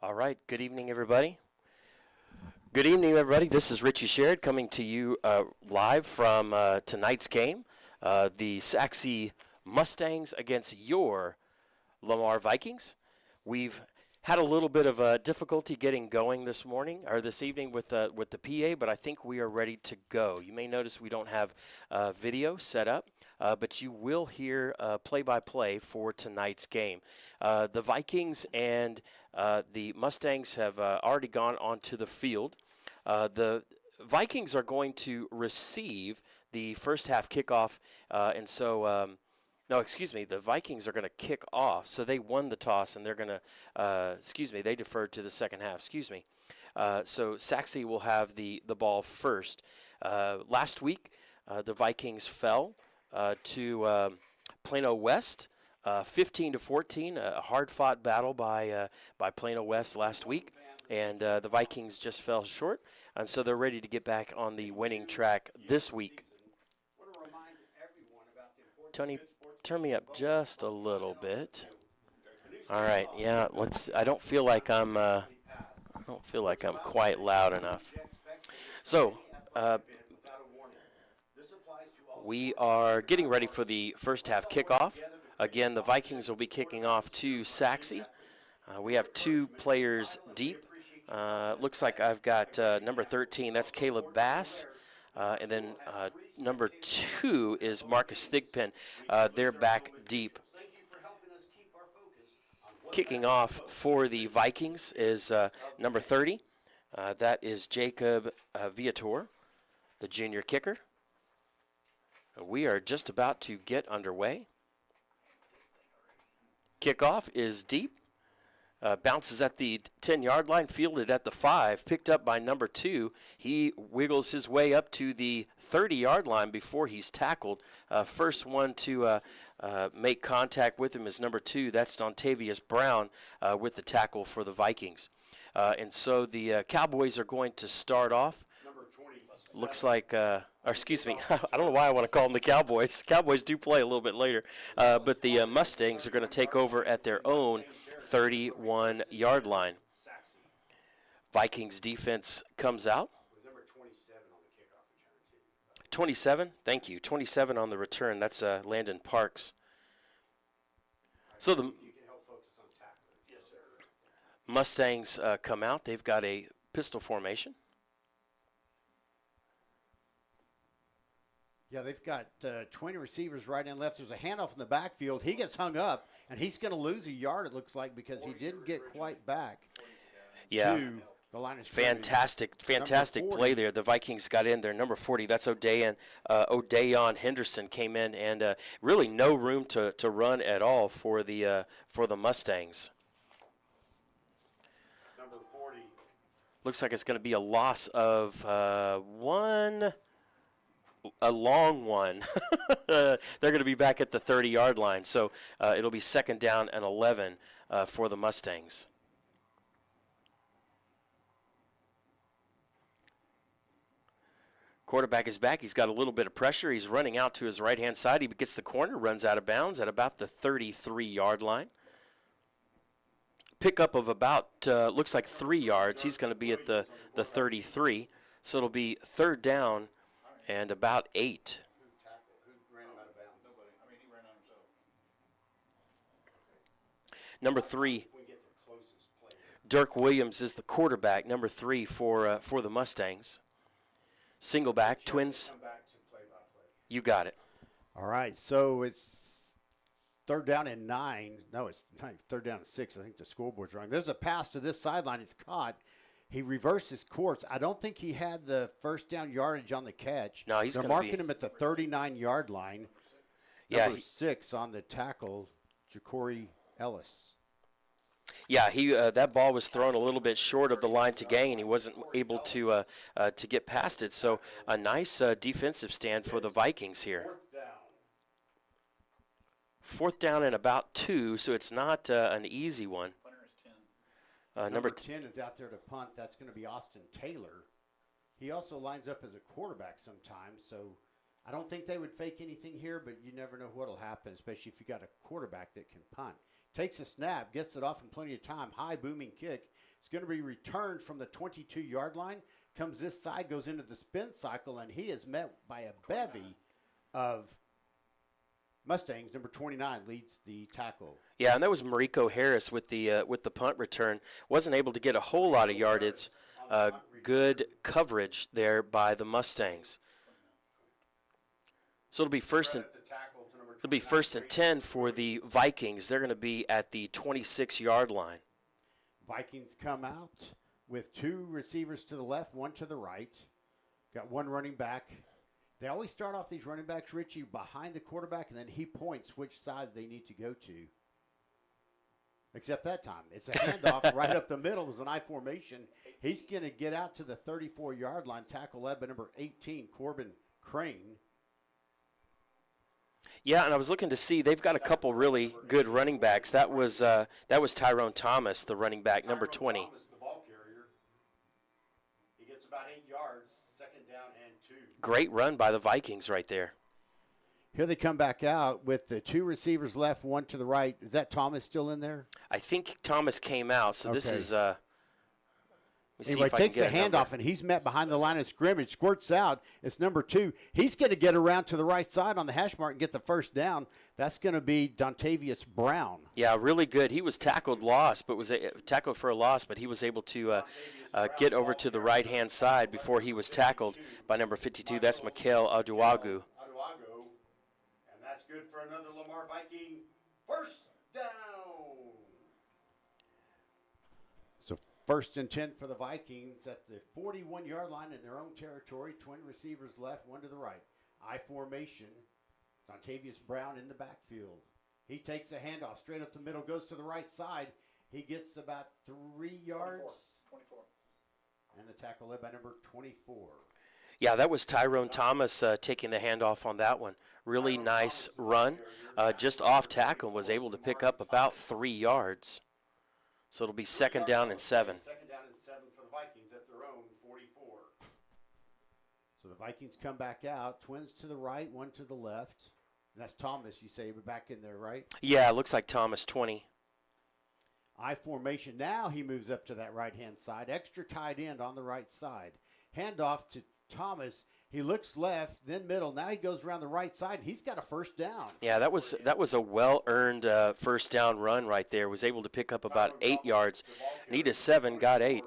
All right. Good evening, everybody. Good evening, everybody. This is Richie Sherrod coming to you live from tonight's game. The Sachse Mustangs against your Lamar Vikings. We've had a little bit of difficulty getting going this morning or this evening with the PA, but I think we are ready to go. You may notice we don't have video set up, but you will hear play-by-play for tonight's game. The Vikings and the Mustangs have already gone onto the field. The Vikings are going to receive the first half kickoff, no, excuse me. The Vikings are going to kick off. So they won the toss, and they're going to, they deferred to the second half. So Sachse will have the ball first. Last week, the Vikings fell to Plano West, 15-14, a hard-fought battle by Plano West last week. And the Vikings just fell short, and so they're ready to get back on the winning track this week. Tony, turn me up just a little bit. All right, yeah. I don't feel like I'm quite loud enough. So we are getting ready for the first half kickoff. Again, the Vikings will be kicking off to Sachse. We have two players deep. Looks like I've got number 13. That's Caleb Bass. And then number 2 is Marcus Thigpen. They're back deep. Kicking off for the Vikings is number 30. That is Jacob Viator, the junior kicker. We are just about to get underway. Kickoff is deep. Bounces at the 10-yard line, fielded at the 5, picked up by number 2. He wiggles his way up to the 30-yard line before he's tackled. First one to make contact with him is number 2. That's Dontavius Brown with the tackle for the Vikings. And so the Cowboys are going to start off. Looks like, I don't know why I want to call them the Cowboys. Cowboys do play a little bit later. But the Mustangs are going to take over at their own 31-yard line. Vikings defense comes out. 27, thank you. 27 on the return. That's Landon Parks. So the Mustangs come out. They've got a pistol formation. Yeah, they've got 20 receivers right and left. There's a handoff in the backfield. He gets hung up, and he's going to lose a yard, it looks like, because he didn't get quite back to the line of scrimmage. Fantastic play there. The Vikings got in there. Number 40, that's Odayon Henderson came in, and really no room to run at all for the Mustangs. Number 40. Looks like it's going to be a loss of a long one. They're going to be back at the 30-yard line, so it'll be second down and 11 for the Mustangs. Quarterback is back. He's got a little bit of pressure. He's running out to his right-hand side. He gets the corner, runs out of bounds at about the 33-yard line. Pickup of about, looks like 3 yards. He's going to be at the 33, so it'll be third down and about 8. Who ran him out of bounds? Nobody. I mean, he ran on himself. Number 3, Dirk Williams is the quarterback. Number 3 for the Mustangs. Single back, twins. You got it. All right, so it's third down and 9. No, it's third down and 6. I think the scoreboard's wrong. There's a pass to this sideline. It's caught. He reversed his course. I don't think he had the first down yardage on the catch. No, They're marking him at the 39-yard line. Number 6 on the tackle, Ja'Cory Ellis. Yeah, that ball was thrown a little bit short of the line to gain. He wasn't able to get past it. So a nice defensive stand for the Vikings here. Fourth down and about 2, so it's not an easy one. Number 10 is out there to punt. That's going to be Austin Taylor. He also lines up as a quarterback sometimes, so I don't think they would fake anything here, but you never know what will happen, especially if you got a quarterback that can punt. Takes a snap, gets it off in plenty of time. High booming kick It's going to be returned from the 22-yard line, comes this side, goes into the spin cycle, and he is met by a bevy of Mustangs. Number 29 leads the tackle. Yeah, and that was Mariko Harris with the punt return. Wasn't able to get a whole lot of yardage. Good coverage there by the Mustangs. So it'll be first and 10 for the Vikings. They're going to be at the 26-yard line. Vikings come out with 2 receivers to the left, 1 to the right. Got 1 running back. They always start off these running backs, Richie, behind the quarterback, and then he points which side they need to go to. Except that time. It's a handoff right up the middle. It was an I formation. He's going to get out to the 34-yard line, tackle led by number 18, Corbin Crane. Yeah, and I was looking to see they've got a couple really good running backs. That was Tyrone Thomas, the running back, number 20. Thomas, the ball carrier. He gets about 8 yards, second down and 2. Great run by the Vikings right there. Here they come back out with the 2 receivers left, 1 to the right. Is that Thomas still in there? I think Thomas came out, so this is Anyway, takes a handoff, and he's met behind the line of scrimmage, squirts out. It's number 2. He's going to get around to the right side on the hash mark and get the first down. That's going to be Dontavius Brown. Yeah, really good. He was tackled tackled for a loss, but he was able to get over to the right-hand side before he was tackled by number 52. That's Mikael Aduagu. And that's good for another Lamar Viking first down. So first and 10 for the Vikings at the 41-yard line in their own territory. Twin receivers left, 1 to the right. I formation. Dontavius Brown in the backfield. He takes a handoff straight up the middle, goes to the right side. He gets about 3 yards. 24. And the tackle led by number 24. Yeah, that was Tyrone Thomas taking the handoff on that one. Really nice run. Just off tackle, was able to pick up about 3 yards. So it'll be second down and 7. Second down and 7 for the Vikings at their own 44. So the Vikings come back out. Twins to the right, 1 to the left. And that's Thomas, you say, but back in there, right? Yeah, it looks like Thomas 20. I formation. Now he moves up to that right-hand side. Extra tight end on the right side. Handoff to Thomas. He looks left, then middle. Now he goes around the right side. He's got a first down. Yeah, that was a well-earned first down run right there. Was able to pick up about 8 yards. Needed 7, got 8.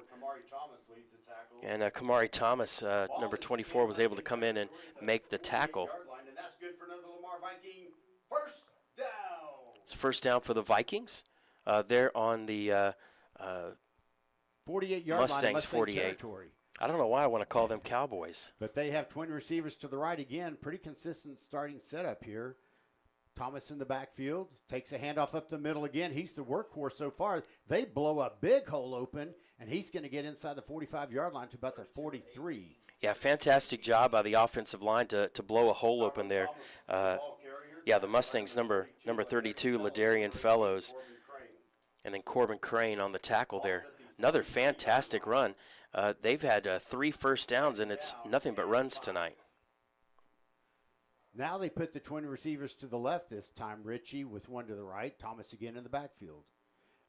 And Kamari Thomas, number 24, was able to come in and make the tackle. And that's good for another Lamar Viking first down. It's first down for the Vikings. They're on the 48-yard Mustangs, line, 48. territory. I don't know why I want to call them Cowboys. But they have twin receivers to the right again. Pretty consistent starting setup here. Thomas in the backfield. Takes a handoff up the middle again. He's the workhorse so far. They blow a big hole open, and he's going to get inside the 45-yard line to about the 43. Yeah, fantastic job by the offensive line to blow a hole open there. Yeah, the Mustangs, number 32, Ladarian Fellows, and then Corbin Crane on the tackle there. Another fantastic run. They've had 3 first downs, and it's nothing but runs tonight. Now they put the twin receivers to the left this time, Richie, with 1 to the right. Thomas again in the backfield.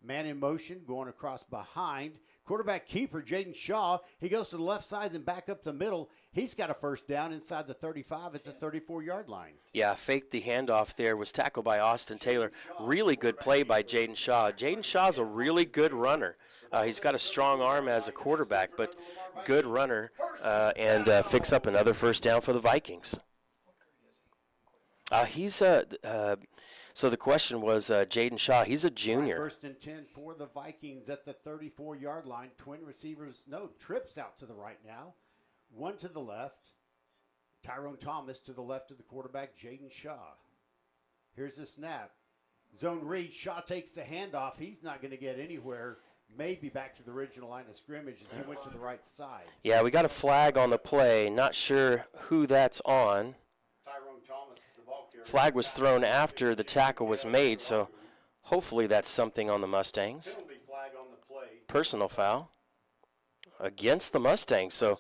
Man in motion, going across behind. Quarterback keeper, Jaden Shaw. He goes to the left side, then back up the middle. He's got a first down inside the 35 at the 34-yard line. Yeah, faked the handoff there. Was tackled by Austin Taylor. Really good play by Jaden Shaw. Jaden Shaw's a really good runner. He's got a strong arm as a quarterback, but good runner, and picks up another first down for the Vikings. So the question was Jaden Shaw. He's a junior. First and 10 for the Vikings at the 34-yard line. Twin receivers, no, trips out to the right now. 1 to the left. Tyrone Thomas to the left of the quarterback, Jaden Shaw. Here's the snap. Zone read. Shaw takes the handoff. He's not going to get anywhere. Maybe back to the original line of scrimmage as he went to the right side. Yeah, we got a flag on the play. Not sure who that's on. Flag was thrown after the tackle was made, so hopefully that's something on the Mustangs. Personal foul against the Mustangs. So,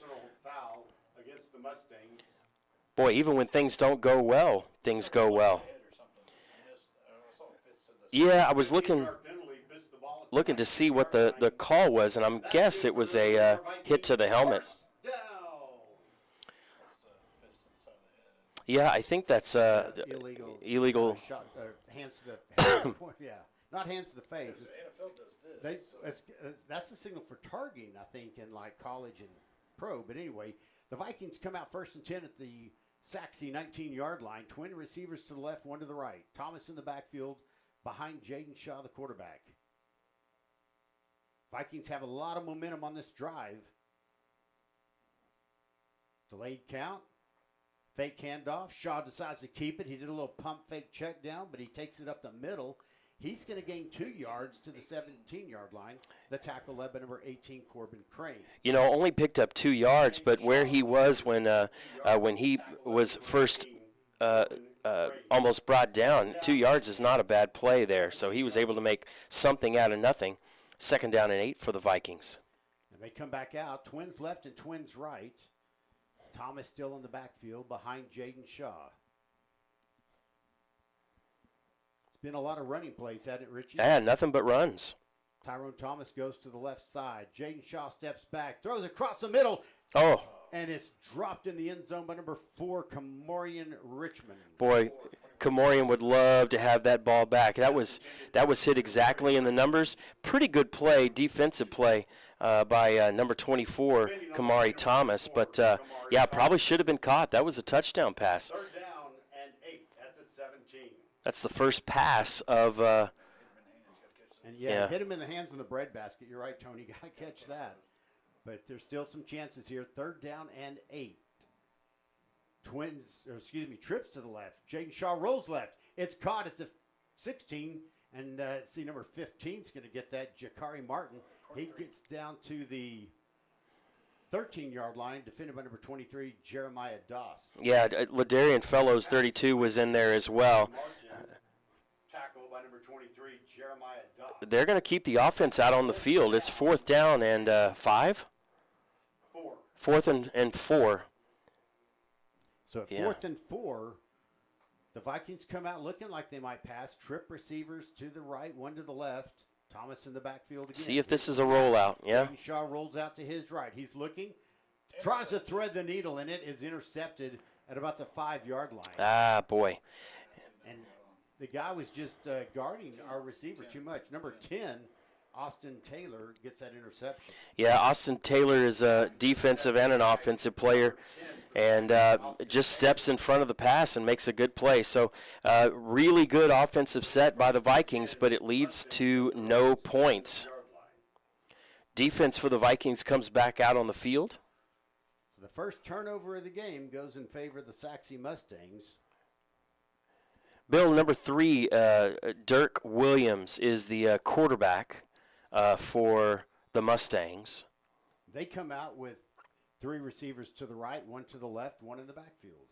boy, even when things don't go well, things go well. Yeah, I was looking looking to see what the call was, and I'm guess it was a hit to the helmet. Yeah, I think that's illegal. Shot, hands to the yeah, not hands to the face. The NFL does this. That's the signal for targeting, I think, in like college and pro. But anyway, the Vikings come out 1st and 10 at the Sachse 19-yard line. Twin receivers to the left, one to the right. Thomas in the backfield behind Jaden Shaw, the quarterback. Vikings have a lot of momentum on this drive. Delayed count. Fake handoff. Shaw decides to keep it. He did a little pump fake check down, but he takes it up the middle. He's going to gain 2 yards to the 17-yard line. The tackle led by number 18, Corbin Crane. You know, only picked up 2 yards, but where he was when he was first almost brought down, 2 yards is not a bad play there. So he was able to make something out of nothing. 2nd down and 8 for the Vikings. And they come back out. Twins left and twins right. Thomas still in the backfield behind Jaden Shaw. It's been a lot of running plays, hasn't it, Richie? Yeah, nothing but runs. Tyrone Thomas goes to the left side. Jaden Shaw steps back, throws across the middle. Oh. And it's dropped in the end zone by number 4, Kamorian Richmond. Boy, Kamorian would love to have that ball back. That was hit exactly in the numbers. Pretty good play, defensive play by number 24, Kamari Thomas. But, yeah, probably should have been caught. That was a touchdown pass. 3rd down and 8 at the 17. That's the first pass of and, yeah, hit him in the hands in the breadbasket. You're right, Tony. Got to catch that. But there's still some chances here. 3rd down and 8. Trips to the left. Jaden Shaw rolls left. It's caught at the 16. And see, number 15 is going to get that. Jakari Martin. He gets down to the 13-yard line, defended by number 23, Jeremiah Doss. Yeah, Ladarian Fellows, 32, was in there as well. Tackle by number 23, Jeremiah Doss. They're going to keep the offense out on the field. It's 4th down and 5? 4th and 4. So at 4th and 4, the Vikings come out looking like they might pass. Trip receivers to the right, one to the left. Thomas in the backfield again. See if this is a rollout, yeah? Shaw rolls out to his right. He's looking, tries to thread the needle, and it is intercepted at about the 5-yard line. Ah, boy. And the guy was just guarding our receiver too much. Number 10, Austin Taylor, gets that interception. Yeah, Austin Taylor is a defensive and an offensive player, and just steps in front of the pass and makes a good play. So really good offensive set by the Vikings, but it leads to no points. Defense for the Vikings comes back out on the field. So the first turnover of the game goes in favor of the Sachse Mustangs. Bill, number 3, Dirk Williams is the quarterback for the Mustangs. They come out with 3 receivers to the right, 1 to the left, 1 in the backfield.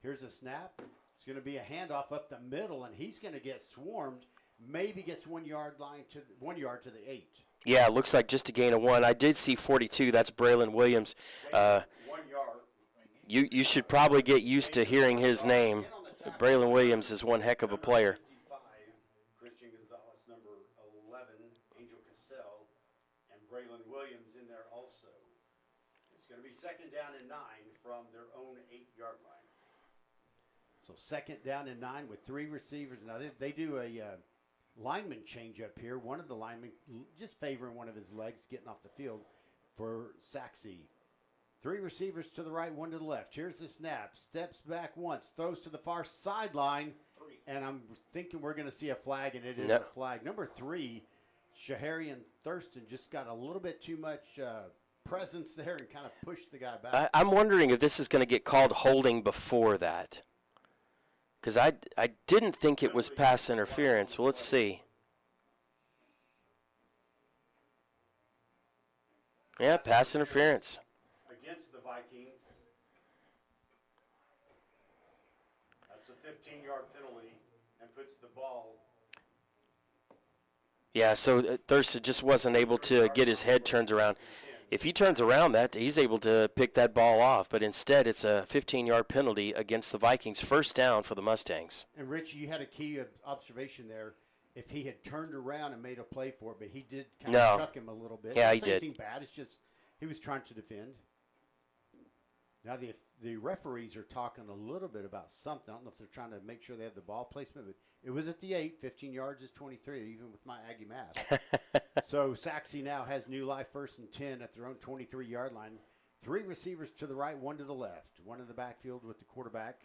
Here's a snap. It's going to be a handoff up the middle, and he's going to get swarmed. Maybe gets 1 yard to the 8. Yeah, it looks like just a gain of 1. I did see 42. That's Braylon Williams. 1 yard. You should probably get used to hearing his name. Braylon Williams is one heck of a player. Christian Gonzalez, number 11, Angel Cassell, and Braylon Williams in there also. It's going to be 2nd down and 9 from their own 8-yard line. So 2nd down and 9 with 3 receivers. Now they do a lineman change up here. One of the linemen just favoring one of his legs, getting off the field for Sachse. 3 receivers to the right, 1 to the left. Here's the snap. Steps back once, throws to the far sideline, and I'm thinking we're going to see a flag, and it is a flag. Number 3, Shaharian Thurston, just got a little bit too much presence there and kind of pushed the guy back. I'm wondering if this is going to get called holding before that, because I didn't think it was pass interference. Well, let's see. Yeah, pass interference. Against the Vikings. That's a 15-yard penalty and puts the ball. Yeah, so Thurston just wasn't able to get his head turned around. If he turns around, he's able to pick that ball off, but instead it's a 15-yard penalty against the Vikings. 1st down for the Mustangs. And, Rich, you had a key observation there. if he had turned around and made a play for it, but he did kind No. of chuck him a little bit. Yeah, Not he did. Anything bad. It's just he was trying to defend. Now the referees are talking a little bit about something. I don't know if they're trying to make sure they have the ball placement, but it was at the 8. 15 yards is 23, even with my Aggie math. So Sachse now has new life, 1st and 10 at their own 23-yard line. 3 receivers to the right, 1 to the left. 1 in the backfield with the quarterback,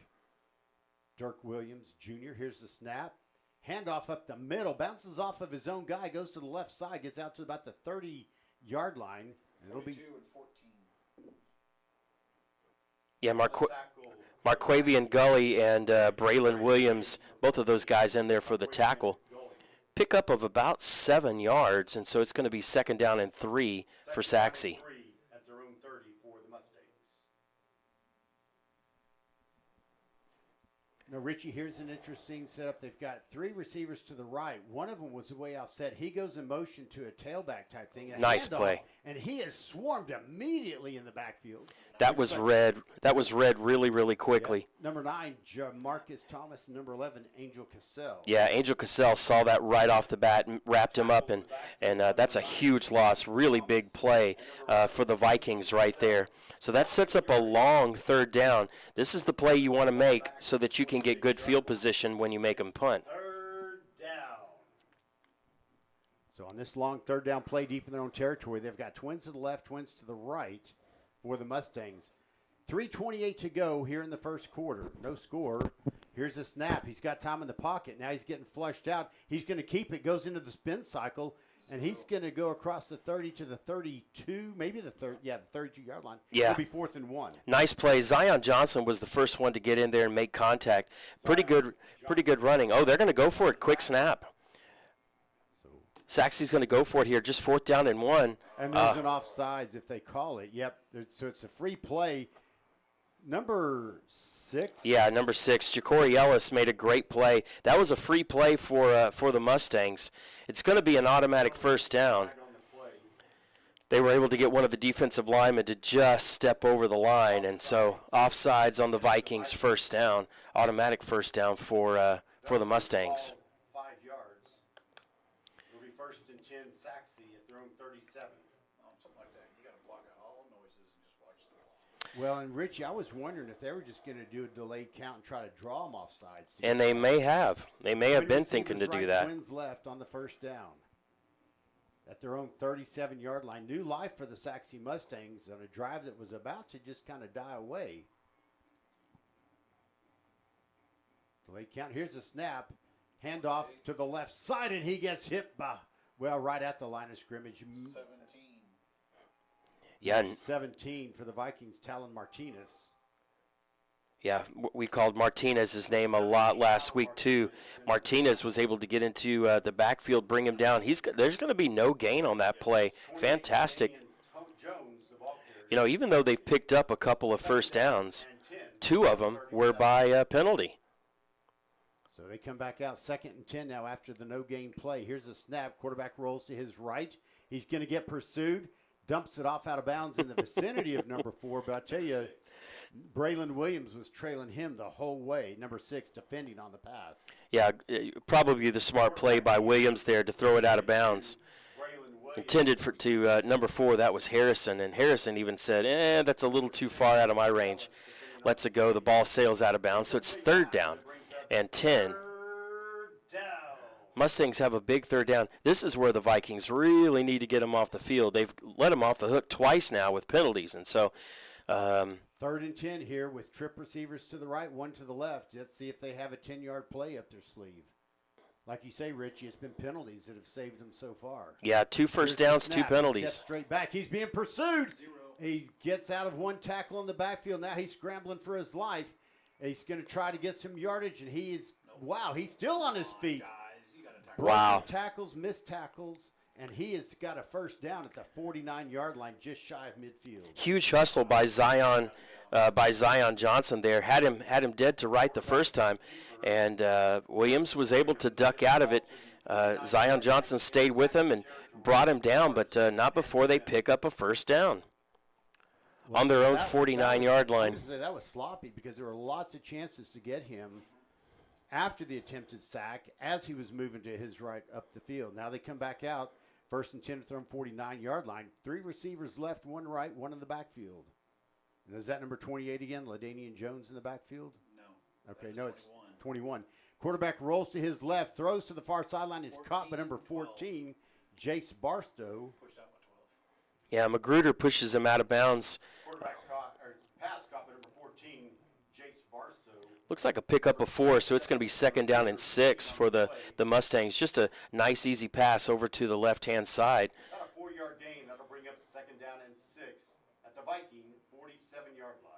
Dirk Williams Jr. Here's the snap. Handoff up the middle, bounces off of his own guy, goes to the left side, gets out to about the 30-yard line. And it'll be 42 and 14. Yeah, Marquavian Gully and Braylon Williams, both of those guys in there for the tackle. Pickup of about 7 yards, and so it's going to be 2nd down and 3 for Sachse. At their own 30 for the Mustangs. Now, Richie, here's an interesting setup. They've got 3 receivers to the right. One of them was way offset. He goes in motion to a tailback type thing. Nice handoff, play. And he is swarmed immediately in the backfield. That was read. That was read really, really quickly. Yep. Number 9, Marcus Thomas, and number 11, Angel Cassell. Yeah, Angel Cassell saw that right off the bat and wrapped him up, and that's a huge loss. Really big play for the Vikings right there. So that sets up a long 3rd down. This is the play you want to make so that you can get good field position when you make them punt. 3rd down. So on this long 3rd down play deep in their own territory, they've got twins to the left, twins to the right for the Mustangs. 3:28 to go here in the first quarter. No score. Here's a snap. He's got time in the pocket. Now he's getting flushed out. He's going to keep it. Goes into the spin cycle, and he's going to go across the 30 to the 32, maybe the 32-yard line. Yeah. It'll be 4th and 1. Nice play. Zion Johnson was the first one to get in there and make contact. Pretty good running. Oh, they're going to go for it. Quick snap. Sachse's going to go for it here. Just 4th down and 1. And there's an offsides if they call it. Yep. So it's a free play. Number 6. Yeah, number 6. Ja'Cory Ellis made a great play. That was a free play for the Mustangs. It's going to be an automatic 1st down. They were able to get one of the defensive linemen to just step over the line, and so offsides on the Vikings 1st down. Automatic 1st down for the Mustangs. 5 yards. It'll be 1st and 10, Sachse at their own 37. Something like that. You got to block out all noises and just watch the ball. Well, and Richie, I was wondering if they were just going to do a delayed count and try to draw them off sides. And they may have. They may have been Twin thinking to receivers do right, that. Twins left on the 1st down. At their own 37-yard line. New life for the Sachse Mustangs on a drive that was about to just kind of die away. Delayed count. Here's a snap. Handoff to the left side, and he gets hit by, right at the line of scrimmage. 17. Yeah, 17 for the Vikings, Talon Martinez. yeah, we called Martinez's name a lot last week too. Martinez was able to get into the backfield, bring him down. There's going to be no gain on that play. Fantastic. You know, even though they've picked up a couple of 1st downs, 2 of them were by penalty. So they come back out 2nd and 10 now after the no gain play. Here's a snap. Quarterback rolls to his right. He's going to get pursued. Dumps it off out of bounds in the vicinity of number 4. But I tell you, Braylon Williams was trailing him the whole way. Number 6 defending on the pass. Yeah, probably the smart play by Williams there to throw it out of bounds. Intended to number 4, that was Harrison. And Harrison even said, that's a little too far out of my range. Lets it go. The ball sails out of bounds. So it's 3rd down and 10. Mustangs have a big 3rd down. This is where the Vikings really need to get them off the field. They've let them off the hook twice now with penalties. And so 3rd and 10 here with trip receivers to the right, 1 to the left. Let's see if they have a 10-yard play up their sleeve. Like you say, Richie, it's been penalties that have saved them so far. yeah, 2 first downs, 2 penalties. Steps straight back. He's being pursued. He gets out of one tackle in the backfield. Now he's scrambling for his life. He's going to try to get some yardage, and he's still on his feet. Wow. Broken tackles, missed tackles, and he has got a 1st down at the 49-yard line, just shy of midfield. Huge hustle by Zion Johnson there. Had him dead to right the first time, and Williams was able to duck out of it. Zion Johnson stayed with him and brought him down, but not before they pick up a 1st down on their own 49-yard line. That was sloppy because there were lots of chances to get him. after the attempted sack as he was moving to his right up the field. Now they come back out, 1st and 10 at their own 49-yard line. 3 receivers left, 1 right, 1 in the backfield. And is that number 28 again, LaDainian Jones in the backfield? No. Okay, no, it's 21. Quarterback rolls to his left, throws to the far sideline, is caught by number 14, Jace Barstow. Pushed out by 12. Yeah, Magruder pushes him out of bounds. Quarterback caught, or pass caught by number 14, Jace Barstow. Looks like a pickup of 4, so it's going to be 2nd down and 6 for the Mustangs. Just a nice, easy pass over to the left-hand side. About a 4-yard gain. That'll bring up 2nd down and 6 at the Viking 47-yard line.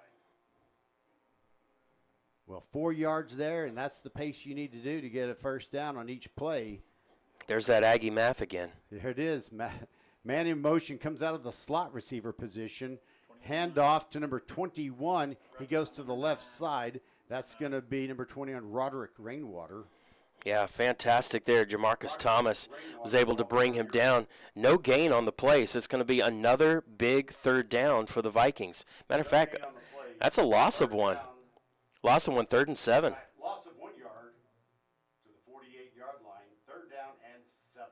Well, 4 yards there, and that's the pace you need to do to get a 1st down on each play. There's that Aggie math again. There it is. Man in motion comes out of the slot receiver position. Handoff to number 21. He goes to the left side. That's going to be number 21, Roderick Rainwater. Yeah, fantastic there. Jamarcus Thomas was able to bring him down. No gain on the play, so it's going to be another big 3rd down for the Vikings. Matter of fact, that's a loss of 1. Loss of 1, 3rd and 7. Loss of 1 yard to the 48-yard line. 3rd down and 7.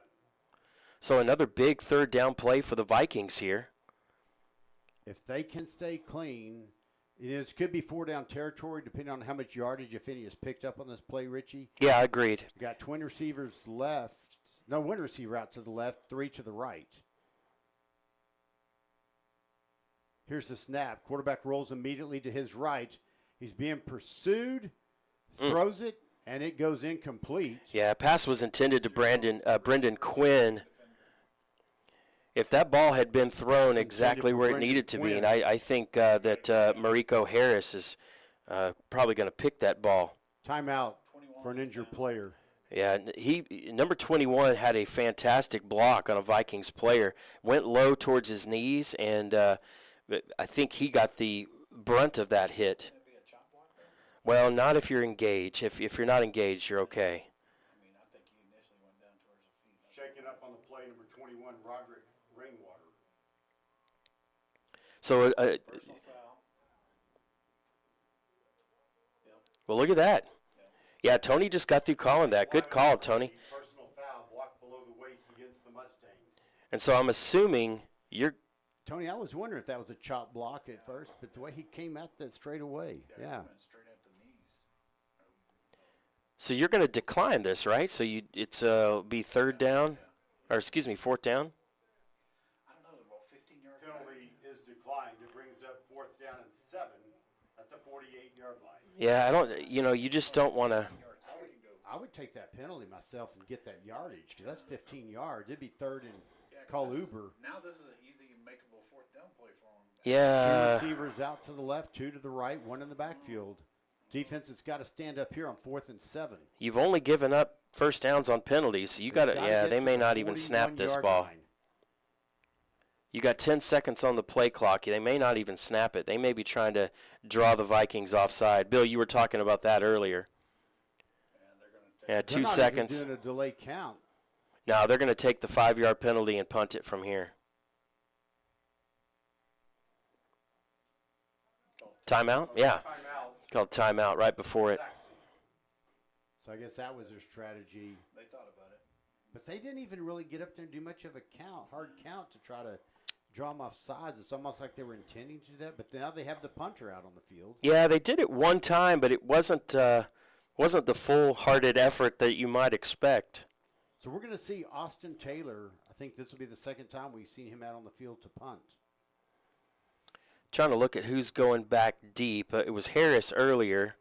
So another big 3rd down play for the Vikings here. If they can stay clean, it could be 4-down territory depending on how much yardage, if any, is picked up on this play, Richie. Yeah, agreed. We got twin receivers left. No, one receiver out to the left, 3 to the right. Here's the snap. Quarterback rolls immediately to his right. He's being pursued, throws it, and it goes incomplete. Yeah, pass was intended to Brendan Quinn. If that ball had been thrown exactly where it needed to be, and I think that Mariko Harris is probably going to pick that ball. Timeout for an injured player. Yeah, number 21 had a fantastic block on a Vikings player. Went low towards his knees, and I think he got the brunt of that hit. Well, not if you're engaged. If you're not engaged, you're okay. I mean, I think he initially went down towards the feet. Shaking up on the play, number 21, Roderick Rainwater. So, Personal foul. well, look at that. Yeah, Tony just got through calling that. Good call, Tony. Personal foul, blocked below the waist against the Mustangs. And so I'm assuming you're. Tony, I was wondering if that was a chop block at first, but the way he came at that straight away, yeah. Went straight at the knees. So you're going to decline this, right? So it's be 3rd down, or excuse me, 4th down. I don't know, about 15 yards Penalty is declined. It brings up 4th down and 7 at the 48-yard line. Yeah, I don't. You just don't want to. I would take that penalty myself and get that yardage because that's 15 yards. It'd be 3rd and call Uber. Now this is an easy, makeable 4th down play for him. Yeah. 2 receivers out to the left, 2 to the right, 1 in the backfield. Defense has got to stand up here on 4th and 7. You've only given up 1st downs on penalties, so you got to. Yeah, they may not even snap this ball. Line. You got 10 seconds on the play clock. They may not even snap it. They may be trying to draw the Vikings offside. Bill, you were talking about that earlier. Yeah, 2 seconds. They're not even doing a delay count. No, they're going to take the 5-yard penalty and punt it from here. Timeout? Yeah. Timeout. Called timeout right before it. So I guess that was their strategy. They thought about it. But they didn't even really get up there and do much of a hard count to try to draw them off sides. It's almost like they were intending to do that, but now they have the punter out on the field. Yeah, they did it one time, but it wasn't the full-hearted effort that you might expect. So we're going to see Austin Taylor. I think this will be the 2nd time we've seen him out on the field to punt. Trying to look at who's going back deep. It was Harris earlier.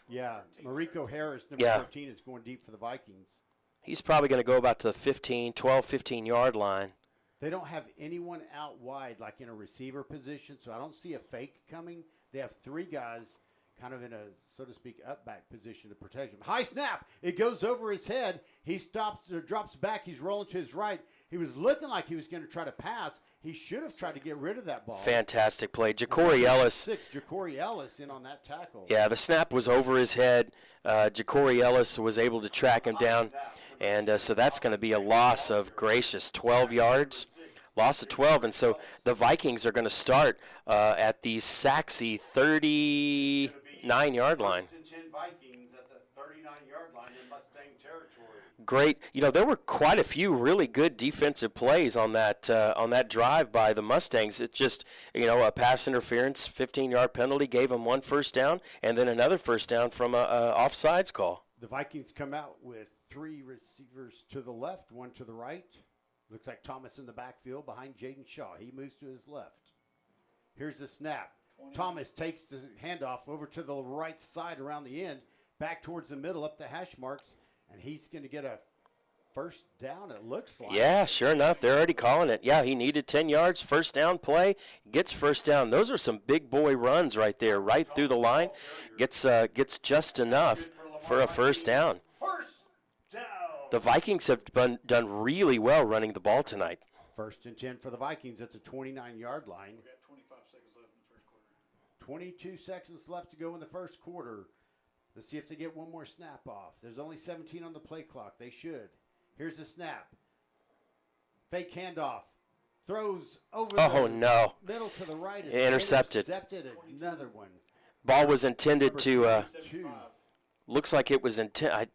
Yeah, Mariko Harris, number 13, is going deep for the Vikings. He's probably going to go about to the 15-yard line. They don't have anyone out wide like in a receiver position, so I don't see a fake coming. They have 3 guys kind of in a, so to speak, up-back position to protect him. High snap. It goes over his head. He stops or drops back. He's rolling to his right. He was looking like he was going to try to pass. He should have tried to get rid of that ball. Fantastic play. Ja'Cory Ellis. Ja'Cory Ellis in on that tackle. Yeah, the snap was over his head. Ja'Cory Ellis was able to track him down. And so that's going to be a loss of, 12 yards. Loss of 12. And so the Vikings are going to start at the Sachse 39-yard line. Vikings at the 39 29-yard line in Mustang territory. Great. There were quite a few really good defensive plays on that drive by the Mustangs. It's just, a pass interference, 15-yard penalty gave them one first down, and then another first down from a offsides call. The Vikings come out with 3 receivers to the left, 1 to the right. Looks like Thomas in the backfield behind Jaden Shaw. He moves to his left. Here's the snap. Thomas takes the handoff over to the right side around the end, back towards the middle, up the hash marks, and he's going to get a first down, it looks like. Yeah, sure enough. They're already calling it. Yeah, he needed 10 yards, first down play, gets first down. Those are some big boy runs right there, right through the line. Gets just enough for a first down. First down. The Vikings have done really well running the ball tonight. 1st and 10 for the Vikings at the 29-yard line. We got 25 seconds left in the first quarter. 22 seconds left to go in the first quarter. Let's see if they get one more snap off. There's only 17 on the play clock. They should. Here's the snap. Fake handoff. Throws over the middle to the right. Intercepted. Another one. Ball was intended to. 2. Looks like it was intended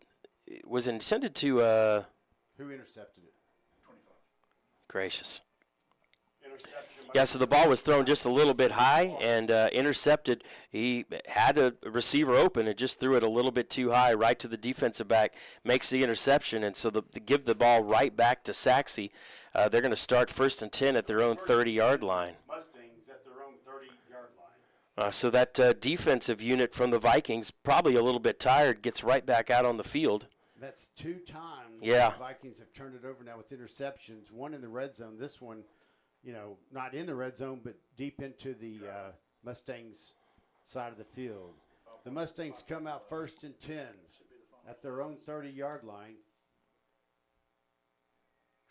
to. Who intercepted it? 25. Gracious. Interception. Yeah, so the ball was thrown just a little bit high and intercepted. He had a receiver open and just threw it a little bit too high right to the defensive back, makes the interception, and so they give the ball right back to Sachse. They're going to start 1st and 10 at their own 30-yard line. Mustangs at their own 30-yard line. So that defensive unit from the Vikings, probably a little bit tired, gets right back out on the field. That's 2 times Yeah. the Vikings have turned it over now with interceptions. One in the red zone. This one, not in the red zone, but deep into the Mustangs side of the field. The Mustangs come out 1st and 10 at their own 30-yard line.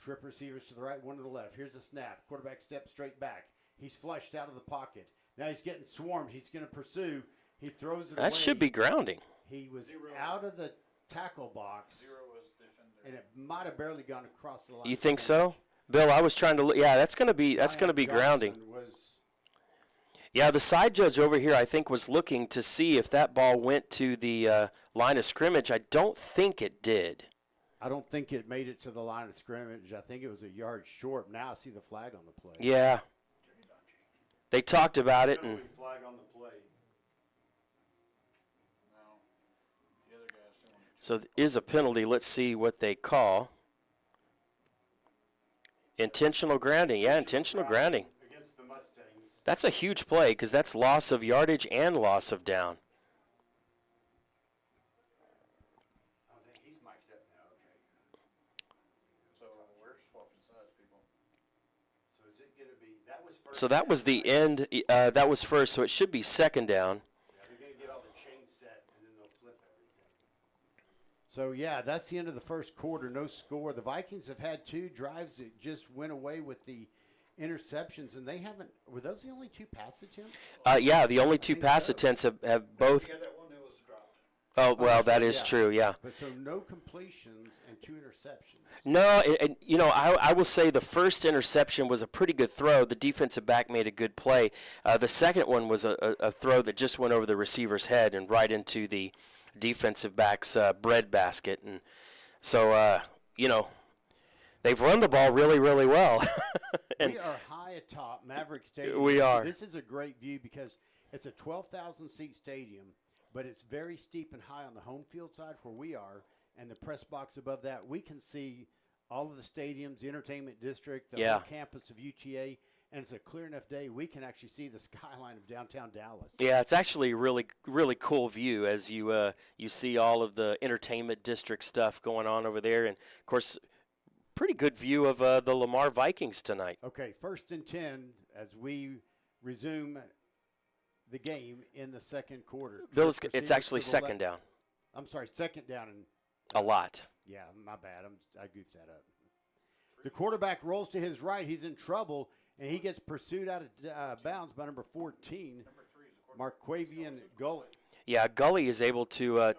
Trip receivers to the right, 1 to the left. Here's a snap. Quarterback steps straight back. He's flushed out of the pocket. Now he's getting swarmed. He's going to pursue. He throws it away. That should be grounding. He was out of the tackle box. 0 was defender. And it might have barely gone across the line. You think so? Bill, I was trying to look. Yeah, that's going to be grounding. Yeah, the side judge over here, I think, was looking to see if that ball went to the line of scrimmage. I don't think it did. I don't think it made it to the line of scrimmage. I think it was a yard short. Now I see the flag on the play. Yeah. They talked about it. And Flag on the play. No. The other guy's doing it. so there is a penalty. Let's see what they call. Intentional grounding. Yeah, intentional grounding. Against the Mustangs. That's a huge play because that's loss of yardage and loss of down. Oh, he's mic'd up now. Okay. So we're swapping sides, people. So is it going to be that was first? So that was the end. That was first, so it should be 2nd down. Yeah, they're going to get all the chains set and then they'll flip everything. So yeah, that's the end of the first quarter. No score. The Vikings have had 2 drives that just went away with the interceptions, and they haven't. Were those the only 2 pass attempts? Yeah, the only 2 pass attempts have both. We had that one that was dropped. Oh, well, that is true, yeah. But so no completions and 2 interceptions. No, and I will say the first interception was a pretty good throw. The defensive back made a good play. The second one was a throw that just went over the receiver's head and right into the defensive back's bread basket. And so, they've run the ball really, really well. And we are high atop Maverick Stadium. We are. This is a great view because it's a 12,000-seat stadium, but it's very steep and high on the home field side where we are, and the press box above that. We can see all of the stadiums, the entertainment district, the whole campus of UTA, and it's a clear enough day we can actually see the skyline of downtown Dallas. Yeah, it's actually a really, really cool view as you see all of the entertainment district stuff going on over there, and of course, pretty good view of the Lamar Vikings tonight. Okay, 1st and 10 as we resume the game in the second quarter. Bill, it's actually 2nd down. I'm sorry, 2nd down and A lot. yeah, my bad. I goofed that up. The quarterback rolls to his right. He's in trouble, and he gets pursued out of bounds by number 14, Marquavian Gully. Yeah, Gully is able to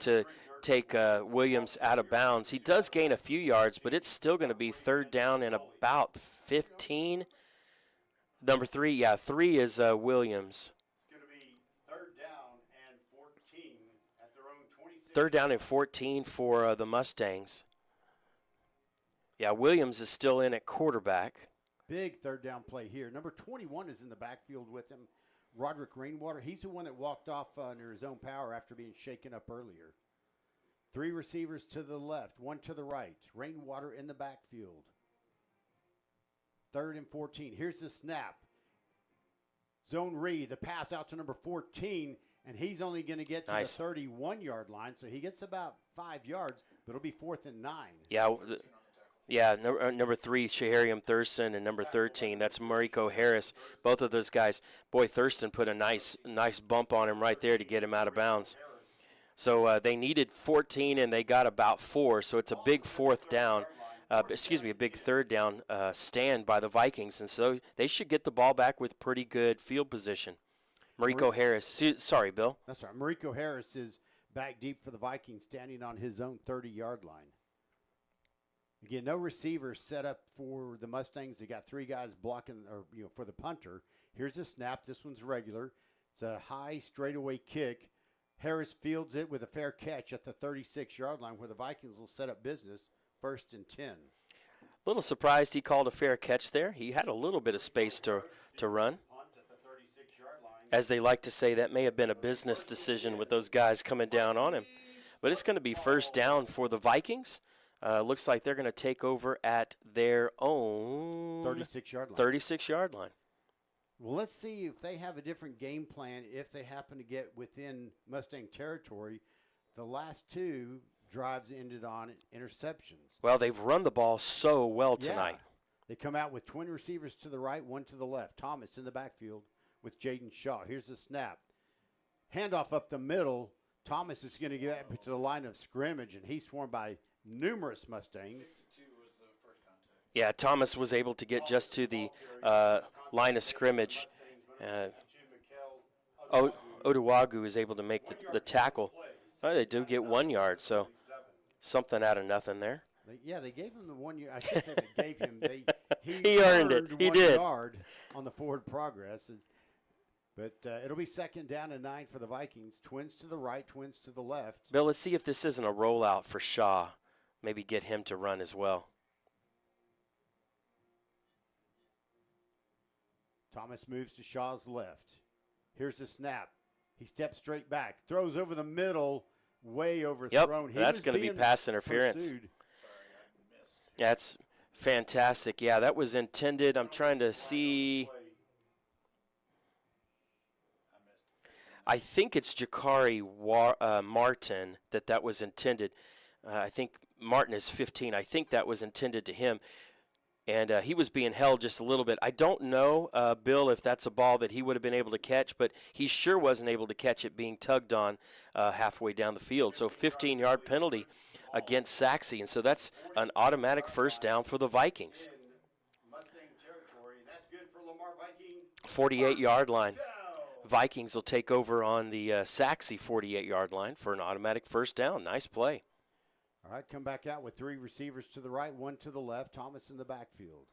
take Williams out of bounds. He does gain a few yards, but it's still going to be 3rd down and about 15. Number 3, 3 is Williams. It's going to be 3rd down and 14 at their own 26. third down and 14 for the Mustangs. Yeah, Williams is still in at quarterback. Big third down play here. Number 21 is in the backfield with him. Roderick Rainwater. He's the one that walked off under his own power after being shaken up earlier. 3 receivers to the left, 1 to the right. Rainwater in the backfield. 3rd and 14. Here's the snap. Zone read, the pass out to number 14, and he's only going to get to the 31-yard line, so he gets about 5 yards, but it'll be 4th and 9. Yeah, number 3, Shahariam Thurston, and number 13, that's Mariko Harris. Both of those guys. Boy, Thurston put a nice bump on him right there to get him out of bounds. So they needed 14, and they got about 4, so it's a big a big third down stand by the Vikings, and so they should get the ball back with pretty good field position. Mariko Harris, sorry, Bill. That's right. Mariko Harris is back deep for the Vikings, standing on his own 30-yard line. Again, no receivers set up for the Mustangs. They got 3 guys blocking, for the punter. Here's a snap. This one's regular. It's a high straightaway kick. Harris fields it with a fair catch at the 36-yard line, where the Vikings will set up business. 1st and 10. A little surprised he called a fair catch there. He had a little bit of space to run. As they like to say, that may have been a business decision with those guys coming down on him. But it's going to be 1st down for the Vikings. Looks like they're going to take over at their own 36-yard line. 36-yard line. Well, let's see if they have a different game plan if they happen to get within Mustang territory. The last 2 drives ended on interceptions. Well, they've run the ball so well tonight. Yeah. They come out with twin receivers to the right, 1 to the left. Thomas in the backfield with Jaden Shaw. Here's the snap. Handoff up the middle. Thomas is going to get to the line of scrimmage, and he's swarmed by numerous Mustangs. Yeah, Thomas was able to get just to the line of scrimmage. Oduwagu is able to make the tackle. They do get 1 yard, so something out of nothing there. They gave him the 1 year. I should say they gave him. He earned it. He 1 did. Yard on the forward progress. But it'll be 2nd down and 9 for the Vikings. Twins to the right, twins to the left. Bill, let's see if this isn't a rollout for Shaw. Maybe get him to run as well. Thomas moves to Shaw's left. Here's the snap. He steps straight back, throws over the middle, way overthrown. Yep, that's going to be pass interference. Pursued. That's fantastic. Yeah, that was intended. I'm trying to see. I think it's Jakari Martin that was intended. I think Martin is 15. I think that was intended to him. And he was being held just a little bit. I don't know, Bill, if that's a ball that he would have been able to catch, but he sure wasn't able to catch it being tugged on halfway down the field. So 15-yard penalty against Sachse, and so that's an automatic 1st down for the Vikings. 48-yard line. Vikings will take over on the Sachse 48-yard line for an automatic 1st down. Nice play. All right, come back out with 3 receivers to the right, 1 to the left. Thomas in the backfield.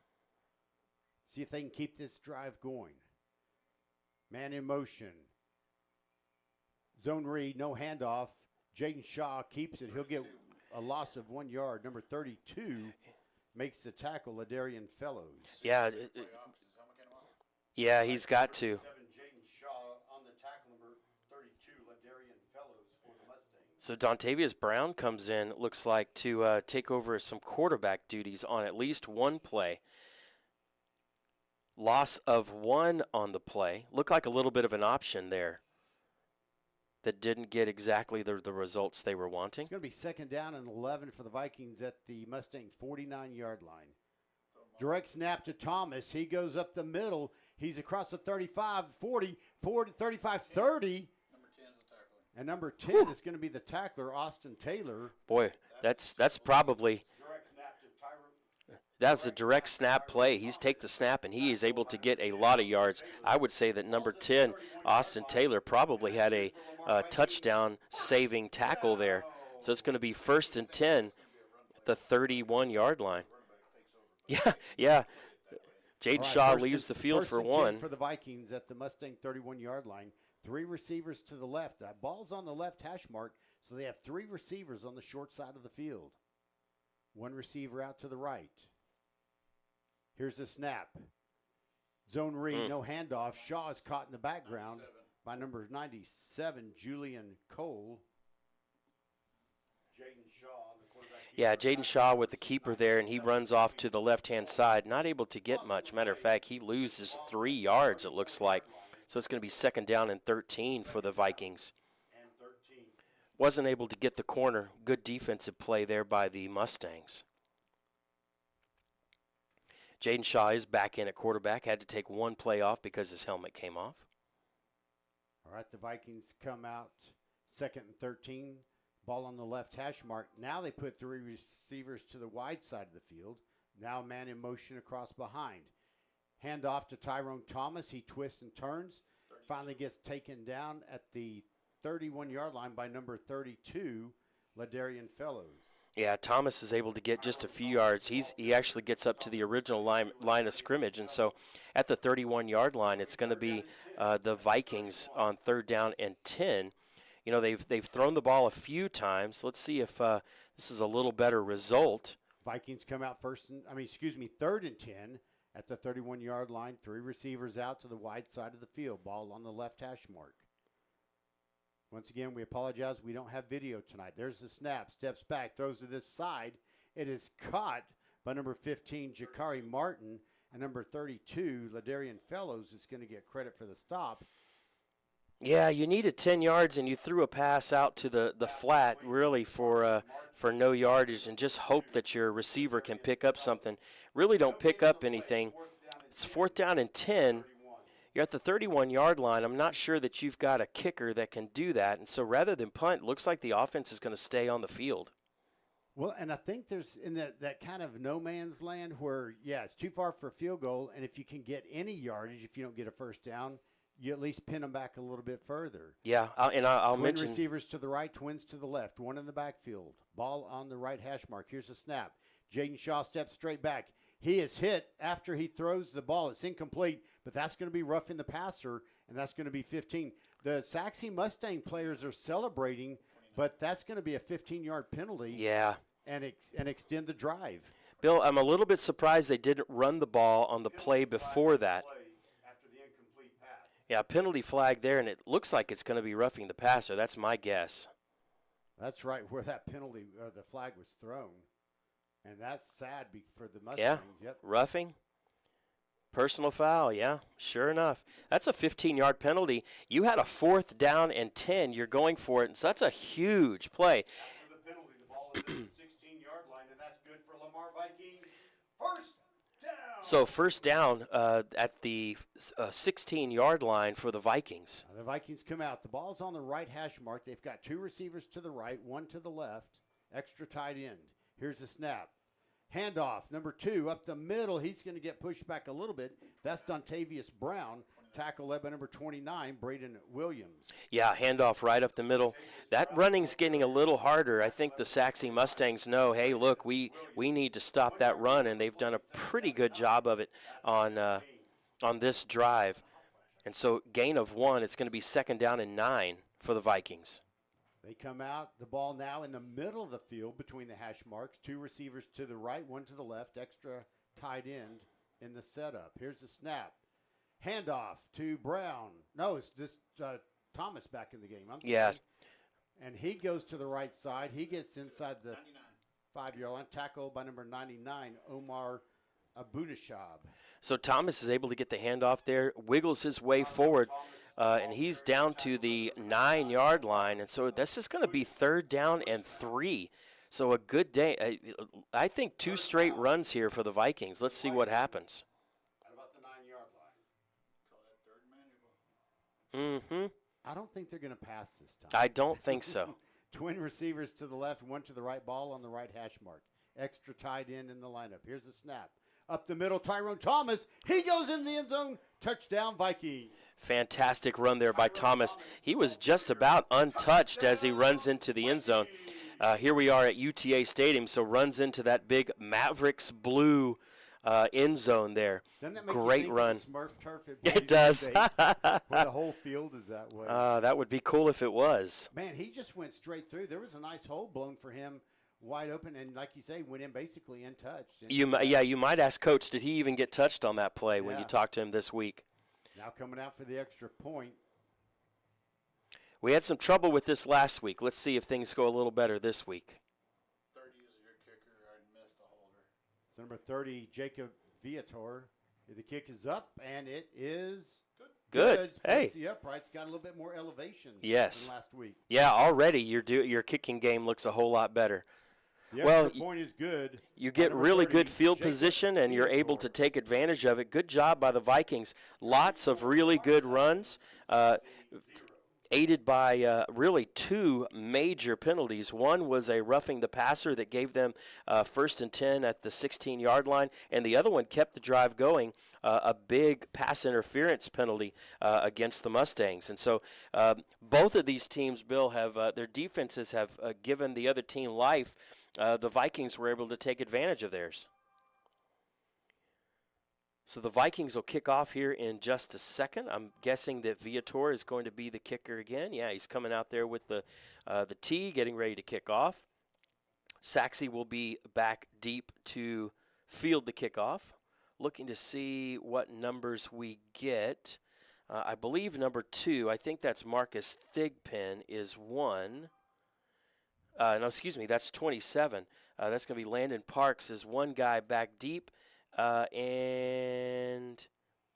See if they can keep this drive going. Man in motion. Zone read, no handoff. Jaden Shaw keeps it. He'll get a loss of 1 yard. Number 32 makes the tackle, Ladarian Fellows. Yeah, yeah, he's got to. So Dontavius Brown comes in, it looks like, to take over some quarterback duties on at least one play. Loss of 1 on the play. Looked like a little bit of an option there that didn't get exactly the results they were wanting. It's going to be 2nd down and 11 for the Vikings at the Mustang 49-yard line. Direct snap to Thomas. He goes up the middle. He's across the 35, 40, 35, 30. And number 10 is going to be the tackler, Austin Taylor. Boy, that's probably a direct snap play. He's take the snap, and he is able to get a lot of yards. I would say that number 10, Austin Taylor, probably had a touchdown-saving tackle there. So it's going to be 1st and 10 at the 31-yard line. Yeah. Jaden All right, Shaw first leaves and- the field first for and 10 one. for the Vikings at the Mustang 31-yard line. 3 receivers to the left. That ball's on the left hash mark, so they have 3 receivers on the short side of the field. 1 receiver out to the right. Here's the snap. Zone read, no handoff. Shaw is caught in the background by number 97, Julian Cole. Jaden Shaw, the quarterback. Yeah, Jaden Shaw with the keeper there, and he runs off to the left-hand side. Not able to get much. Matter of fact, he loses 3 yards, it looks like. So it's going to be 2nd down and 13 for the Vikings. Wasn't able to get the corner. Good defensive play there by the Mustangs. Jaden Shaw is back in at quarterback. Had to take 1 play off because his helmet came off. All right, the Vikings come out 2nd and 13. Ball on the left hash mark. Now they put 3 receivers to the wide side of the field. Now a man in motion across behind. Hand off to Tyrone Thomas. He twists and turns. Finally gets taken down at the 31-yard line by number 32, Ladarian Fellows. Yeah, Thomas is able to get just a few yards. He actually gets up to the original line of scrimmage, and so at the 31-yard line, it's going to be the Vikings on 3rd down and 10. You know, they've thrown the ball a few times. Let's see if this is a little better result. Vikings come out 3rd and 10 at the 31-yard line. 3 receivers out to the wide side of the field. Ball on the left hash mark. Once again, we apologize. We don't have video tonight. There's the snap. Steps back. Throws to this side. It is caught by number 15, Jakari Martin. And number 32, Ladarian Fellows, is going to get credit for the stop. Yeah, you needed 10 yards, and you threw a pass out to the flat, really, for no yardage, and just hope that your receiver can pick up something. Really don't pick up anything. It's 4th down and 10. You're at the 31-yard line. I'm not sure that you've got a kicker that can do that, and so rather than punt, it looks like the offense is going to stay on the field. Well, and I think there's in that kind of no man's land where, yeah, it's too far for a field goal, and if you can get any yardage, if you don't get a first down, you at least pin them back a little bit further. Yeah, I'll Twin mention receivers to the right, twins to the left, 1 in the backfield. Ball on the right hash mark. Here's a snap. Jaden Shaw steps straight back. He is hit after he throws the ball. It's incomplete, but that's going to be roughing the passer, and that's going to be 15. The Sachse Mustang players are celebrating, but that's going to be a 15-yard penalty. Yeah. And extend the drive. Bill, I'm a little bit surprised they didn't run the ball on the play before that. After the incomplete pass. Yeah, penalty flag there, and it looks like it's going to be roughing the passer. That's my guess. That's right, where that penalty, the flag was thrown. And that's sad for the Mustangs. Yeah, Yep. roughing. Personal foul, yeah, sure enough. That's a 15-yard penalty. You had a 4th down and 10. You're going for it, and so that's a huge play. After the penalty, the ball is at the 16-yard line, and that's good for Lamar Vikings. First down. So 1st down at the 16-yard line for the Vikings. The Vikings come out. The ball's on the right hash mark. They've got 2 receivers to the right, 1 to the left, extra tight end. Here's the snap. Handoff, number 2, up the middle. He's going to get pushed back a little bit. That's Dontavius Brown. Tackle led by number 29, Braden Williams. Yeah, handoff right up the middle. That running's getting a little harder. I think the Sachse Mustangs know, hey, look, we need to stop that run, and they've done a pretty good job of it on this drive. And so gain of 1, it's going to be 2nd down and 9 for the Vikings. They come out, the ball now in the middle of the field between the hash marks. 2 receivers to the right, 1 to the left, extra tight end in the setup. Here's the snap. Handoff to Brown. No, it's just Thomas back in the game. I'm sorry. Yeah. And he goes to the right side. He gets inside the 5-yard line, tackled by number 99, Omar Abunashab. So Thomas is able to get the handoff there, wiggles his way forward, and he's down to the 9-yard line. And so this is going to be 3rd down and 3. So a good day. I think 2 straight runs here for the Vikings. Let's see what happens. How about the 9-yard line? Call that 3rd manual. I don't think they're going to pass this time. I don't think so. Twin receivers to the left, 1 to the right, ball on the right hash mark. Extra tight end in the lineup. Here's the snap. Up the middle, Tyrone Thomas. He goes in the end zone. Touchdown, Vikings. Fantastic run there by Thomas. He was just about untouched as he runs into the end zone. Here we are at UTA Stadium, so runs into that big Mavericks blue end zone there. Doesn't that make Great you think run. of the Smurf turf at It Boise does. State, where the whole field is that way. That would be cool if it was. Man, he just went straight through. There was a nice hole blown for him, wide open, and like you say, went in basically untouched. And You might ask Coach, did he even get touched on that play when you Yeah. talked to him this week? now coming out for the extra point. We had some trouble with this last week. Let's see if things go a little better this week. 30 is your kicker. I missed a holder. So number 30, Jacob Viator. The kick is up, and it is Good. It's Hey. the upright's got a little bit more elevation Yes. than last week. Yeah, already your kicking game looks a whole lot better. The Well, extra point is good. You By get number really 30, good field Jacob position, and you're able to Viator. take advantage of it. Good job by the Vikings. Lots of really good runs, aided by really two major penalties. One was a roughing the passer that gave them 1st and 10 at the 16-yard line, and the other one kept the drive going, a big pass interference penalty against the Mustangs. And so both of these teams, Bill, have their defenses have given the other team life. The Vikings were able to take advantage of theirs. So the Vikings will kick off here in just a second. I'm guessing that Viator is going to be the kicker again. Yeah, he's coming out there with the tee, getting ready to kick off. Sachse will be back deep to field the kickoff, looking to see what numbers we get. I believe number 2, I think that's Marcus Thigpen, is 1. No, excuse me, that's 27. That's going to be Landon Parks is one guy back deep. And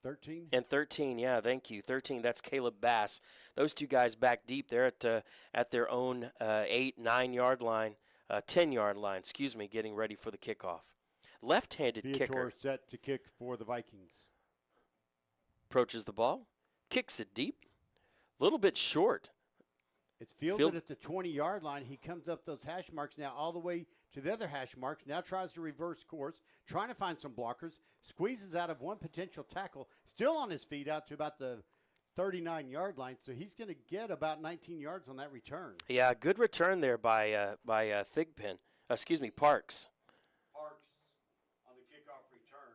13? 13, yeah, thank you. 13, that's Caleb Bass. Those two guys back deep. They're at their own 8-9-yard line, 10-yard line, excuse me, getting ready for the kickoff. Left-handed Viator kicker set to kick for the Vikings. approaches the ball, kicks it deep, a little bit short. It's fielded at the 20-yard line. He comes up those hash marks now all the way to the other hash marks. Now tries to reverse course, trying to find some blockers. Squeezes out of one potential tackle. Still on his feet out to about the 39-yard line. So he's going to get about 19 yards on that return. Yeah, good return there by Thigpen. Excuse me, Parks. Parks on the kickoff return,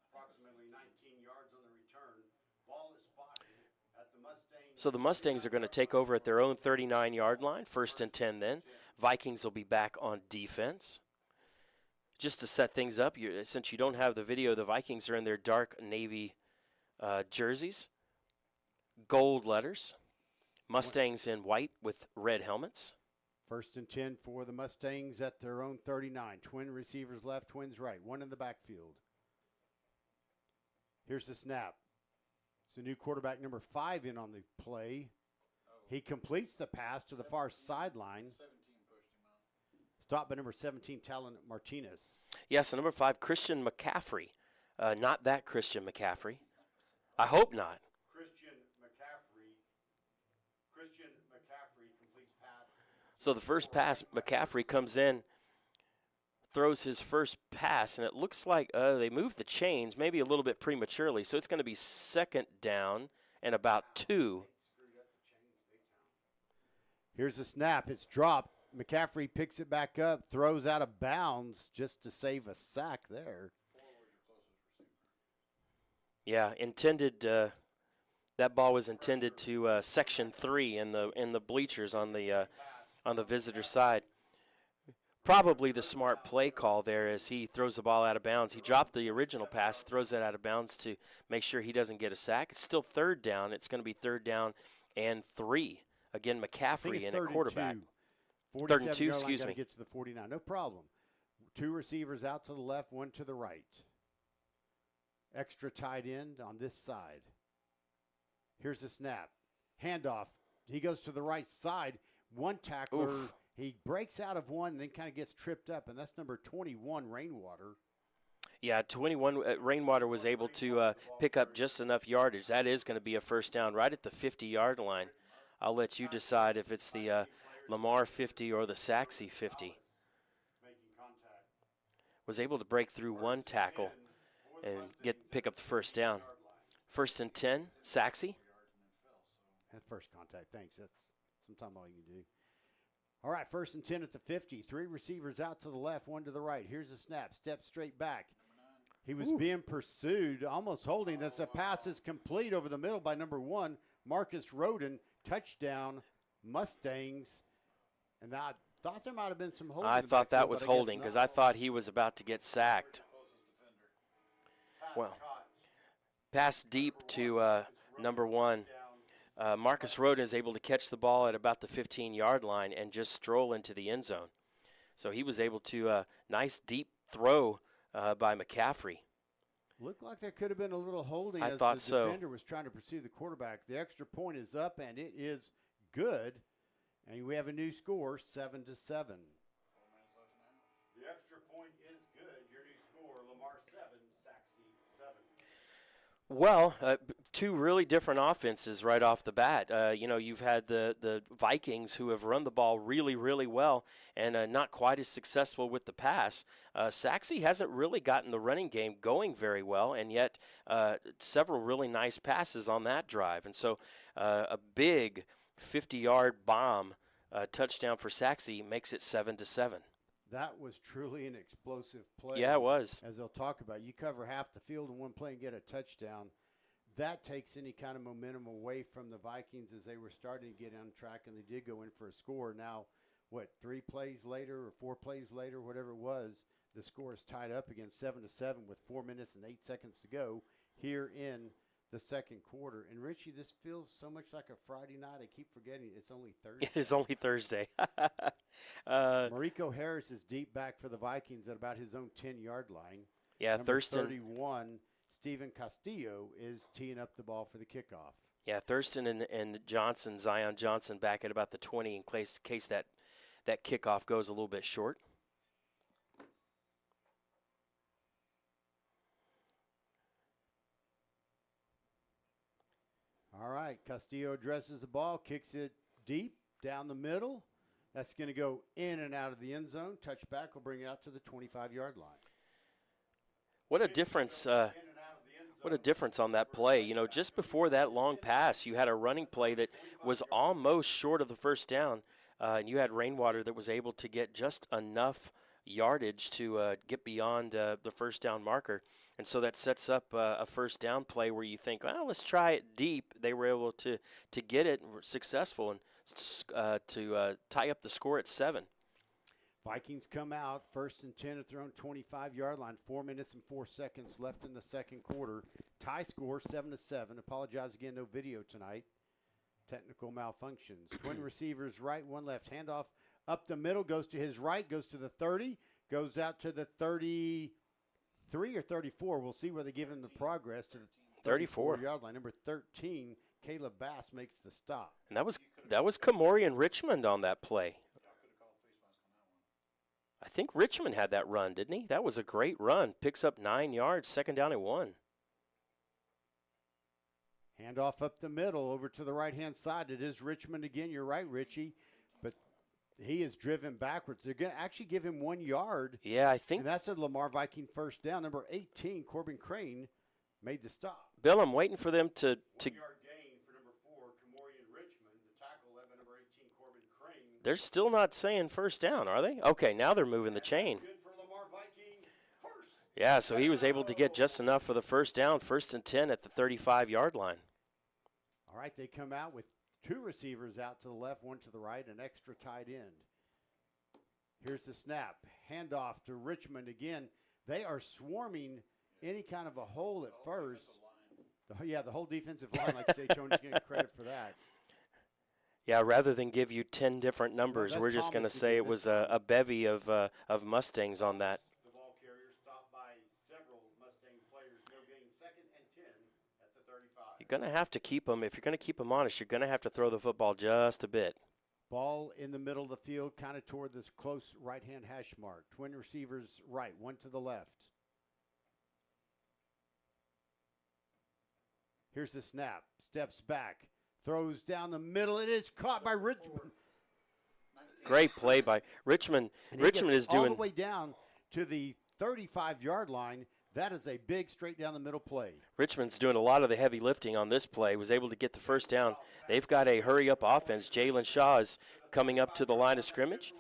approximately 19 yards on the return. Ball is spotted at the Mustangs. So the Mustangs are going to take over at their own 39-yard line, 1st and 10 then. Vikings will be back on defense. Just to set things up, since you don't have the video, the Vikings are in their dark navy jerseys, gold letters. Mustangs in white with red helmets. 1st and 10 for the Mustangs at their own 39. Twin receivers left, twins right. One in the backfield. Here's the snap. It's the new quarterback, number 5, in on the play. He completes the pass to the far sideline. 17 pushed him out. Stopped by number 17, Talon Martinez. Yes, and number 5, Christian McCaffrey. Not that Christian McCaffrey. I hope not. Christian McCaffrey completes pass. So the first pass, McCaffrey comes in, throws his first pass, and it looks like they moved the chains maybe a little bit prematurely. So it's going to be 2nd down and about 2. Here's the snap. It's dropped. McCaffrey picks it back up, throws out of bounds just to save a sack there. Yeah, intended. That ball was intended to section 3 in the bleachers on the visitor side. Probably the smart play call there as he throws the ball out of bounds. He dropped the original pass, throws it out of bounds to make sure he doesn't get a sack. It's still 3rd down. It's going to be 3rd down and 3. Again, McCaffrey in at quarterback. 3rd and 2, excuse me. Get to the 49. No problem. 2 receivers out to the left, 1 to the right. Extra tight end on this side. Here's the snap. Handoff. He goes to the right side. One tackler. Oof. He breaks out of one and then kind of gets tripped up, and that's number 21, Rainwater. Yeah, 21, Rainwater was able to pick up just enough yardage. That is going to be a 1st down right at the 50-yard line. I'll let you decide if it's the Lamar 50 or the Sachse 50. Was able to break through one tackle and pick up the 1st down. 1st and 10, Sachse. That's first contact. Thanks. That's sometimes all you can do. All right, 1st and 10 at the 50. 3 receivers out to the left, 1 to the right. Here's the snap. Step straight back. He was being pursued, almost holding. As the pass is complete over the middle by number 1, Marcus Roden. Touchdown, Mustangs. And I thought there might have been some holding. I thought that was holding because I thought he was about to get sacked. Well, pass deep to number 1. Marcus Roden is able to catch the ball at about the 15-yard line and just stroll into the end zone. So he was able to nice deep throw by McCaffrey. Looked like there could have been a little holding. I as thought the so. defender was trying to pursue the quarterback. The extra point is up, and it is good. And we have a new score, 7-7. 4 minutes left now. The extra point is good. Your new score, Lamar 7, Sachse 7. Well, two really different offenses right off the bat. You've had the Vikings who have run the ball really, really well and not quite as successful with the pass. Sachse hasn't really gotten the running game going very well, and yet several really nice passes on that drive. And so a big 50-yard bomb touchdown for Sachse makes it 7-7. That was truly an explosive play. Yeah, it was. As they'll talk about, you cover half the field in one play and get a touchdown. That takes any kind of momentum away from the Vikings as they were starting to get on track, and they did go in for a score. Now, 3 plays later or 4 plays later, whatever it was, the score is tied up again 7-7 with 4 minutes and 8 seconds to go here in the second quarter. And, Richie, this feels so much like a Friday night. I keep forgetting it's only Thursday. It is only Thursday. Mariko Harris is deep back for the Vikings at about his own 10-yard line. Yeah, Number Thurston. 31, Stephen Castillo, is teeing up the ball for the kickoff. Yeah, Thurston and Johnson, Zion Johnson, back at about the 20 in case that kickoff goes a little bit short. All right, Castillo addresses the ball, kicks it deep down the middle. That's going to go in and out of the end zone. Touchback will bring it out to the 25-yard line. What a difference! What a difference on that play. Just before that long pass, you had a running play that was almost short of the first down, and you had Rainwater that was able to get just enough yardage to get beyond the first down marker. And so that sets up a first down play where you think, well, let's try it deep. They were able to get it and were successful and to tie up the score at 7. Vikings come out, 1st and 10 at their own 25-yard line. 4 minutes and 4 seconds left in the second quarter. Tie score 7-7. Apologize again, no video tonight. Technical malfunctions. Twin receivers right, one left. Handoff up the middle, goes to his right, goes to the 30, goes out to the 33 or 34. We'll see where they give him the progress to the 34-yard line. Number 13, Caleb Bass makes the stop. And that was Kamori and Richmond on that play. I think Richmond had that run, didn't he? That was a great run. Picks up 9 yards, second down and 1. Handoff up the middle over to the right-hand side. It is Richmond again. You're right, Richie. But he is driven backwards. They're going to actually give him 1 yard. Yeah, I think. And that's a Lamar Viking first down. Number 18, Corbin Crane, made the stop. Bill, I'm waiting for them to 1 yard gain for number 4, Kamori and Richmond. The tackle 11, number 18, Corbin Crane. They're still not saying first down, are they? Okay, now they're moving the chain. Good for Lamar Viking first. Yeah, so he was able to get just enough for the first down, 1st and 10 at the 35-yard line. All right, they come out with 2 receivers out to the left, 1 to the right, an extra tight end. Here's the snap. Handoff to Richmond again. They are swarming any kind of a hole at first. The whole defensive line, like you say, Tony's getting credit for that. Yeah, rather than give you 10 different numbers, we're just going to say it was a bevy of Mustangs on that. The ball carrier stopped by several Mustang players. No gain, 2nd and 10 at the 35. You're going to have to keep them. If you're going to keep them honest, you're going to have to throw the football just a bit. Ball in the middle of the field, kind of toward this close right-hand hash mark. Twin receivers right, 1 to the left. Here's the snap. Steps back. Throws down the middle. It is caught by Richmond. Great play by Richmond. Richmond is doing all the way down to the 35-yard line. That is a big straight down the middle play. Richmond's doing a lot of the heavy lifting on this play. Was able to get the first down. They've got a hurry-up offense. Jalen Shaw is coming up to the line of scrimmage.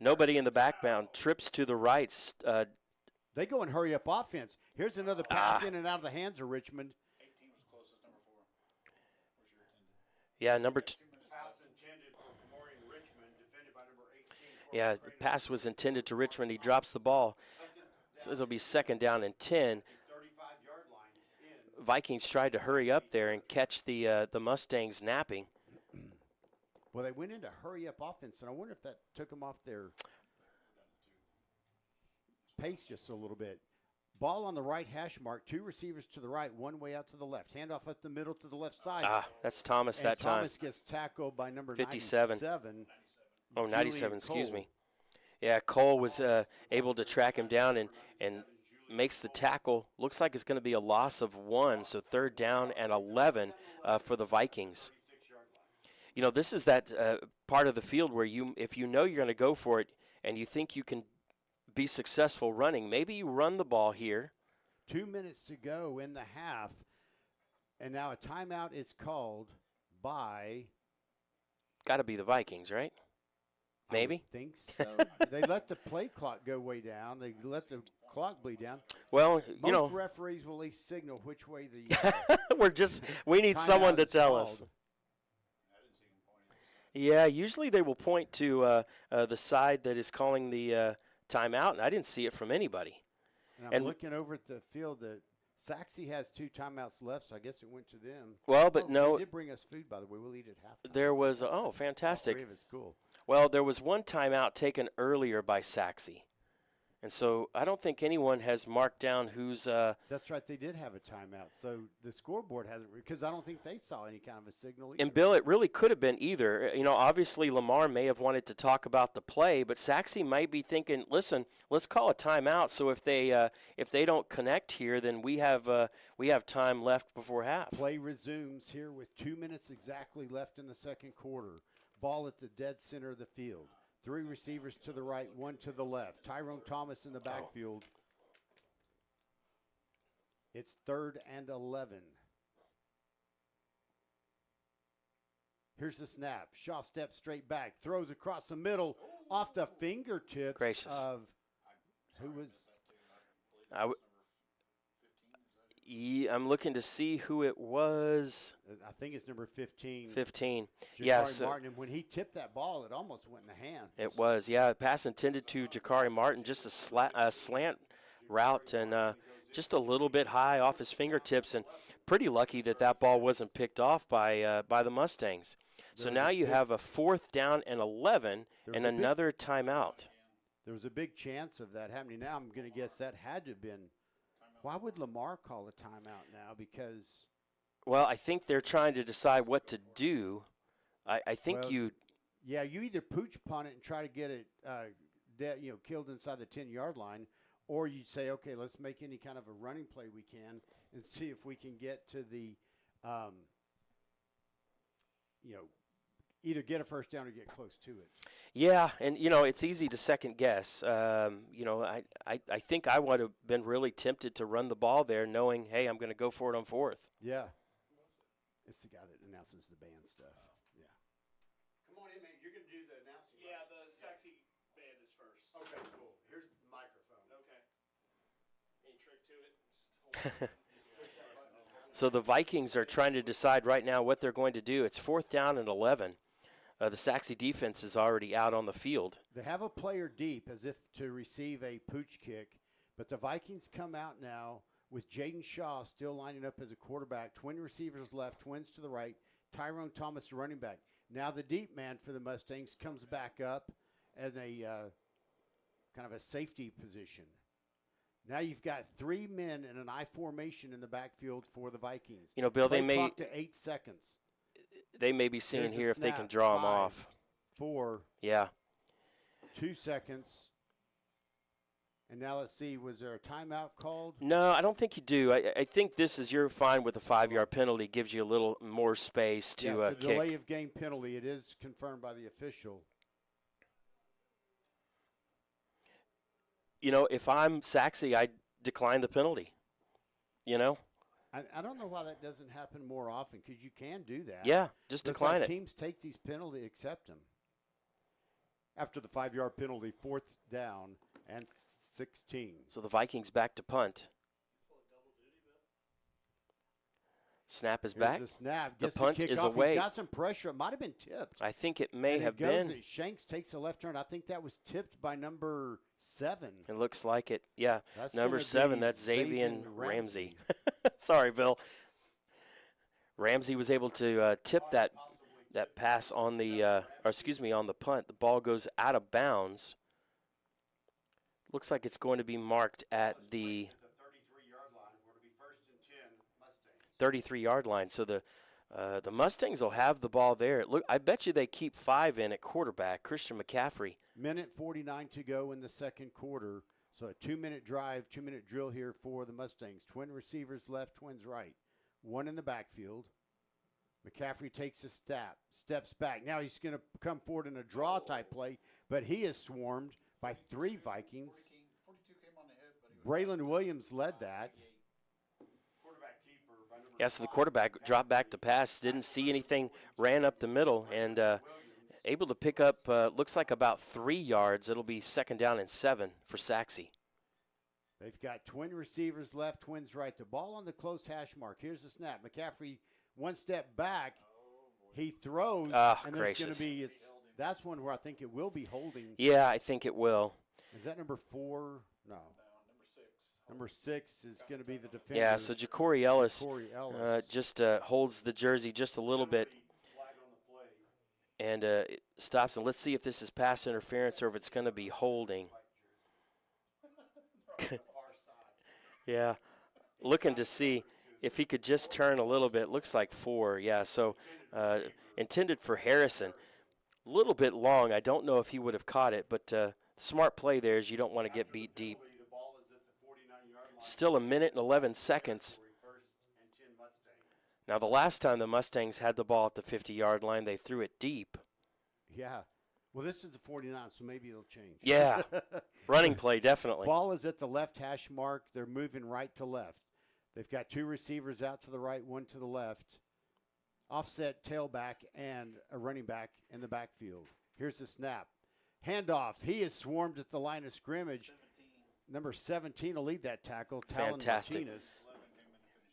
Nobody in the backbound. Trips to the right. They go and hurry up offense. Here's another pass in and out of the hands of Richmond. 18 was closest, number 4. Where's your attendant? Yeah, number two. Pass intended for Memorial Richmond, defended by number 18. Yeah, the pass was intended to Richmond. He drops the ball. So it'll be 2nd down and 10. 35-yard line in. Vikings tried to hurry up there and catch the Mustangs napping. Well, they went into hurry-up offense, and I wonder if that took them off their pace just a little bit. Ball on the right hash mark, 2 receivers to the right, 1 way out to the left. Handoff up the middle to the left side. That's Thomas and that time. Thomas gets tackled by number 57. 97. Oh, 97, excuse Cole. me. Yeah, Cole was able to track him down and makes the tackle. Looks like it's going to be a loss of 1, so 3rd down and 11 for the Vikings. You know, this is that part of the field where if you know you're going to go for it and you think you can be successful running, maybe you run the ball here. 2 minutes to go in the half, and now a timeout is called by. Got to be the Vikings, right? Maybe. I think so. They let the play clock go way down. They let the clock bleed down. Well, Most you know, referees will at least signal which way the we need someone timeout to is tell called. us. Yeah, usually they will point to the side that is calling the timeout, and I didn't see it from anybody. And I'm And- looking over at the field that Sachse has 2 timeouts left, so I guess it went to them. Well, but Oh, no, they did bring us food, by the way. We'll eat at halftime. there was All fantastic. 3 of it's cool. Well, there was one timeout taken earlier by Sachse, and so I don't think anyone has marked down who's. That's right. They did have a timeout, so the scoreboard hasn't because I don't think they saw any kind of a signal. Either. And Bill, it really could have been either. You know, obviously Lamar may have wanted to talk about the play, but Sachse might be thinking, "Listen, let's call a timeout. So if they don't connect here, then we have time left before half." Play resumes here with 2 minutes exactly left in the second quarter. Ball at the dead center of the field. 3 receivers to the right, 1 to the left. Tyrone Thomas in the backfield. It's 3rd and 11. Here's the snap. Shaw steps straight back, throws across the middle, off the fingertips Gracious. of who was. I'm looking to see who it was. I think it's number 15. 15. Jakari Yeah, so Martin. And when he tipped that ball, it almost went in the hand. it was. Yeah, pass intended to Jakari Martin, just a slant route and just a little bit high off his fingertips, and pretty lucky that ball wasn't picked off by the Mustangs. So now you have a 4th down and 11 and another timeout. There was a big chance of that happening. Now I'm going to guess that had to have been. Why would Lamar call a timeout now? Because Well, I think they're trying to decide what to do. I think Well, you you either pooch punt it and try to get it killed inside the 10-yard line, or you say, okay, let's make any kind of a running play we can and see if we can get to the either get a first down or get close to it. Yeah, and it's easy to second guess. I think I would have been really tempted to run the ball there, knowing, hey, I'm going to go for it on 4th. Yeah. It's the guy that announces the band stuff. Yeah. Come on in, man. You're going to do the announcing. Yeah, the Sachse band is first. Okay, cool. Here's the microphone. Okay. Any trick to it? Just hold it. So the Vikings are trying to decide right now what they're going to do. It's 4th down and 11. The Sachse defense is already out on the field. They have a player deep as if to receive a pooch kick, but the Vikings come out now with Jaden Shaw still lining up as a quarterback, twin receivers left, twins to the right, Tyrone Thomas the running back. Now the deep man for the Mustangs comes back up in a kind of a safety position. Now you've got 3 men in an I formation in the backfield for the Vikings. Bill, Play clock to 8 seconds. They may be seeing Here's the here if they can snap. draw him 5, off. 4, Yeah. 2 seconds. And now let's see, was there a timeout called? No, I don't think you do. I think this is you're fine with a 5-yard penalty. Gives you a little more space to Yes, a kick. delay of game penalty. It is confirmed by the official. If I'm Sachse, I decline the penalty. I don't know why that doesn't happen more often because you can do that. Yeah, just Looks decline like it. Teams take these penalties, accept them. After the 5-yard penalty, 4th down and 16. So the Vikings back to punt. Snap is Here's back. the snap. The Gets punt kick is off. away. He got some pressure. It might have been tipped. I think it may And have it goes, been. Shanks takes a left turn. I think that was tipped by number 7. It looks like it. Yeah, That's number gonna 7. be That's Xavier Xavier Ramsey. Sorry, Bill. Ramsey was able to tip that pass on the, on the punt. The ball goes out of bounds. Looks like it's going to be marked at the 33-yard line. Where it'll be 1st and 10 Mustangs. 33-yard line. So the Mustangs will have the ball there. Look, I bet you they keep 5 in at quarterback. Christian McCaffrey. Minute 49 to go in the second quarter. So a 2-minute drive, 2-minute drill here for the Mustangs. Twin receivers left, twins right. One in the backfield. McCaffrey takes a steps back. Now he's going to come forward in a draw type play, but he is swarmed by 3 Vikings. 42 came on the head, but he was Braylon Williams led that. Yeah, so the quarterback dropped back to pass, didn't see anything, ran up the middle, and able to pick up, looks like about 3 yards. It'll be 2nd down and 7 for Sachse. They've got twin receivers left, twins right. The ball on the close hash mark. Here's the snap. McCaffrey one step back. He throws, and there's going to be that's one where I think it will be holding. Yeah, I think it will. Is that number 4? No. Number 6 is going to be the defender. Yeah, so Ja'Cory Ellis, Ellis. just holds the jersey just a little bit and it stops. And let's see if this is pass interference or if it's going to be holding. Yeah, looking to see if he could just turn a little bit. Looks like 4. Yeah, so intended for Harrison. A little bit long. I don't know if he would have caught it, but smart play there is you don't want to get beat deep. Still 1 minute and 11 seconds. Now, the last time the Mustangs had the ball at the 50-yard line, they threw it deep. Yeah. Well, this is the 49, so maybe it'll change. Yeah. Running play, definitely. Ball is at the left hash mark. They're moving right to left. They've got 2 receivers out to the right, 1 to the left. Offset tailback and a running back in the backfield. Here's the snap. Handoff. He is swarmed at the line of scrimmage. Number 17 will lead that tackle. Fantastic. Martinez.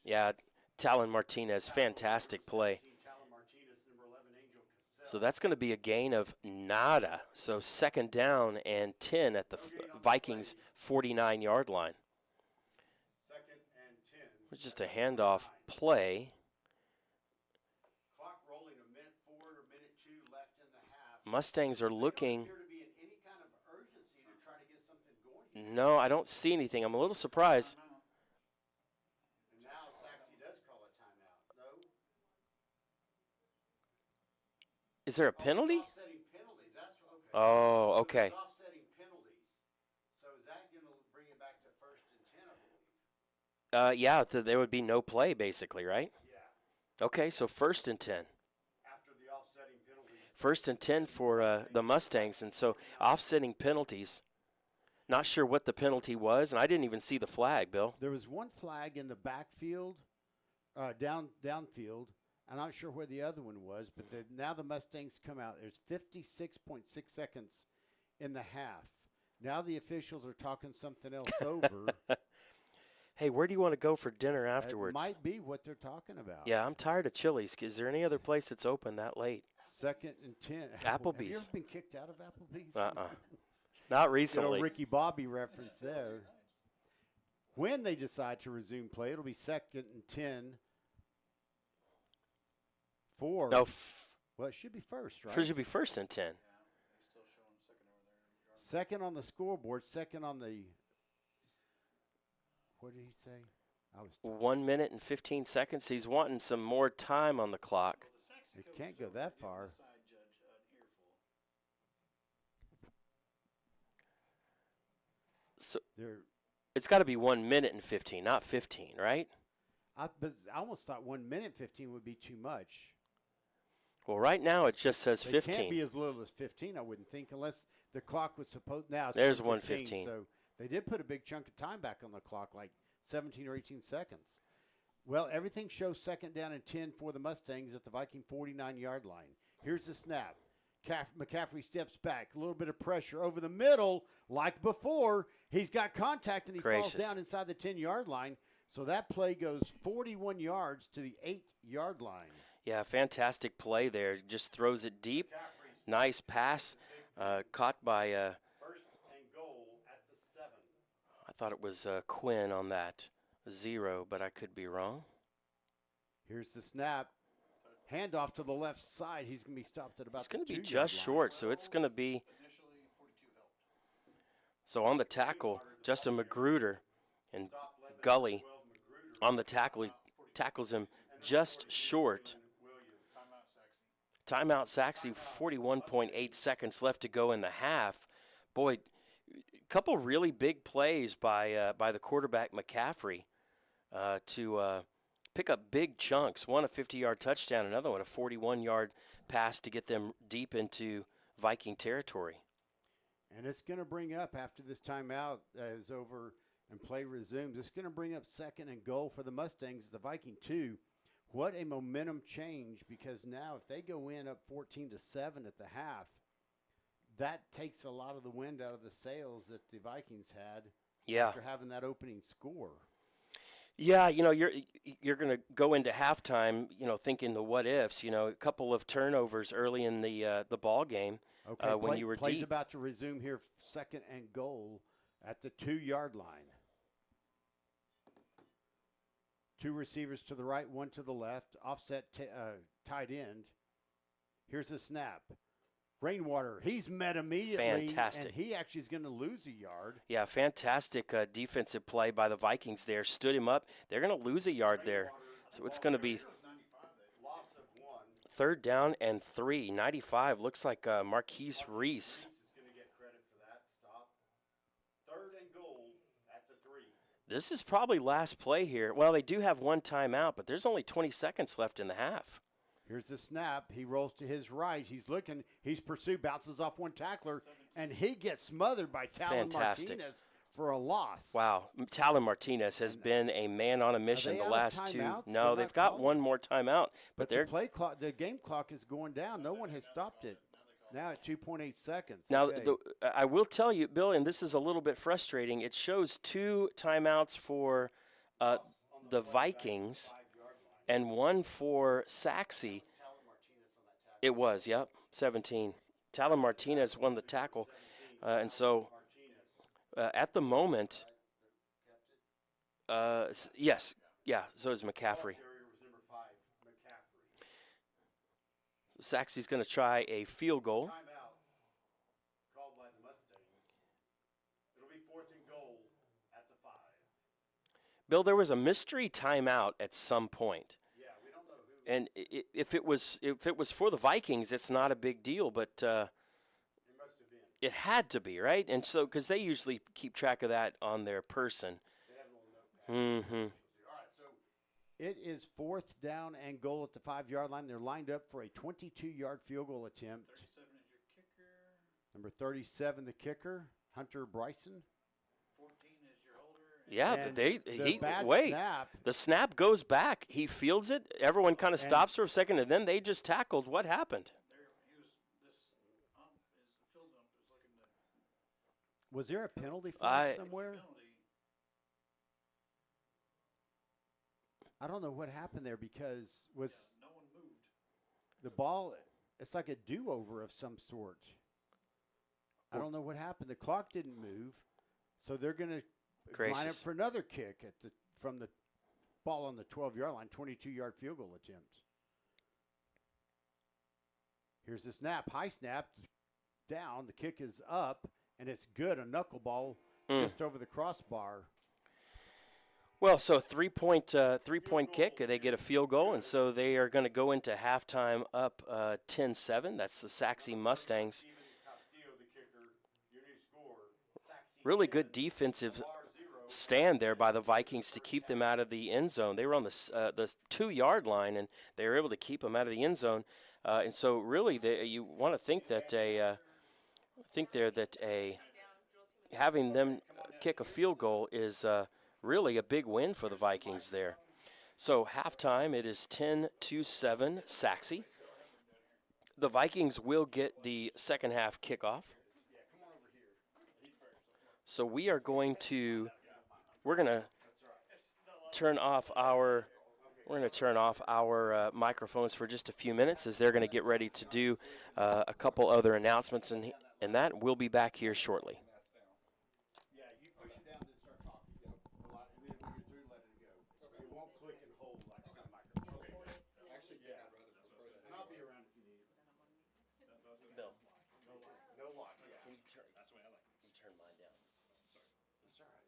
Yeah, Talon Martinez, fantastic play. So that's going to be a gain of nada. So 2nd down and 10 at the Vikings' 49-yard line. 2nd and 10. It's just a handoff play. Clock rolling, a minute 4, a minute 2 left in the half. Mustangs are looking. Appear to be in any kind of urgency to try to get something going here. No, I don't see anything. I'm a little surprised. And now Sachse does call a timeout. No? Is there a penalty? Offsetting penalties. That's okay. Oh, okay. So offsetting penalties. So is that going to bring it back to 1st and 10, I believe? Yeah, there would be no play, basically, right? Yeah. Okay, so 1st and 10. After the offsetting penalties. 1st and 10 for the Mustangs, and so offsetting penalties. Not sure what the penalty was, and I didn't even see the flag, Bill. There was one flag in the backfield, downfield. I'm not sure where the other one was, but now the Mustangs come out. There's 56.6 seconds in the half. Now the officials are talking something else over. Hey, where do you want to go for dinner afterwards? It might be what they're talking about. Yeah, I'm tired of Chili's. Is there any other place that's open that late? 2nd and 10. Applebee's. Have you ever been kicked out of Applebee's? Not Good recently. old Ricky Bobby reference there. When they decide to resume play, it'll be 2nd and 10. 4. No, Well, it should be 1st, right? it should be 1st and 10. Second on the scoreboard, 2nd on the. What did he say? I was. 1 minute and 15 seconds. He's wanting some more time on the clock. It can't go that far. So There, it's got to be 1 minute and 15, not 15, right? but I almost thought 1 minute 15 would be too much. Well, right now it just says It 15. can't be as little as 15, I wouldn't think, unless the clock was supposed. Now it's There's 1:15, 1:15. So they did put a big chunk of time back on the clock, like 17 or 18 seconds. Well, everything shows 2nd down and 10 for the Mustangs at the Viking 49-yard line. Here's the snap. McCaffrey steps back. A little bit of pressure over the middle, like before. He's got contact, and he falls down inside the 10-yard line. So that play goes 41 yards to the 8-yard line. Yeah, fantastic play there. Just throws it deep. Nice pass caught by, First and goal at the 7. I thought it was Quinn on that 0, but I could be wrong. Here's the snap. Handoff to the left side. He's going to be stopped at about It's going to the be 2-yard just line. short, so it's going to be. So on the tackle, Justin Magruder and Gully on the tackle. He tackles him just short. Timeout, Sachse, 41.8 seconds left to go in the half. Boy, a couple really big plays by the quarterback McCaffrey to pick up big chunks. One a 50-yard touchdown, another one a 41-yard pass to get them deep into Viking territory. And it's going to bring up, after this timeout is over and play resumes, it's going to bring up second and goal for the Mustangs, the Viking 2. What a momentum change, because now if they go in up 14-7 at the half, that takes a lot of the wind out of the sails that the Vikings had after having that opening score. Yeah, you're going to go into halftime, thinking the what ifs. A couple of turnovers early in the ball game when you were play's deep. About to resume here, second and goal at the 2-yard line. 2 receivers to the right, 1 to the left, offset tight end. Here's a snap. Rainwater, he's met immediately. Fantastic. And he actually is going to lose a yard. Yeah, fantastic defensive play by the Vikings there. Stood him up. They're going to lose a yard there. So it's going to be third down and 3. 95 looks like Marquise Reese. This is probably last play here. Well, they do have one timeout, but there's only 20 seconds left in the half. Here's the snap. He rolls to his right. He's looking. He's pursued, bounces off one tackler, and he gets smothered by Talon Martinez for a loss. Wow. Talon Martinez has been a man on a mission the last 2. No, they've got one more timeout, but the play clock, the game clock is going down. No one has stopped it. Now at 2.8 seconds. Now, okay. I will tell you, Bill, and this is a little bit frustrating, it shows 2 timeouts for the Vikings and 1 for Sachse. It was, yep, 17. Talon Martinez won the tackle. And so at the moment, yes, yeah, so is McCaffrey. Sachse's going to try a field goal. Timeout called by the Mustangs. It'll be 4th and goal at the 5. Bill, there was a mystery timeout at some point. Yeah, we don't know who. And if it was for the Vikings, it's not a big deal, but It must have been. it had to be, right? And so, because they usually keep track of that on their person. They have a little notepad. Mm-hmm. All right, so it is 4th down and goal at the 5-yard line. They're lined up for a 22-yard field goal attempt. 37 is your kicker. Number 37, the kicker, Hunter Bryson. 14 is your holder. Yeah, Snap. The snap goes back. He fields it. Everyone kind of stops for a second, and then they just tackled. What happened? Was there a penalty flag somewhere? I don't know what happened there, because no one moved. The ball, it's like a do-over of some sort. I don't know what happened. The clock didn't move, so they're going to line up for another kick from the ball on the 12-yard line, 22-yard field goal attempt. Here's the snap, high snap, down. The kick is up, and it's good. A knuckleball just over the crossbar. Well, so three-point kick. They get a field goal, and so they are going to go into halftime up 10-7. That's the Sachse Mustangs. Really good defensive stand there by the Vikings to keep them out of the end zone. They were on the 2-yard line, and they were able to keep them out of the end zone. And so, really, you want to think that having them kick a field goal is really a big win for the Vikings there. So halftime, it is 10-7 Sachse. The Vikings will get the second half kickoff. So we're going to turn off our microphones for just a few minutes as they're going to get ready to do a couple other announcements, and that we'll be back here shortly. Yeah, you push it down and start talking. A lot, and then when you're through, let it go. It won't click and hold like some microphones. Actually, yeah. And I'll be around if you need it. Bill, No lock. Yeah. can you turn? That's the way I like it. Can you turn mine down? That's all right.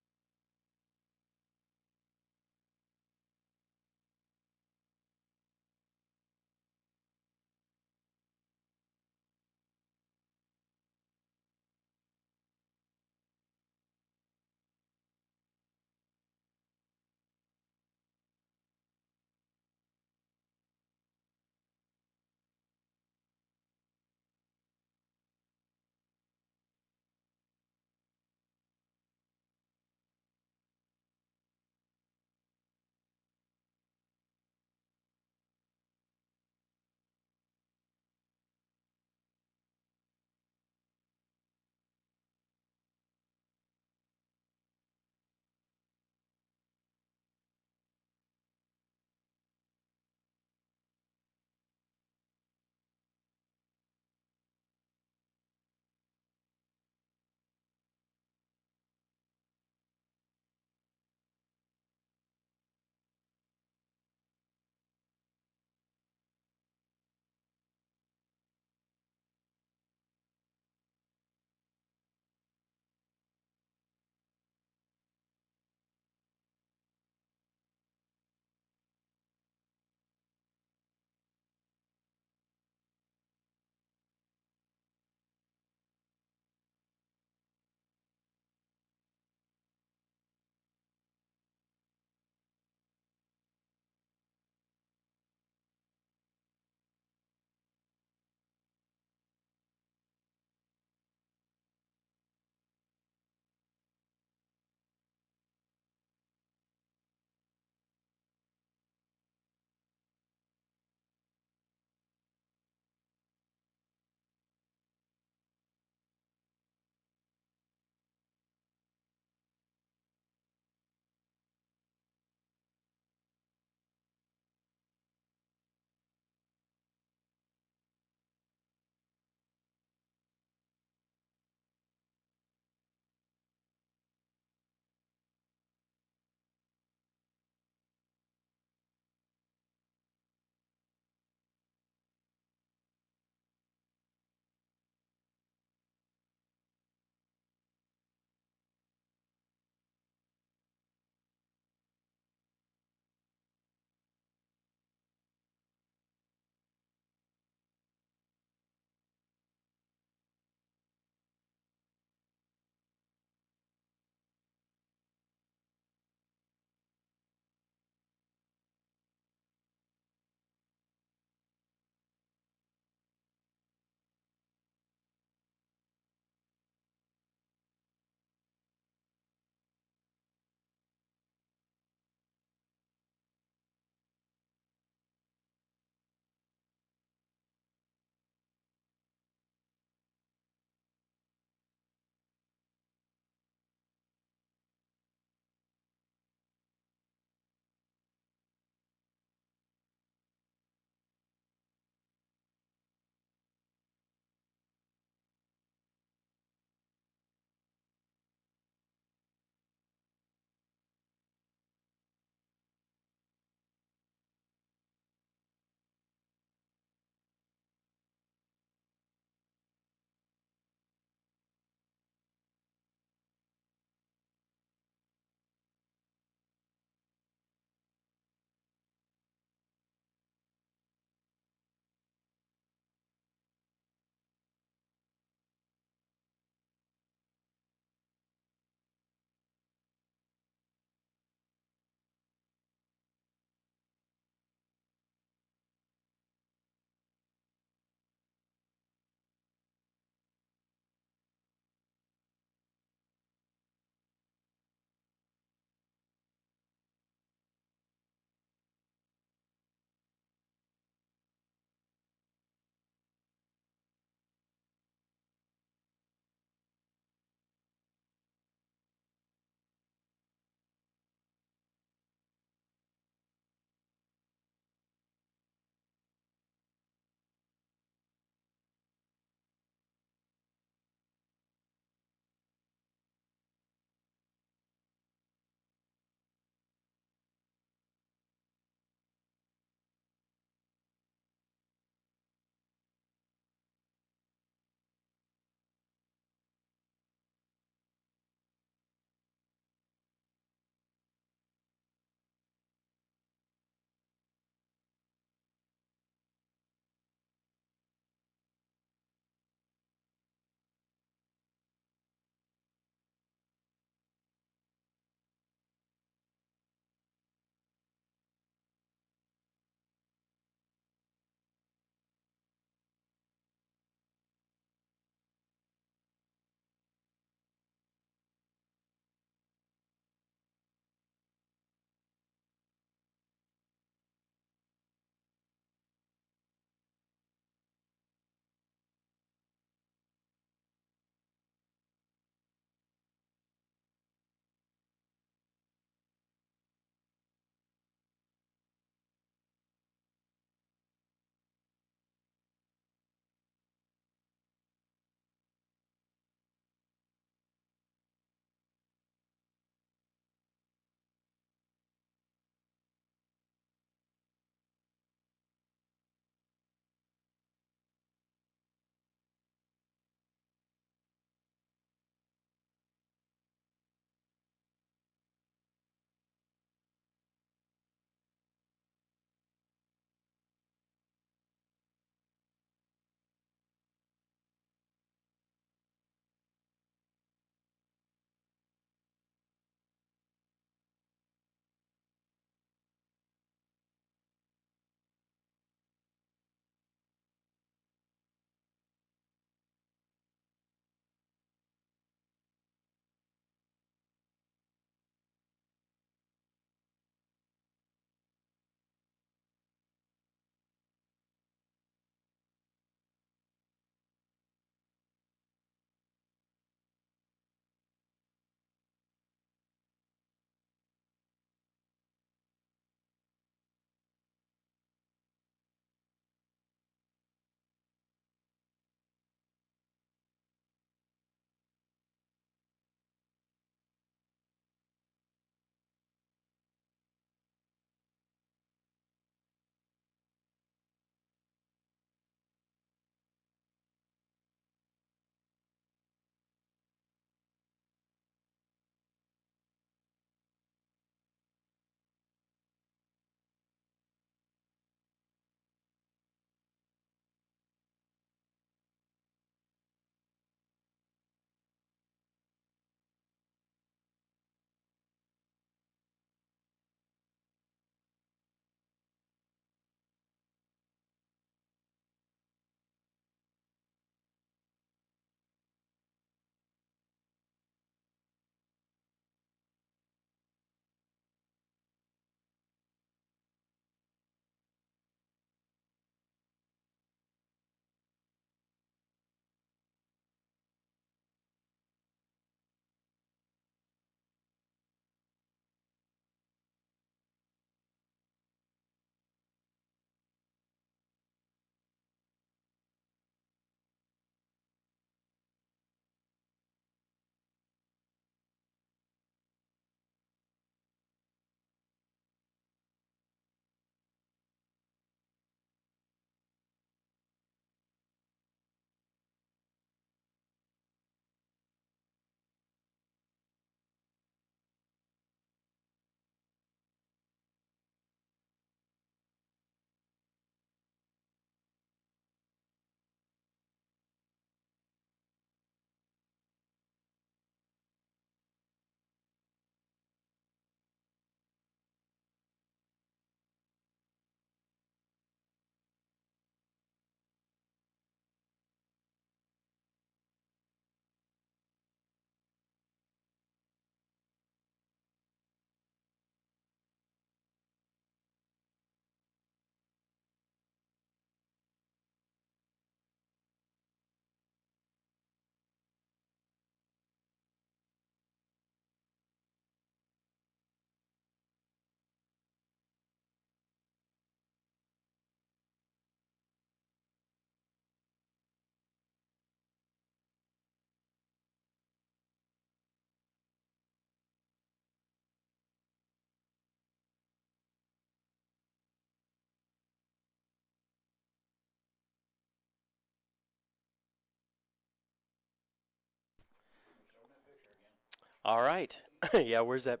All right. Yeah, where's that?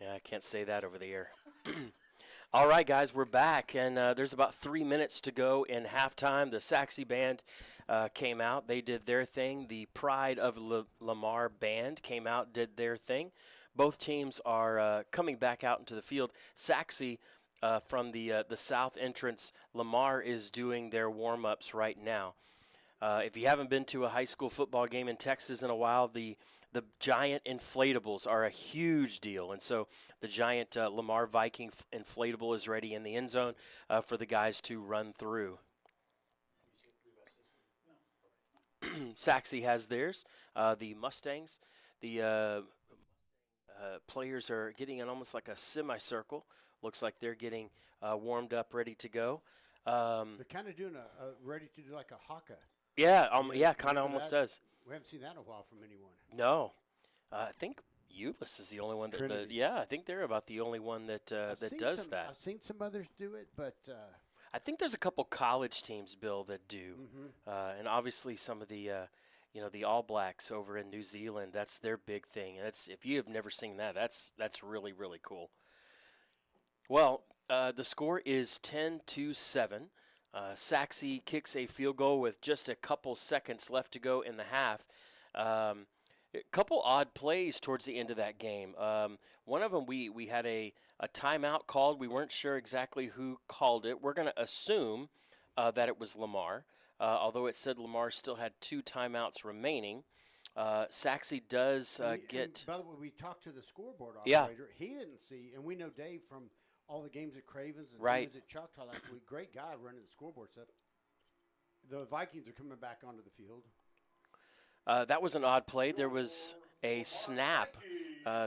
Yeah, I can't say that over the air. All right, guys, we're back, and there's about 3 minutes to go in halftime. The Sachse band came out. They did their thing. The Pride of Lamar band came out, did their thing. Both teams are coming back out into the field. Sachse from the south entrance. Lamar is doing their warm-ups right now. If you haven't been to a high school football game in Texas in a while, the giant inflatables are a huge deal. And so the giant Lamar Viking inflatable is ready in the end zone for the guys to run through. Sachse has theirs. The Mustangs, the players are getting in almost like a semicircle. Looks like they're getting warmed up, ready to go. They're kind of doing ready to do like a haka. Yeah, kind of almost does. We haven't seen that in a while from anyone. No, I think Euless is the only one that. I think they're about the only one that does that. I've seen some others do it, but I think there's a couple college teams, Bill, that do, and obviously some of the the All Blacks over in New Zealand. That's their big thing. That's if you have never seen that, that's really really cool. Well, the score is 10-7. Sachse kicks a field goal with just a couple seconds left to go in the half. A couple odd plays towards the end of that game. One of them, we had a timeout called. We weren't sure exactly who called it. We're going to assume that it was Lamar, although it said Lamar still had 2 timeouts remaining. Sachse does get. By the way, we talked to the scoreboard operator. Yeah. He didn't see, and we know Dave from all the games at Cravens and Right. games at Choctaw last week. Great guy running the scoreboard stuff. The Vikings are coming back onto the field. That was an odd play. There was a snap.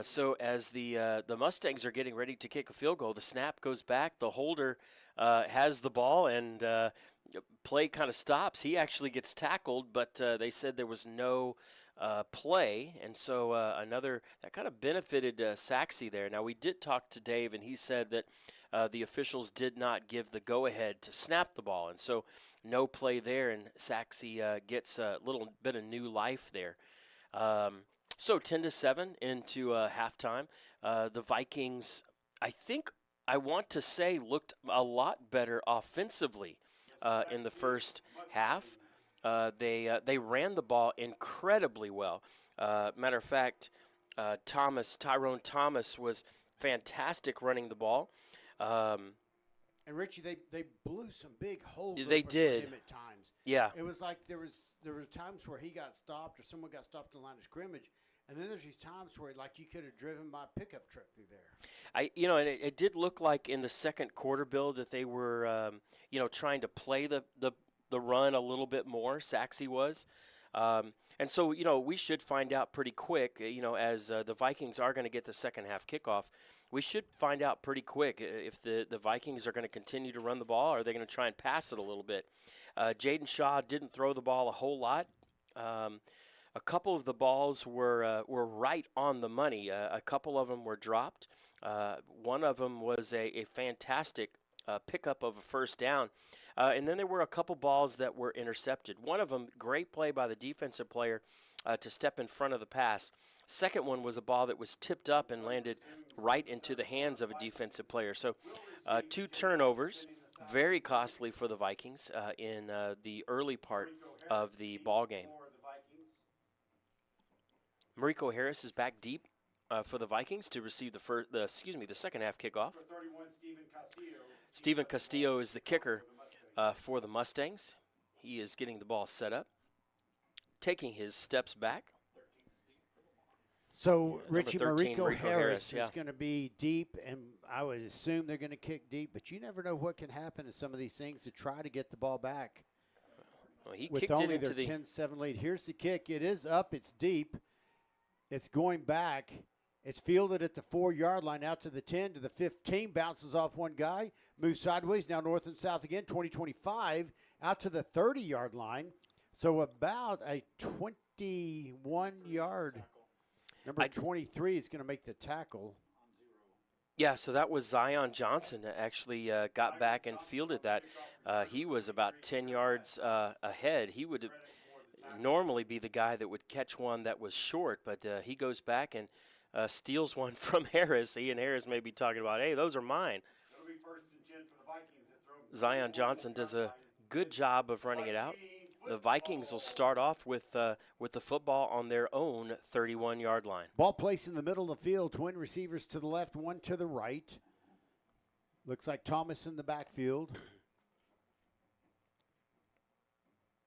So as the Mustangs are getting ready to kick a field goal, the snap goes back. The holder has the ball, and play kind of stops. He actually gets tackled, but they said there was no play, and so that kind of benefited Sachse there. Now, we did talk to Dave, and he said that the officials did not give the go-ahead to snap the ball, and so no play there, and Sachse gets a little bit of new life there. So 10-7 into halftime. The Vikings, I want to say, looked a lot better offensively in the first half. They ran the ball incredibly well. Matter of fact, Tyrone Thomas was fantastic running the ball. And Richie, they blew some big holes. They open did. for him at times. Yeah. It was like there were times where he got stopped or someone got stopped in the line of scrimmage, and then there's these times where like you could have driven my pickup truck through there. And it did look like in the second quarter, Bill, that they were trying to play the run a little bit more. Sachse was. And so, we should find out pretty quick, as the Vikings are going to get the second half kickoff. We should find out pretty quick if the Vikings are going to continue to run the ball or are they going to try and pass it a little bit. Jaden Shaw didn't throw the ball a whole lot. A couple of the balls were right on the money. A couple of them were dropped. One of them was a fantastic pickup of a first down. And then there were a couple balls that were intercepted. One of them, great play by the defensive player to step in front of the pass. Second one was a ball that was tipped up and landed right into the hands of a defensive player. So 2 turnovers, very costly for the Vikings in the early part of the ball game. Mariko Harris is back deep for the Vikings to receive the second half kickoff. Steven Castillo is the kicker for the Mustangs. He is getting the ball set up, taking his steps back. So, Richie, 13, Mariko Harris yeah. is going to be deep, and I would assume they're going to kick deep, but you never know what can happen in some of these things to try to get the ball back. Well, he with kicked only it into their 10-7 lead. Here's the kick. It is up. It's deep. It's going back. It's fielded at the 4-yard line out to the 10 to the 15. Bounces off one guy. Moves sideways. Now north and south again. 20-25 out to the 30-yard line. So about a 21-yard. Number 23 is going to make the tackle. Yeah, so that was Zion Johnson that actually got back and fielded that. He was about 10 yards ahead. He would normally be the guy that would catch one that was short, but he goes back and steals one from Harris. He and Harris may be talking about, hey, those are mine. It'll be 1st and 10 for the Vikings that throw. Zion Johnson does a good job of running it out. The Vikings will start off with the football on their own 31-yard line. Ball placed in the middle of the field. Twin receivers to the left, one to the right. Looks like Thomas in the backfield.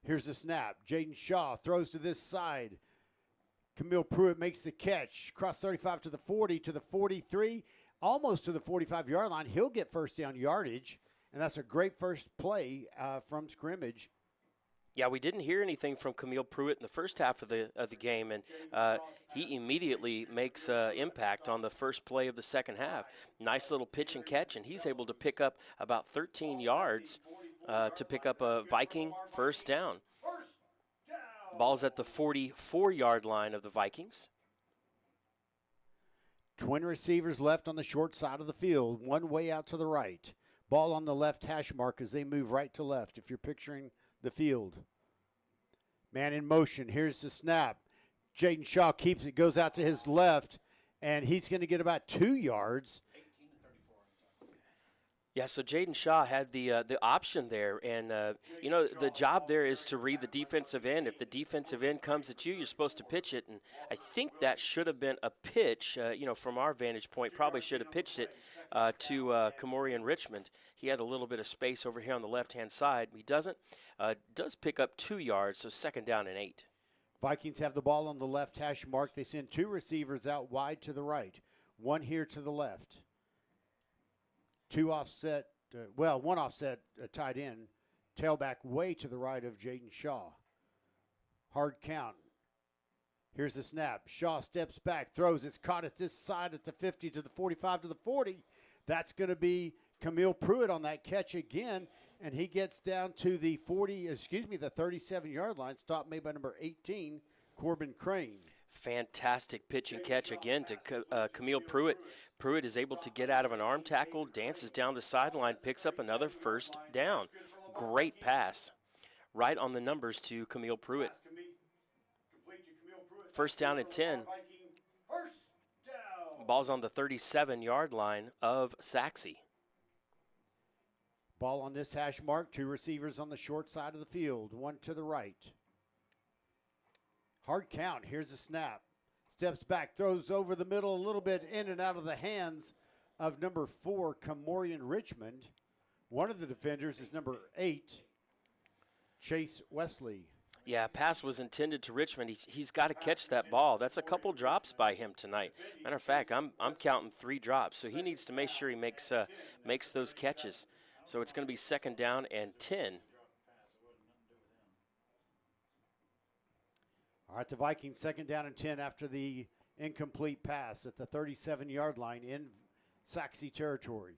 Here's the snap. Jaden Shaw throws to this side. Camille Pruitt makes the catch. Cross 35 to the 40, to the 43, almost to the 45-yard line. He'll get first down yardage, and that's a great first play from scrimmage. Yeah, we didn't hear anything from Camille Pruitt in the first half of the game, and he immediately makes impact on the first play of the second half. Nice little pitch and catch, and he's able to pick up about 13 yards to pick up a Viking first down. Ball's at the 44-yard line of the Vikings. Twin receivers left on the short side of the field, one way out to the right. Ball on the left hash mark as they move right to left, if you're picturing the field. Man in motion. Here's the snap. Jaden Shaw keeps it, goes out to his left, and he's going to get about 2 yards. Yeah, so Jaden Shaw had the option there, and the job there is to read the defensive end. If the defensive end comes at you, you're supposed to pitch it, and I think that should have been a pitch. From our vantage point, probably should have pitched it to Kamorian Richmond. He had a little bit of space over here on the left-hand side. He doesn't. Does pick up 2 yards, so 2nd down and 8. Vikings have the ball on the left hash mark. They send 2 receivers out wide to the right, one here to the left. 2 offset, one offset tight end, tailback way to the right of Jaden Shaw. Hard count. Here's the snap. Shaw steps back, throws. It's caught at this side at the 50 to the 45 to the 40. That's going to be Camille Pruitt on that catch again, and he gets down to the 37-yard line, stopped made by number 18, Corbin Crane. Fantastic pitch and catch again to Camille Pruitt. Pruitt is able to get out of an arm tackle, dances down the sideline, picks up another first down. Great pass. Right on the numbers to Camille Pruitt. First down and 10. Ball's on the 37-yard line of Sachse. Ball on this hash mark. 2 receivers on the short side of the field, one to the right. Hard count. Here's the snap. Steps back, throws over the middle a little bit, in and out of the hands of number 4, Kamorian Richmond. One of the defenders is number 8, Chase Wesley. Yeah, pass was intended to Richmond. He's got to catch that ball. That's a couple drops by him tonight. Matter of fact, I'm counting 3 drops, so he needs to make sure he makes those catches. So it's going to be 2nd down and 10. All right, the Vikings 2nd down and 10 after the incomplete pass at the 37-yard line in Sachse territory.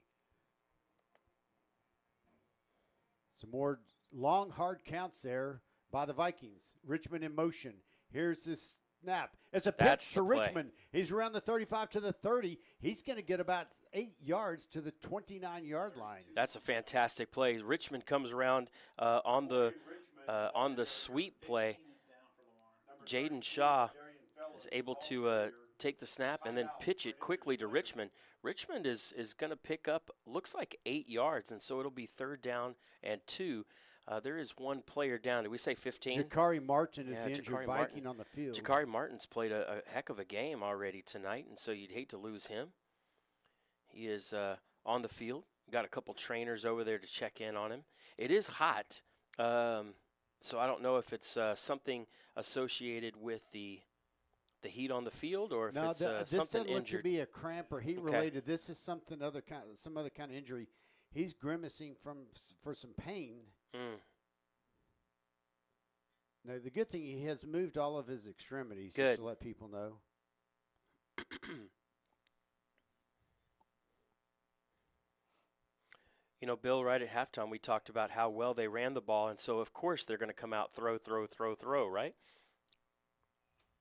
Some more long, hard counts there by the Vikings. Richmond in motion. Here's this snap. It's a pitch to Richmond. He's around the 35 to the 30. He's going to get about 8 yards to the 29-yard line. That's a fantastic play. Richmond comes around on the sweep play. Jaden Shaw is able to take the snap and then pitch it quickly to Richmond. Richmond is going to pick up, looks like 8 yards, and so it'll be 3rd down and 2. There is one player down. Did we say 15? Jakari Martin is the injured Viking on the field. Jakari Martin's played a heck of a game already tonight, and so you'd hate to lose him. He is on the field. Got a couple trainers over there to check in on him. It is hot. So I don't know if it's something associated with the heat on the field, or if it's this something doesn't look injured. to be a cramp or heat related. This is some other kind of injury. He's grimacing for some pain. Now the good thing, he has moved all of his extremities. Good. Just to let people know. Bill, right at halftime, we talked about how well they ran the ball, and so, of course, they're going to come out throw, right?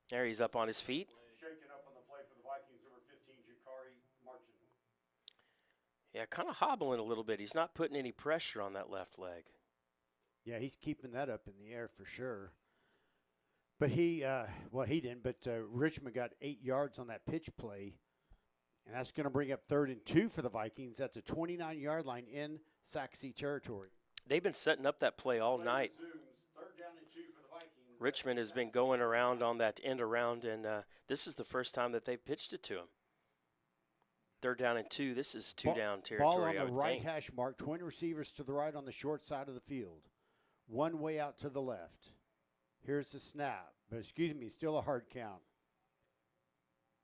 There, he's up on his feet. Shaking up on the play for the Vikings, number 15, Jakari Martin. Yeah, kind of hobbling a little bit. He's not putting any pressure on that left leg. Yeah, he's keeping that up in the air for sure. But he didn't. But Richmond got 8 yards on that pitch play, and that's going to bring up 3rd and 2 for the Vikings. That's a 29-yard line in Sachse territory. They've been setting up that play all night. Third down and 2 for the Vikings. Richmond has been going around on that end around, and this is the first time that they've pitched it to him. 3rd down and 2. This is 2-down territory, Ball on I the would right think. hash mark. Twin receivers to the right on the short side of the field. One way out to the left. Here's the snap. But excuse me, still a hard count.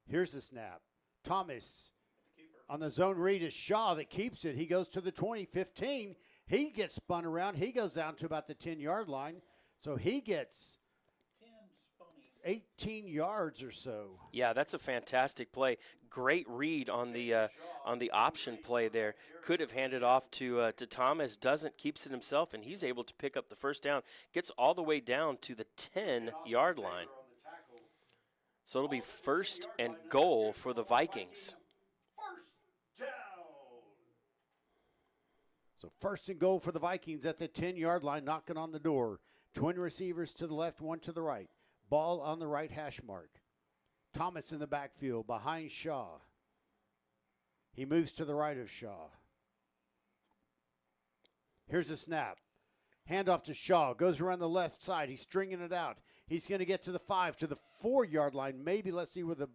Here's the snap. Thomas on the zone read is Shaw that keeps it. He goes to the 20, 15. He gets spun around. He goes down to about the 10-yard line. So he gets 18 yards or so. Yeah, that's a fantastic play. Great read on the option play there. Could have handed off to Thomas. Doesn't, keeps it himself, and he's able to pick up the first down. Gets all the way down to the 10-yard line. So it'll be 1st and goal for the Vikings. First down. So 1st and goal for the Vikings at the 10-yard line, knocking on the door. Twin receivers to the left, one to the right. Ball on the right hash mark. Thomas in the backfield behind Shaw. He moves to the right of Shaw. Here's a snap. Handoff to Shaw. Goes around the left side. He's stringing it out. He's going to get to the 5, to the 4-yard line. Maybe, let's see where the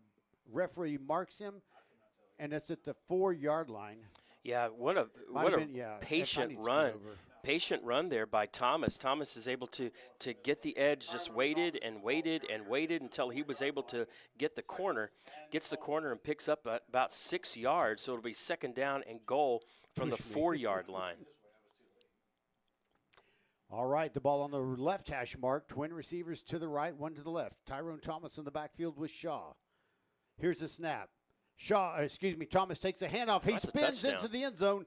referee marks him. And it's at the 4-yard line. Yeah, what a patient run. Patient run there by Thomas. Thomas is able to get the edge, just waited and waited and waited until he was able to get the corner. Gets the corner and picks up about 6 yards, so it'll be 2nd down and goal from the 4-yard line. All right, the ball on the left hash mark. Twin receivers to the right, one to the left. Tyrone Thomas in the backfield with Shaw. Here's the snap. Thomas takes a handoff. He spins into the end zone.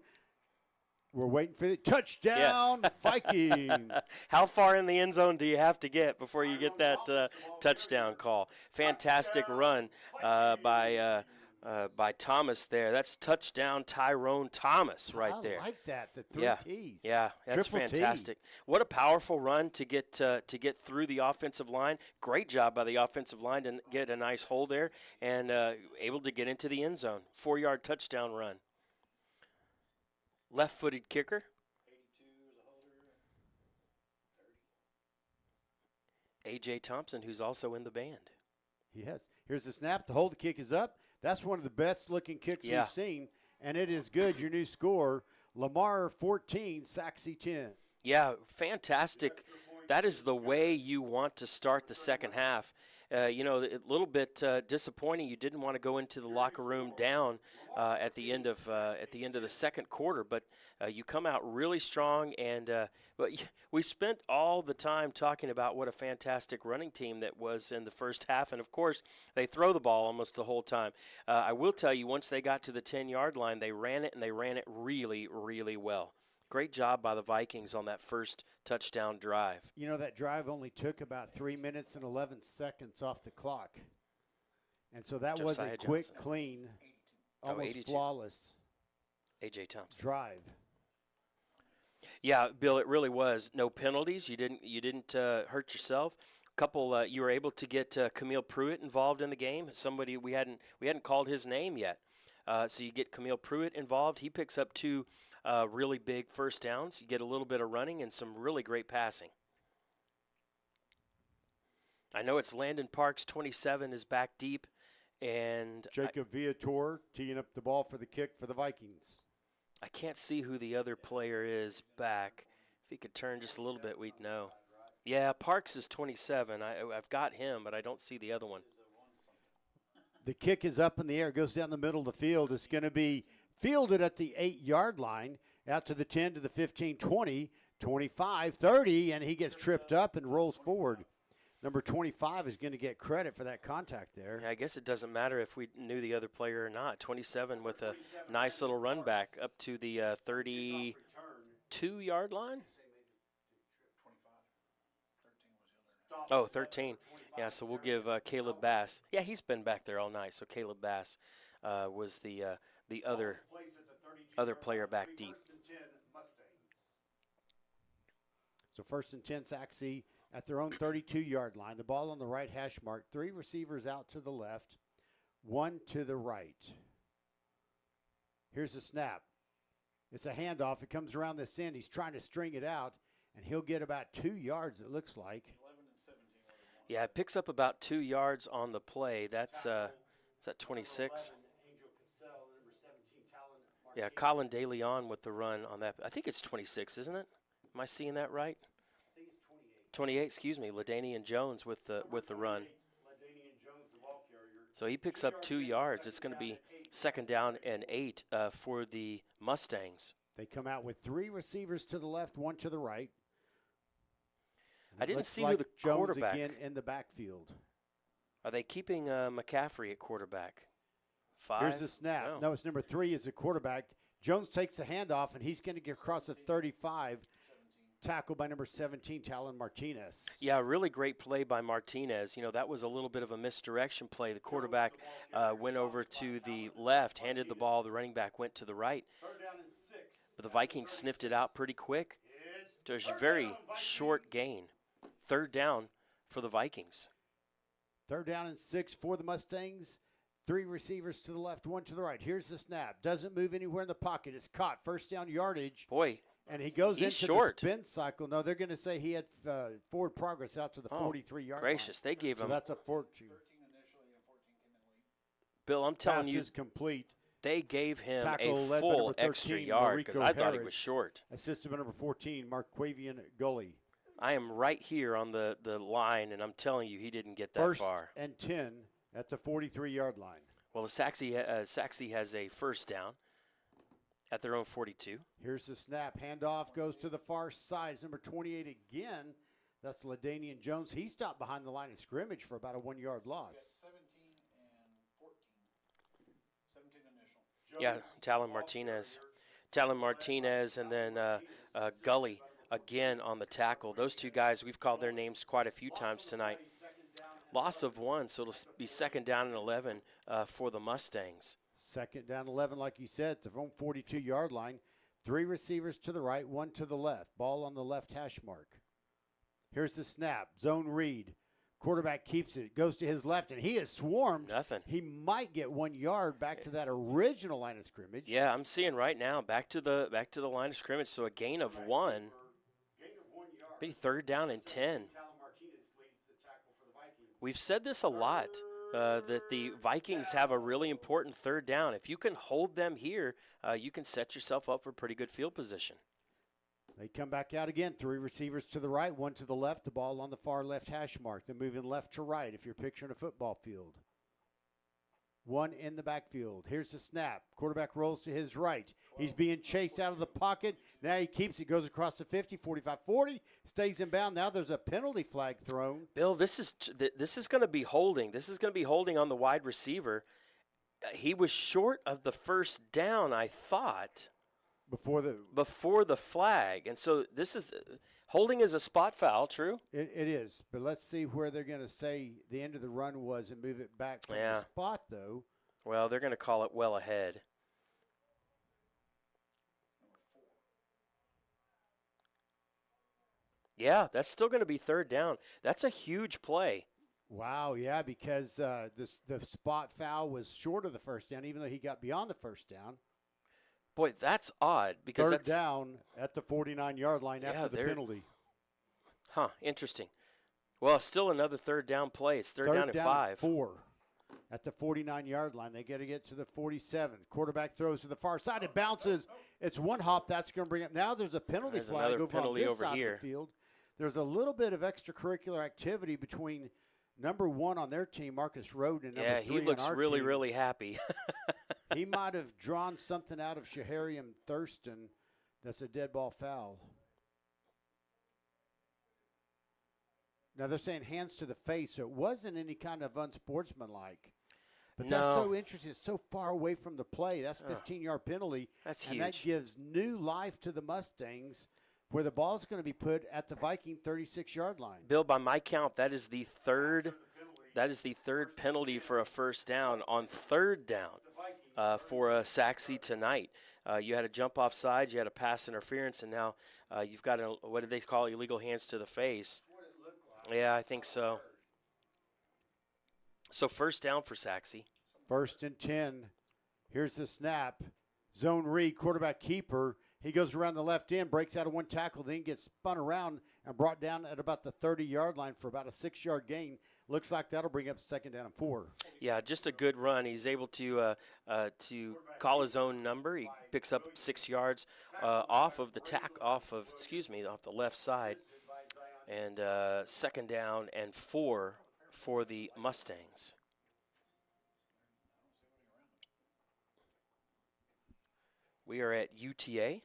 We're waiting for the touchdown, yes. Vikings. How far in the end zone do you have to get before you get that touchdown call? Fantastic run by Thomas there. That's touchdown Tyrone Thomas right there. I like that, the 3 T's. Yeah, that's Triple fantastic. T. What a powerful run to get through the offensive line. Great job by the offensive line to get a nice hole there and able to get into the end zone. 4-yard touchdown run. Left-footed kicker. 82 is a holder. 30. A.J. Thompson, who's also in the band. Yes. Here's the snap. The hold, the kick is up. That's one of the best-looking kicks we've seen, and it is good. Your new score, Lamar 14, Sachse 10. Yeah, fantastic. That is the way you want to start the second half. A little bit disappointing. You didn't want to go into the locker room down at the end of the second quarter, but you come out really strong. And but we spent all the time talking about what a fantastic running team that was in the first half, and of course they throw the ball almost the whole time. I will tell you, once they got to the 10-yard line, they ran it, and they ran it really, really well. Great job by the Vikings on that first touchdown drive. You know, that drive only took about 3 minutes and 11 seconds off the clock. And so that was a quick, clean, almost flawless A.J. Thompson drive. Yeah, Bill, it really was. No penalties. You didn't hurt yourself. Couple, you were able to get Camille Pruitt involved in the game. Somebody we hadn't called his name yet. So you get Camille Pruitt involved. He picks up 2 really big first downs. You get a little bit of running and some really great passing. I know it's Landon Parks, 27, is back deep. And Jacob Viator teeing up the ball for the kick for the Vikings. I can't see who the other player is back. If he could turn just a little bit, we'd know. Yeah, Parks is 27. I've got him, but I don't see the other one. The kick is up in the air, goes down the middle of the field. It's going to be fielded at the 8-yard line, out to the 10, to the 15, 20, 25, 30, and he gets tripped up and rolls forward. Number 25 is going to get credit for that contact there. Yeah, I guess it doesn't matter if we knew the other player or not. 27 with a nice little run back up to the 32-yard line. 13. Yeah, so we'll give Caleb Bass. Yeah, he's been back there all night. So Caleb Bass was the other player back deep. So 1st and 10, Sachse at their own 32-yard line. The ball on the right hash mark. 3 receivers out to the left, 1 to the right. Here's the snap. It's a handoff. It comes around this end. He's trying to string it out, and he'll get about 2 yards, it looks like. 11 and 17. Yeah, it picks up about 2 yards on the play. That's is that 26? Yeah, Colin DeLeon with the run on that. I think it's 26, isn't it? Am I seeing that right? I think it's 28. 28, excuse me. LaDainian Jones with the run. LaDainian Jones, the ball carrier. So he picks up 2 yards. It's going to be 2nd down and 8 for the Mustangs. They come out with 3 receivers to the left, 1 to the right. And I it didn't looks see like who the Jones quarterback. again in the backfield. Are they keeping McCaffrey at quarterback? 5? Here's the snap. No, it's number 3 is the quarterback. Jones takes the handoff, and he's going to get across the 35. Tackled by number 17, Talon Martinez. Yeah, really great play by Martinez. You know, that was a little bit of a misdirection play. The quarterback went over to the left, handed the ball. The running back went to the right. But the Vikings sniffed it out pretty quick. There's a very short gain. 3rd down for the Vikings. 3rd down and 6 for the Mustangs. 3 receivers to the left, 1 to the right. Here's the snap. Doesn't move anywhere in the pocket. It's caught. 1st down yardage. Boy, and he goes he's into short. the spin cycle. No, they're going to say he had forward progress out to the 43-yard line. Gracious, they gave so him. that's a 14. 13 initially and 14 came in late. Bill, I'm telling Pass you, is complete. they gave him Tackle a led by full number 13, extra yard because I thought he was Harris. short. Assisted by number 14, Marquavian Gully. I am right here on the line, and I'm telling you, he didn't get that 1st far. and 10 at the 43-yard line. Well, the Sachse has a 1st down at their own 42. Here's the snap. Handoff goes to the far side. It's number 28 again. That's LaDainian Jones. He stopped behind the line of scrimmage for about a 1-yard loss. 17 and 14. 17 initial. Yeah, Talon Martinez, and then Gully again on the tackle. Those 2 guys, we've called their names quite a few times tonight. Loss of 1, so it'll be 2nd down and 11 for the Mustangs. 2nd down 11, like you said, the 42-yard line. 3 receivers to the right, 1 to the left. Ball on the left hash mark. Here's the snap. Zone read. Quarterback keeps it. Goes to his left, and he is swarmed. Nothing. He might get 1 yard back to that original line of scrimmage. Yeah, I'm seeing right now back to the line of scrimmage. So a gain of 1. Be 3rd down and 10. We've said this a lot, that the Vikings have a really important 3rd down. If you can hold them here, you can set yourself up for pretty good field position. They come back out again. 3 receivers to the right, 1 to the left. The ball on the far left hash mark. They're moving left to right if you're picturing a football field. 1 in the backfield. Here's the snap. Quarterback rolls to his right. He's being chased out of the pocket. Now he keeps it, goes across the 50, 45, 40, stays in bound. Now there's a penalty flag thrown. Bill, this is going to be holding. This is going to be holding on the wide receiver. He was short of the 1st down, I thought, Before the flag. And so this is holding is a spot foul, true? It is. But let's see where they're going to say the end of the run was and move it back from the spot, though. Well, they're going to call it well ahead. Yeah, that's still going to be 3rd down. That's a huge play. Wow, yeah, because the spot foul was short of the 1st down, even though he got beyond the 1st down. Boy, that's odd because 3rd down at the 49-yard line after the penalty. Huh, interesting. Well, still another 3rd down play. It's 3rd down and 5. 4 at the 49-yard line. They got to get to the 47. Quarterback throws to the far side. It bounces. It's 1 hop. That's going to bring up. Now there's a penalty flag over penalty on this over side here. of the field. There's a little bit of extracurricular activity between number 1 on their team, Marcus Rhoden, and number 3 he looks on our really, team. really happy. He might have drawn something out of Shahariam Thurston. That's a dead ball foul. Now they're saying hands to the face, so it wasn't any kind of unsportsmanlike. But that's so interesting. It's so far away from the play. That's 15-yard penalty. That's and huge. That gives new life to the Mustangs, where the ball's going to be put at the Viking 36-yard line. Bill, by my count, that is the third penalty for a 1st down on 3rd down for Sachse tonight. You had a jump off sides, you had a pass interference, and now you've got what did they call illegal hands to the face? What it looked Yeah, I think so. So first down for Sachse. 1st and 10. Here's the snap. Zone read, quarterback keeper. He goes around the left end, breaks out of one tackle, then gets spun around and brought down at about the 30-yard line for about a 6-yard gain. Looks like that'll bring up 2nd down and 4. Yeah, just a good run. He's able to call his own number. He picks up 6 yards off of the left side, and 2nd down and 4 for the Mustangs. We are at UTA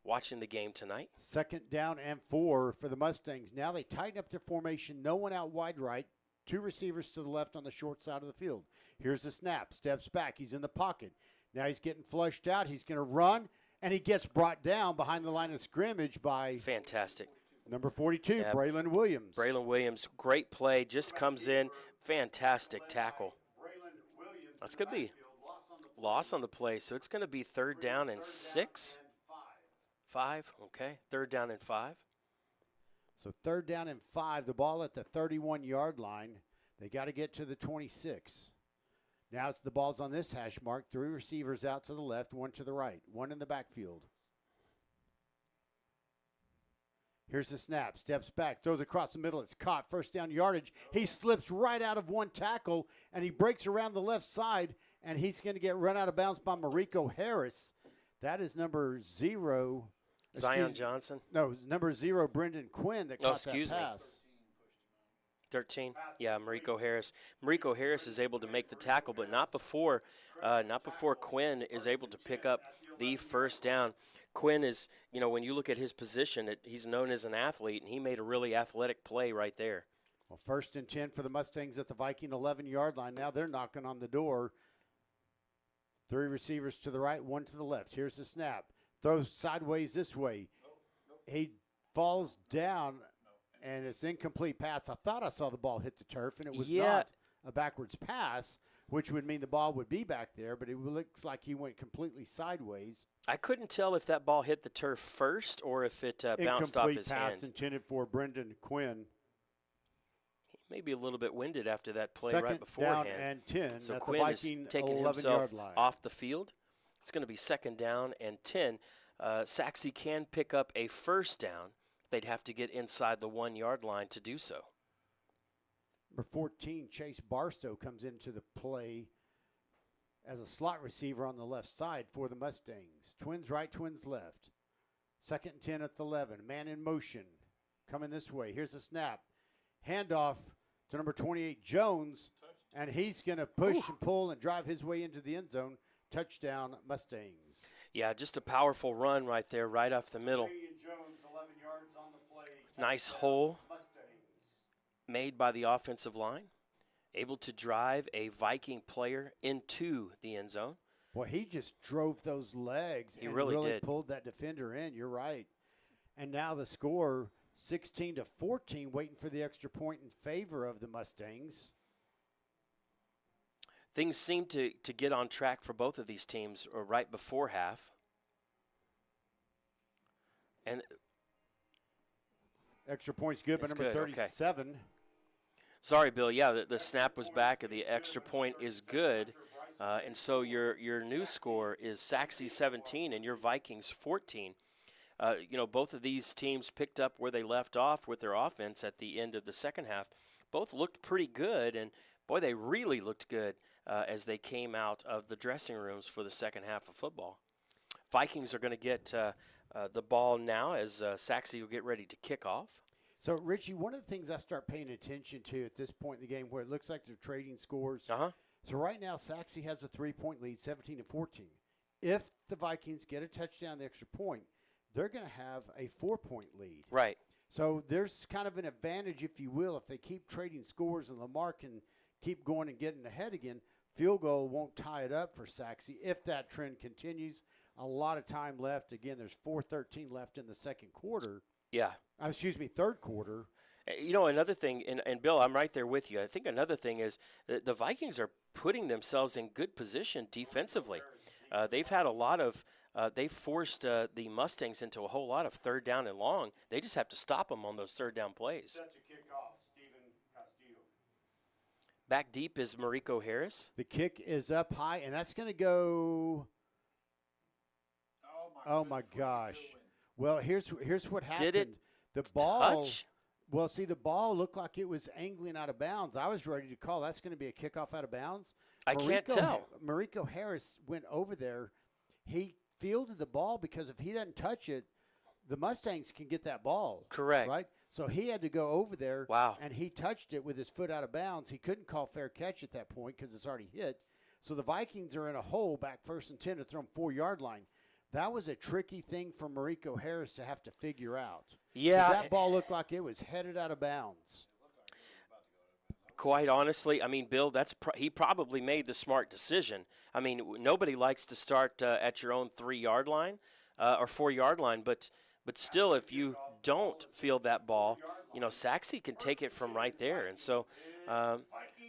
watching the game tonight. 2nd down and 4 for the Mustangs. Now they tighten up their formation. No one out wide right. 2 receivers to the left on the short side of the field. Here's the snap. Steps back. He's in the pocket. Now he's getting flushed out. He's going to run, and he gets brought down behind the line of scrimmage by Fantastic. number 42, Yeah. Braylon Williams. Braylon Williams, great play, just comes in. Fantastic tackle. That's going to be loss on the play, so it's going to be 3rd down and 6. 5, okay. 3rd down and 5. So 3rd down and 5, the ball at the 31-yard line. They got to get to the 26. Now it's the ball's on this hash mark. 3 receivers out to the left, 1 to the right, 1 in the backfield. Here's the snap. Steps back, throws across the middle. It's caught. 1st down yardage. He slips right out of one tackle, and he breaks around the left side, and he's going to get run out of bounds by Mariko Harris. That is number 0. Zion Johnson. No, number 0, Brendan Quinn, that caught that pass. 13. Yeah, Mariko Harris. Mariko Harris is able to make the tackle, but not before Quinn is able to pick up the 1st down. Quinn is, when you look at his position, he's known as an athlete, and he made a really athletic play right there. Well, 1st and 10 for the Mustangs at the Viking 11-yard line. Now they're knocking on the door. 3 receivers to the right, 1 to the left. Here's the snap. Throws sideways this way. He falls down, and it's incomplete pass. I thought I saw the ball hit the turf, and it was not a backwards pass, which would mean the ball would be back there, but it looks like he went completely sideways. I couldn't tell if that ball hit the turf first or if it bounced off his hand. Incomplete pass intended for Brendan Quinn. He may be a little bit winded after that play 2nd right beforehand. down and 10 so at Quinn the is Viking taking 11-yard himself line. off the field. It's going to be 2nd down and 10. Sachse can pick up a 1st down. They'd have to get inside the 1-yard line to do so. Number 14, Chase Barstow, comes into the play as a slot receiver on the left side for the Mustangs. Twins right, twins left. 2nd and 10 at the 11. Man in motion. Coming this way. Here's a snap. Handoff to number 28, Jones. And he's going to push and pull and drive his way into the end zone. Touchdown, Mustangs. Yeah, just a powerful run right there, right off the middle. Jones, 11 yards on the play. Nice hole made by the offensive line. Able to drive a Viking player into the end zone. Boy, he just drove those legs. He and really did. Pulled that defender in. You're right. And now the score, 16-14, waiting for the extra point in favor of the Mustangs. Things seem to get on track for both of these teams right before half. And extra point's good by it's number good, 37. Okay. Sorry, Bill. Yeah, the snap was back, and the extra point is good. And so your new score is Sachse 17 and your Vikings 14. Both of these teams picked up where they left off with their offense at the end of the second half. Both looked pretty good, and boy, they really looked good as they came out of the dressing rooms for the second half of football. Vikings are going to get the ball now as Sachse will get ready to kick off. So, Richie, one of the things I start paying attention to at this point in the game where it looks like they're trading scores. So right now, Sachse has a 3-point lead, 17-14. If the Vikings get a touchdown, the extra point, they're going to have a 4-point lead. Right. So there's kind of an advantage, if you will, if they keep trading scores and Lamar can keep going and getting ahead again. Field goal won't tie it up for Sachse if that trend continues. A lot of time left. Again, there's 4:13 left in the second quarter. Yeah. Third quarter. Another thing, and Bill, I'm right there with you. I think another thing is the Vikings are putting themselves in good position defensively. They've had a lot of they've forced the Mustangs into a whole lot of 3rd down and long. They just have to stop them on those 3rd down plays. Set to kick off, Steve Back deep is Mariko Harris. The kick is up high, and that's going to go. Oh my gosh! Well, here's what happened. Did it the ball? touch? Well, see, the ball looked like it was angling out of bounds. I was ready to call. That's going to be a kickoff out of bounds. I can't tell. Mariko Harris went over there. He fielded the ball because if he doesn't touch it, the Mustangs can get that ball. Correct. Right? So he had to go over there. Wow. And he touched it with his foot out of bounds. He couldn't call fair catch at that point because it's already hit. So the Vikings are in a hole back 1st and 10 to throw him 4-yard line. That was a tricky thing for Mariko Harris to have to figure out. Yeah. That ball looked like it was headed out of bounds. Quite honestly, I mean, Bill, he probably made the smart decision. I mean, nobody likes to start at your own 3-yard line or 4-yard line, but still, if you don't field that ball, Sachse can take it from right there. And so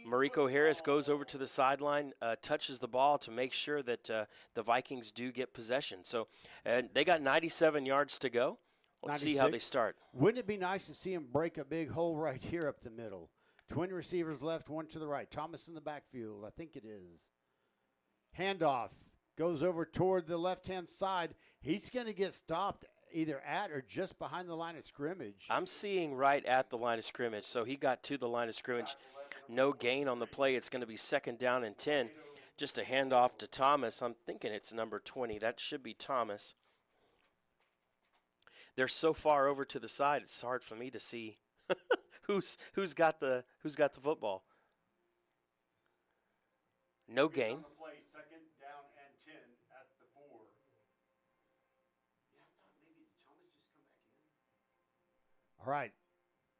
Mariko Harris goes over to the sideline, touches the ball to make sure that the Vikings do get possession. So they got 97 yards to go. Let's see how they start. Wouldn't it be nice to see him break a big hole right here up the middle? Twin receivers left, one to the right. Thomas in the backfield, I think it is. Handoff goes over toward the left-hand side. He's going to get stopped either at or just behind the line of scrimmage. I'm seeing right at the line of scrimmage, so he got to the line of scrimmage. No gain on the play. It's going to be 2nd down and 10. Just a handoff to Thomas. I'm thinking it's number 20. That should be Thomas. They're so far over to the side, it's hard for me to see who's got the football. No gain. Play 2nd down and 10 at the 4. Yeah, I thought maybe Thomas just come back in. All right,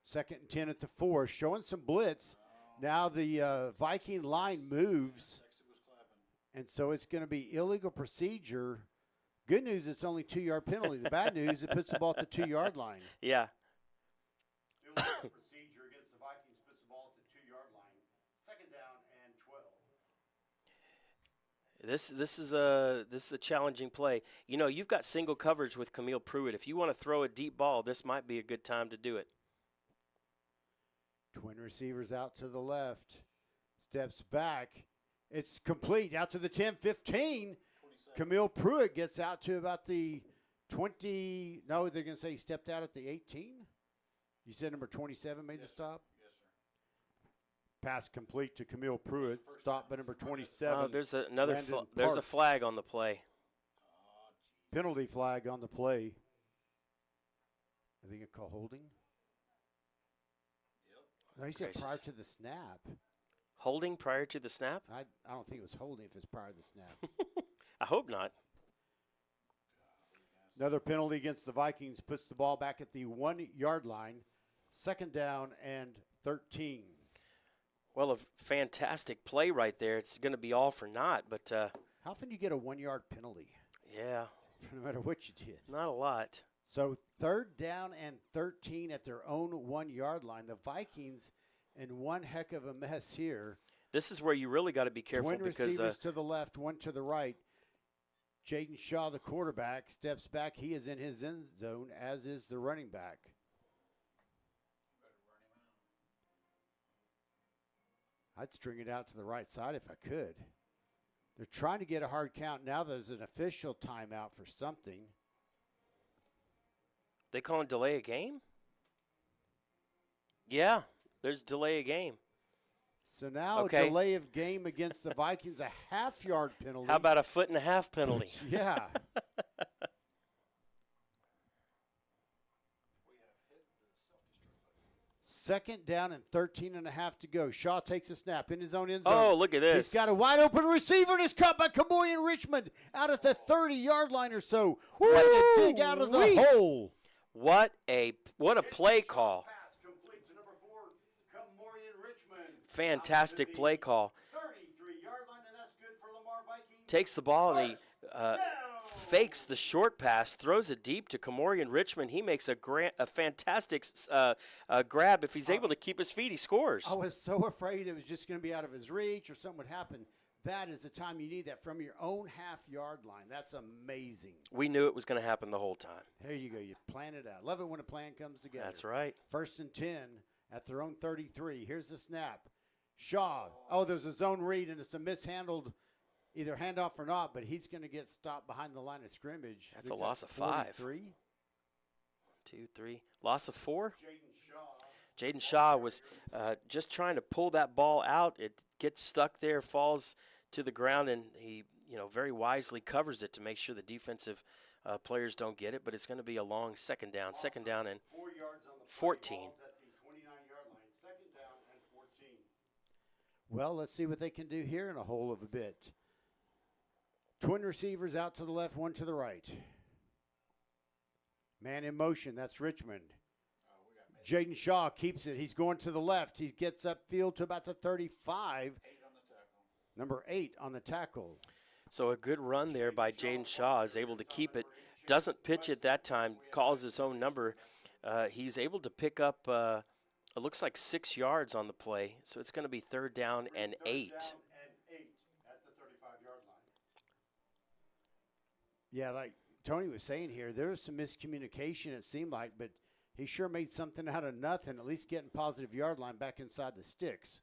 2nd and 10 at the 4, showing some blitz. Now the Viking line moves, and so it's going to be illegal procedure. Good news, it's only 2-yard penalty. The bad news, it puts the ball at the 2-yard line. Yeah. Illegal procedure against the Vikings puts the ball at the 2-yard line. 2nd down and 12. This is a challenging play. You've got single coverage with Camille Pruitt. If you want to throw a deep ball, this might be a good time to do it. Twin receivers out to the left. Steps back. It's complete. Out to the 10, 15. Camille Pruitt gets out to about the 20. No, they're going to say he stepped out at the 18. You said number 27 made the stop? Yes, sir. Pass complete to Camille Pruitt. Stop by number 27. Oh, there's another Brandon there's a Parks. flag on the play. Penalty flag on the play. I think it's called holding. No, he said Gracious. prior to the snap. Holding prior to the snap? I don't think it was holding if it's prior to the snap. I hope not. Another penalty against the Vikings puts the ball back at the 1-yard line. 2nd down and 13. Well, a fantastic play right there. It's going to be all for naught, but How often do you get a 1-yard penalty? yeah, No matter what you did. not a lot. So 3rd down and 13 at their own 1-yard line. The Vikings in one heck of a mess here. This is where you really got to be careful Twin because receivers to the left, one to the right. Jaden Shaw, the quarterback, steps back. He is in his end zone, as is the running back. I'd string it out to the right side if I could. They're trying to get a hard count. Now there's an official timeout for something. they calling delay a game? Yeah, there's delay a game. So now Okay. delay of game against the Vikings, a half-yard penalty. How about a 1.5 penalty? Yeah. Second down and 13 and a half to go. Shaw takes a snap in his own end zone. Oh, look at this. He's got a wide open receiver, and it's caught by Kamoyan Richmond out at the 30-yard line or so. Ready to dig out of the Woo-wee. hole. What a play call. Pass complete to number 4, Kamoyan Richmond. Fantastic play call. 33-yard line, and that's good for Lamar Vikings. Takes the ball and he fakes the short pass, throws it deep to Kamorian Richmond. He makes a fantastic grab. If he's able to keep his feet, he scores. I was so afraid it was just going to be out of his reach or something would happen. That is the time you need that from your own half-yard line. That's amazing. We knew it was going to happen the whole time. There you go. You plan it out. Love it when a plan comes together. That's right. 1st and 10 at their own 33. Here's the snap. Shaw. Oh, there's a zone read, and it's a mishandled either handoff or not, but he's going to get stopped behind the line of scrimmage. That's a loss of 5. 43. 1, 2, 3. Loss of 4. Jaden Shaw. Jaden Shaw was just trying to pull that ball out. It gets stuck there, falls to the ground, and he, very wisely covers it to make sure the defensive players don't get it. But it's going to be a long second down. Second down and 4 yards on the 14. Ball's at the 29-yard line. Second down and 14. Well, let's see what they can do here in a hole of a bit. Twin receivers out to the left, one to the right. Man in motion, that's Richmond. Jaden Shaw keeps it. He's going to the left. He gets upfield to about the 35. 8 on the tackle. Number 8 on the tackle. So a good run there by Jaden Shaw, is able to keep it. Doesn't pitch it that time, calls his own number. He's able to pick up, it looks like 6 yards on the play. So it's going to be third down and 8. Third down and 8 at the 35-yard line. Yeah, like Tony was saying here, there was some miscommunication, it seemed like, but he sure made something out of nothing, at least getting positive yard line back inside the sticks.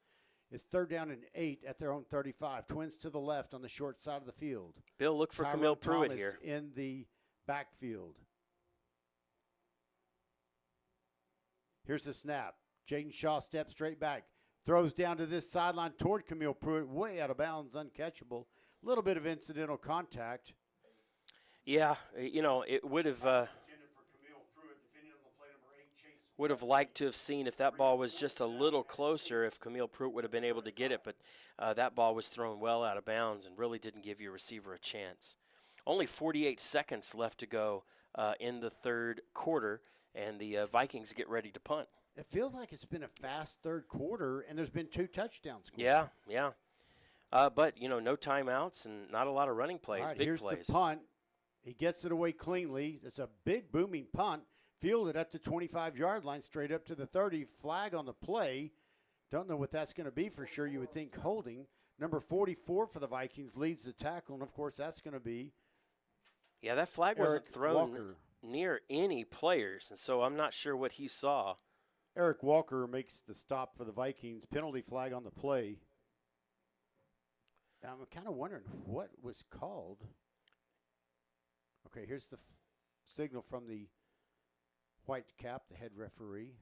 It's third down and 8 at their own 35. Twins to the left on the short side of the field. Bill, look for Tyrone Camille Pruitt Thomas here. in the backfield. Here's the snap. Jaden Shaw steps straight back. Throws down to this sideline toward Camille Pruitt. Way out of bounds, uncatchable. A little bit of incidental contact. Yeah, it would have Intended for Camille Pruitt, defending on the play number 8, Chase. would have liked to have seen if that ball was just a little closer, if Camille Pruitt would have been able to get it, but that ball was thrown well out of bounds and really didn't give your receiver a chance. Only 48 seconds left to go in the third quarter, and the Vikings get ready to punt. It feels like it's been a fast third quarter, and there's been 2 touchdowns scored. Yeah. But, no timeouts and not a lot of running plays, All right, big here's plays. the punt. He gets it away cleanly. It's a big booming punt. Fielded at the 25-yard line, straight up to the 30. Flag on the play. Don't know what that's going to be for sure. You would think holding. Number 44 for the Vikings leads the tackle, and, of course, that's going to be Yeah, that flag wasn't Eric thrown Walker. near any players, and so I'm not sure what he saw. Eric Walker makes the stop for the Vikings. Penalty flag on the play. I'm kind of wondering what was called. Okay, here's the signal from the white cap, the head referee.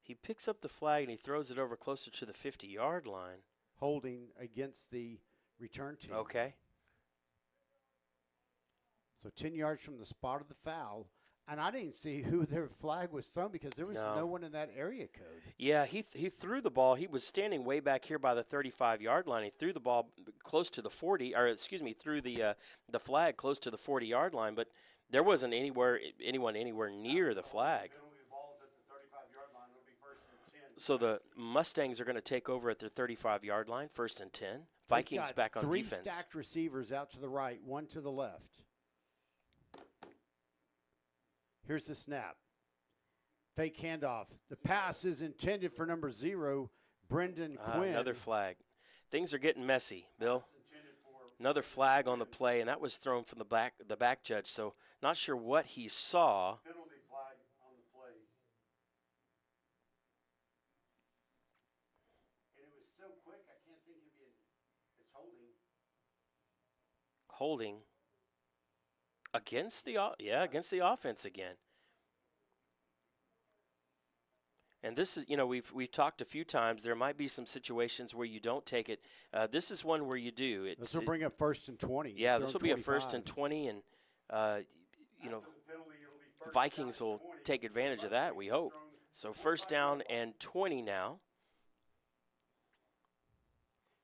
He picks up the flag and he throws it over closer to the 50-yard line. Holding against the return team. Okay. So 10 yards from the spot of the foul. And I didn't see who their flag was thrown because there was no one in that area code. Yeah, he threw the ball. He was standing way back here by the 35-yard line. He threw the ball close to the 40, threw the flag close to the 40-yard line, but there wasn't anyone anywhere near the flag. Penalty, the ball's at the 35-yard line. It'll be first and 10. So the Mustangs are going to take over at their 35-yard line, first and 10. Vikings They've got back on 3 defense. stacked receivers out to the right, 1 to the left. Here's the snap. Fake handoff. The pass is intended for number 0, Brendan Quinn. Another flag. Things are getting messy, Bill. Intended for Another flag on the play, and that was thrown from the back judge. So not sure what he saw. penalty flag on the play. And it was so quick, I can't think of it. It's holding. Holding against the offense again. And this is, we've talked a few times. There might be some situations where you don't take it. This is one where you do. This will bring up first and 20. Yeah, this will be a first and 20, and After the penalty, it'll be first Vikings down will and 20. take advantage of that. We hope. So first down and 20 now.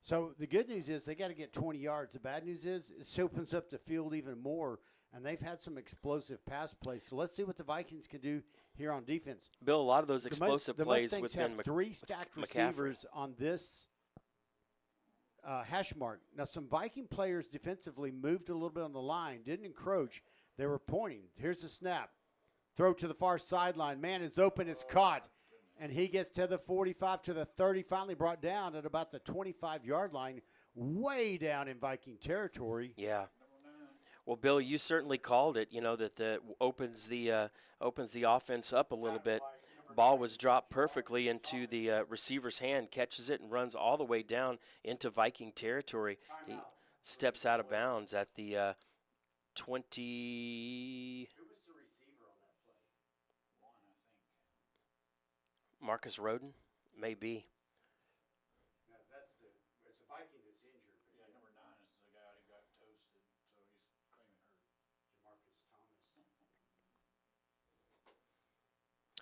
So the good news is they got to get 20 yards. The bad news is it opens up the field even more, and they've had some explosive pass plays. So let's see what the Vikings can do here on defense. Bill, a lot of those explosive the plays Mustangs within have 3 stacked McCaffrey. receivers on this hash mark. Now, some Viking players defensively moved a little bit on the line, didn't encroach. They were pointing. Here's the snap. Throw to the far sideline. Man is open. It's caught. And he gets to the 45, to the 30, finally brought down at about the 25-yard line, way down in Viking territory. Yeah. Well, Bill, you certainly called it. That opens the offense up a little bit. Ball was dropped perfectly into the receiver's hand, catches it and runs all the way down into Viking territory. He steps out of bounds at the 20. Who was the receiver on that play? One, I think. Marcus Roden? Maybe. No, it's a Viking that's injured. But Yeah, number 9 is the guy who got toasted, so he's claiming hurt. Jamarcus Thomas.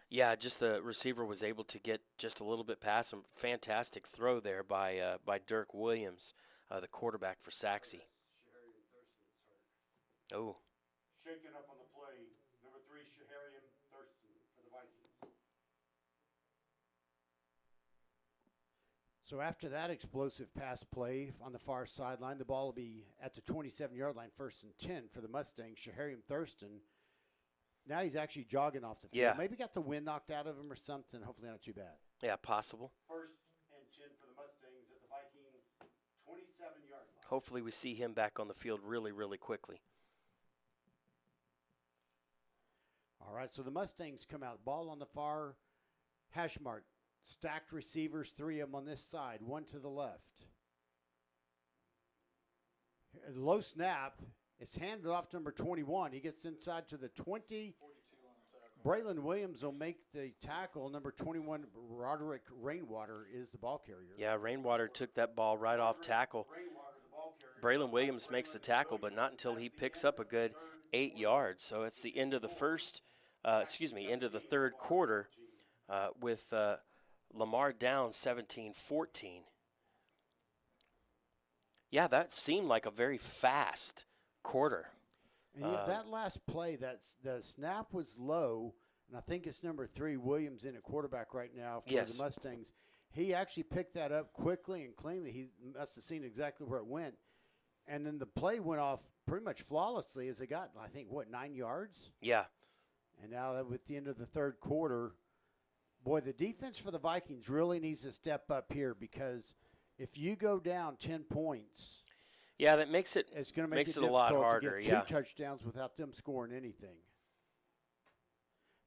Yeah, just the receiver was able to get just a little bit past him. Fantastic throw there by Dirk Williams, the quarterback for Sachse. Shaharian Thurston's hurt. Oh, Shaken up on the play, number 3, Shaharian Thurston for the Vikings. So after that explosive pass play on the far sideline, the ball will be at the 27-yard line, 1st and 10 for the Mustangs. Shaharian Thurston, now he's actually jogging off the field. Yeah. Maybe got the wind knocked out of him or something. Hopefully not too bad. yeah, possible. 1st and 10 for the Mustangs at the Viking 27-yard line. Hopefully we see him back on the field really, really quickly. All right, so the Mustangs come out. Ball on the far hash mark. Stacked receivers, 3 of them on this side, 1 to the left. Low snap. It's handed off to number 21. He gets inside to the 20. 42 on the tackle. Braylon Williams will make the tackle. Number 21, Roderick Rainwater, is the ball carrier. Yeah, Rainwater took that ball right off tackle. Rainwater, the ball carrier. Braylon Williams makes the tackle, but not until he picks up a good 8 yards. So it's the end of the end of the third quarter with Lamar down 17-14. Yeah, that seemed like a very fast quarter. And that last play, the snap was low, and I think it's number 3, Williams, in at quarterback right now for Yes. the Mustangs. He actually picked that up quickly and cleanly. He must have seen exactly where it went. And then the play went off pretty much flawlessly as it got, I think, 9 yards? Yeah. And now with the end of the third quarter, boy, the defense for the Vikings really needs to step up here because if you go down 10 points, Yeah, that makes it it's going to make it a lot difficult harder. to get 2 touchdowns without them scoring anything.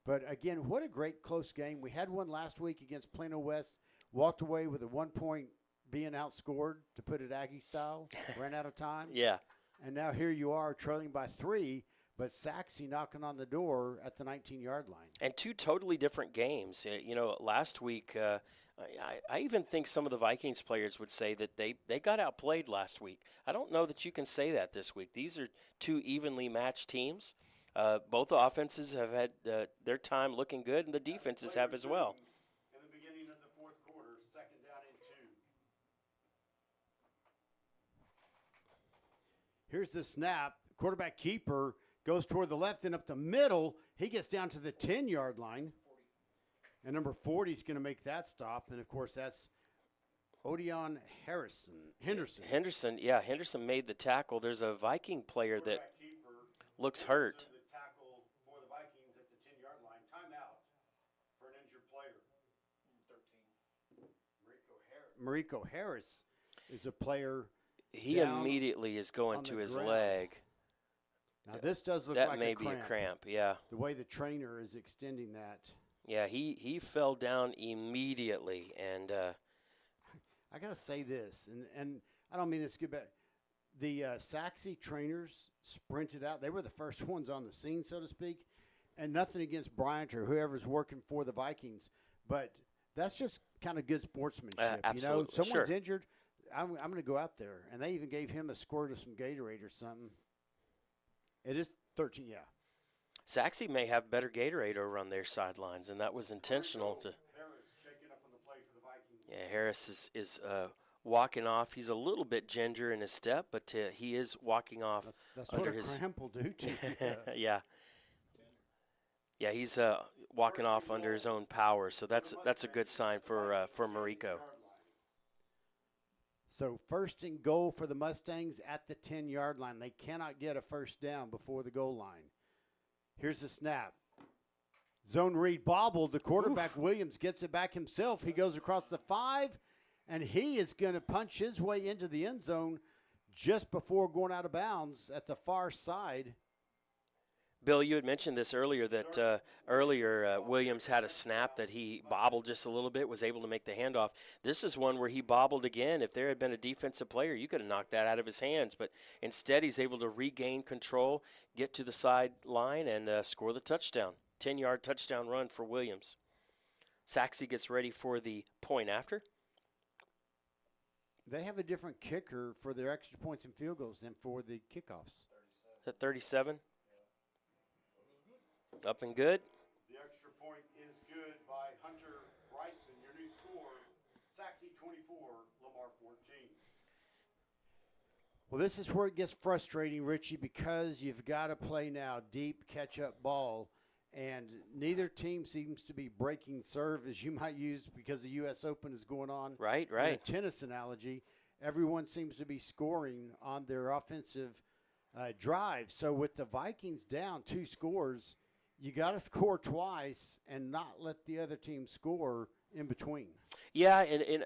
But again, what a great close game. We had one last week against Plano West, walked away with a 1 point being outscored, to put it Aggie style, ran out of time. Yeah. And now here you are trailing by 3, but Sachse knocking on the door at the 19-yard line. And 2 totally different games. Last week, I even think some of the Vikings players would say that they got outplayed last week. I don't know that you can say that this week. These are 2 evenly matched teams. Both offenses have had their time looking good, and the defenses have as well. In the beginning of the fourth quarter, 2nd down and 2. Here's the snap. Quarterback keeper goes toward the left and up the middle. He gets down to the 10-yard line. And number 40 is going to make that stop. And, of course, that's Odion Henderson. Henderson made the tackle. There's a Viking player that looks hurt. The tackle for the Vikings at the 10-yard line. Timeout for an injured player. 13. Mariko Harris is a player. He down immediately is going on to the his ground. leg. Now, this does look That like may a be cramp. a cramp, yeah. The way the trainer is extending that. Yeah, he fell down immediately, and I got to say this, and I don't mean this good, but the Sachse trainers sprinted out. They were the first ones on the scene, so to speak, and nothing against Bryant or whoever's working for the Vikings, but that's just kind of good sportsmanship. Absolutely. Someone's Sure. injured, I'm going to go out there, and they even gave him a squirt of some Gatorade or something. It is 13, yeah. Sachse may have better Gatorade over on their sidelines, and that was intentional. Harris shaking up on the play for the Vikings. Yeah, Harris is walking off. He's a little bit ginger in his step, but he is walking off That's under what a his. cramp will do to you. Yeah. Yeah, he's walking off under his own power, so that's a good sign for Mariko. So 1st and goal for the Mustangs at the 10-yard line. They cannot get a first down before the goal line. Here's the snap. Zone read bobbled. The quarterback, Williams, gets it back himself. He goes across the 5, and he is going to punch his way into the end zone just before going out of bounds at the far side. Bill, you had mentioned this earlier that Williams had a snap that he bobbled just a little bit, was able to make the handoff. This is one where he bobbled again. If there had been a defensive player, you could have knocked that out of his hands. But instead, he's able to regain control, get to the sideline, and score the touchdown. 10-yard touchdown run for Williams. Sachse gets ready for the point after. They have a different kicker for their extra points and field goals than for the kickoffs. At 37. Up and good. The extra point is good by Hunter Bryson. Your new score, Sachse 24, Lamar 14. Well, this is where it gets frustrating, Richie, because you've got to play now deep catch-up ball, and neither team seems to be breaking serve, as you might use because the U.S. Open is going on. Right. In a tennis analogy, everyone seems to be scoring on their offensive drive. So with the Vikings down 2 scores, you got to score twice and not let the other team score in between. Yeah, and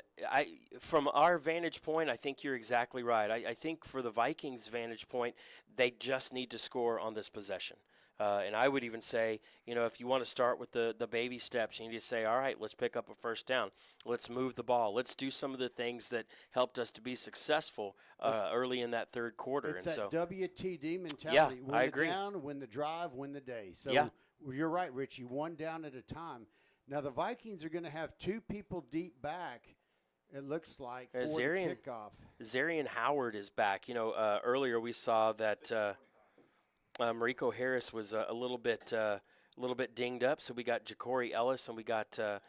from our vantage point, I think you're exactly right. I think for the Vikings' vantage point, they just need to score on this possession. And I would even say, if you want to start with the baby steps, you need to say, all right, let's pick up a first down. Let's move the ball. Let's do some of the things that helped us to be successful early in that third quarter. It's and that WTD mentality. Yeah, win I the agree. down, win the drive, win the day. So Yeah. You're right, Richie, one down at a time. Now the Vikings are going to have 2 people deep back, it looks like, for the kickoff. Zarian Howard is back. Earlier we saw that Mariko Harris was a little bit dinged up, so we got Ja'Cory Ellis and we got For the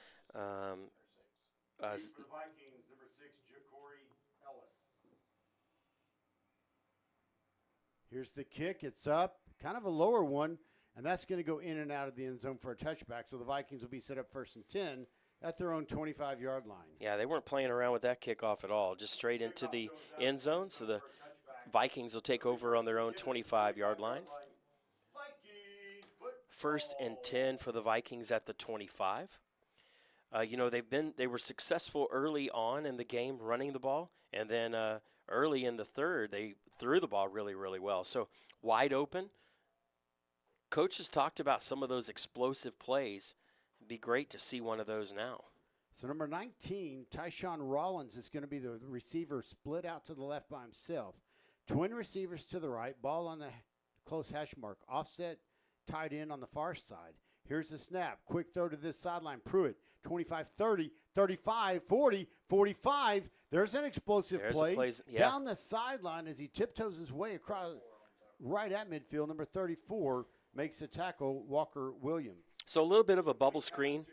Vikings, number 6, Ja'Cory Ellis. Here's the kick. It's up, kind of a lower one, and that's going to go in and out of the end zone for a touchback. So the Vikings will be set up 1st and 10 at their own 25-yard line. Yeah, they weren't playing around with that kickoff at all, just straight into the end zone. So the Vikings will take over on their own 25-yard line. First and 10 for the Vikings at the 25. They were successful early on in the game running the ball, and then early in the third they threw the ball really, really well. So wide open. Coach has talked about some of those explosive plays. It'd be great to see one of those now. So number 19, Tyshawn Rollins, is going to be the receiver split out to the left by himself. Twin receivers to the right, ball on the close hash mark. Offset tied in on the far side. Here's the snap. Quick throw to this sideline. Pruitt, 25, 30, 35, 40, 45. There's an explosive play down the sideline as he tiptoes his way across right at midfield. Number 34 makes the tackle, Walker Williams. So a little bit of a bubble screen.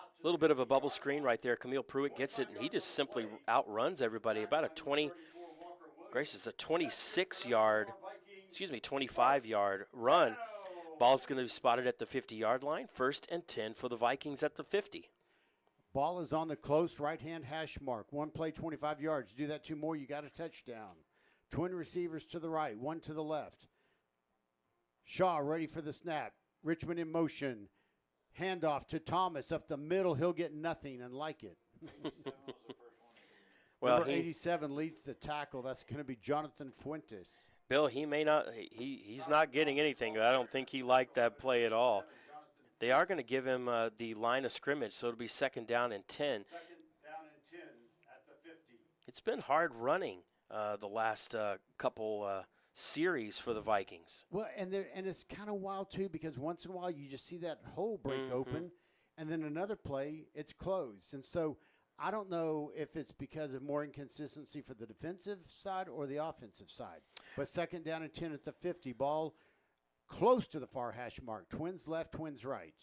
A little bit of a bubble screen right there. Camille Pruitt gets it, and he just simply outruns everybody. About a 25-yard run. Ball's going to be spotted at the 50-yard line. 1st and 10 for the Vikings at the 50. Ball is on the close right-hand hash mark. One play, 25 yards. Do that 2 more, you got a touchdown. Twin receivers to the right, 1 to the left. Shaw ready for the snap. Richmond in motion. Handoff to Thomas up the middle. He'll get nothing and like it. Well, Number 87 leads the tackle. That's going to be Jonathan Fuentes. Bill, he may not. He's not getting anything. I don't think he liked that play at all. They are going to give him the line of scrimmage, so it'll be 2nd down and 10. 2nd down and 10 at the 50. It's been hard running the last couple series for the Vikings. Well, and it's kind of wild, too, because once in a while you just see that hole break open, and then another play, it's closed. And so I don't know if it's because of more inconsistency for the defensive side or the offensive side. But 2nd down and 10 at the 50. Ball close to the far hash mark. Twins left, twins right.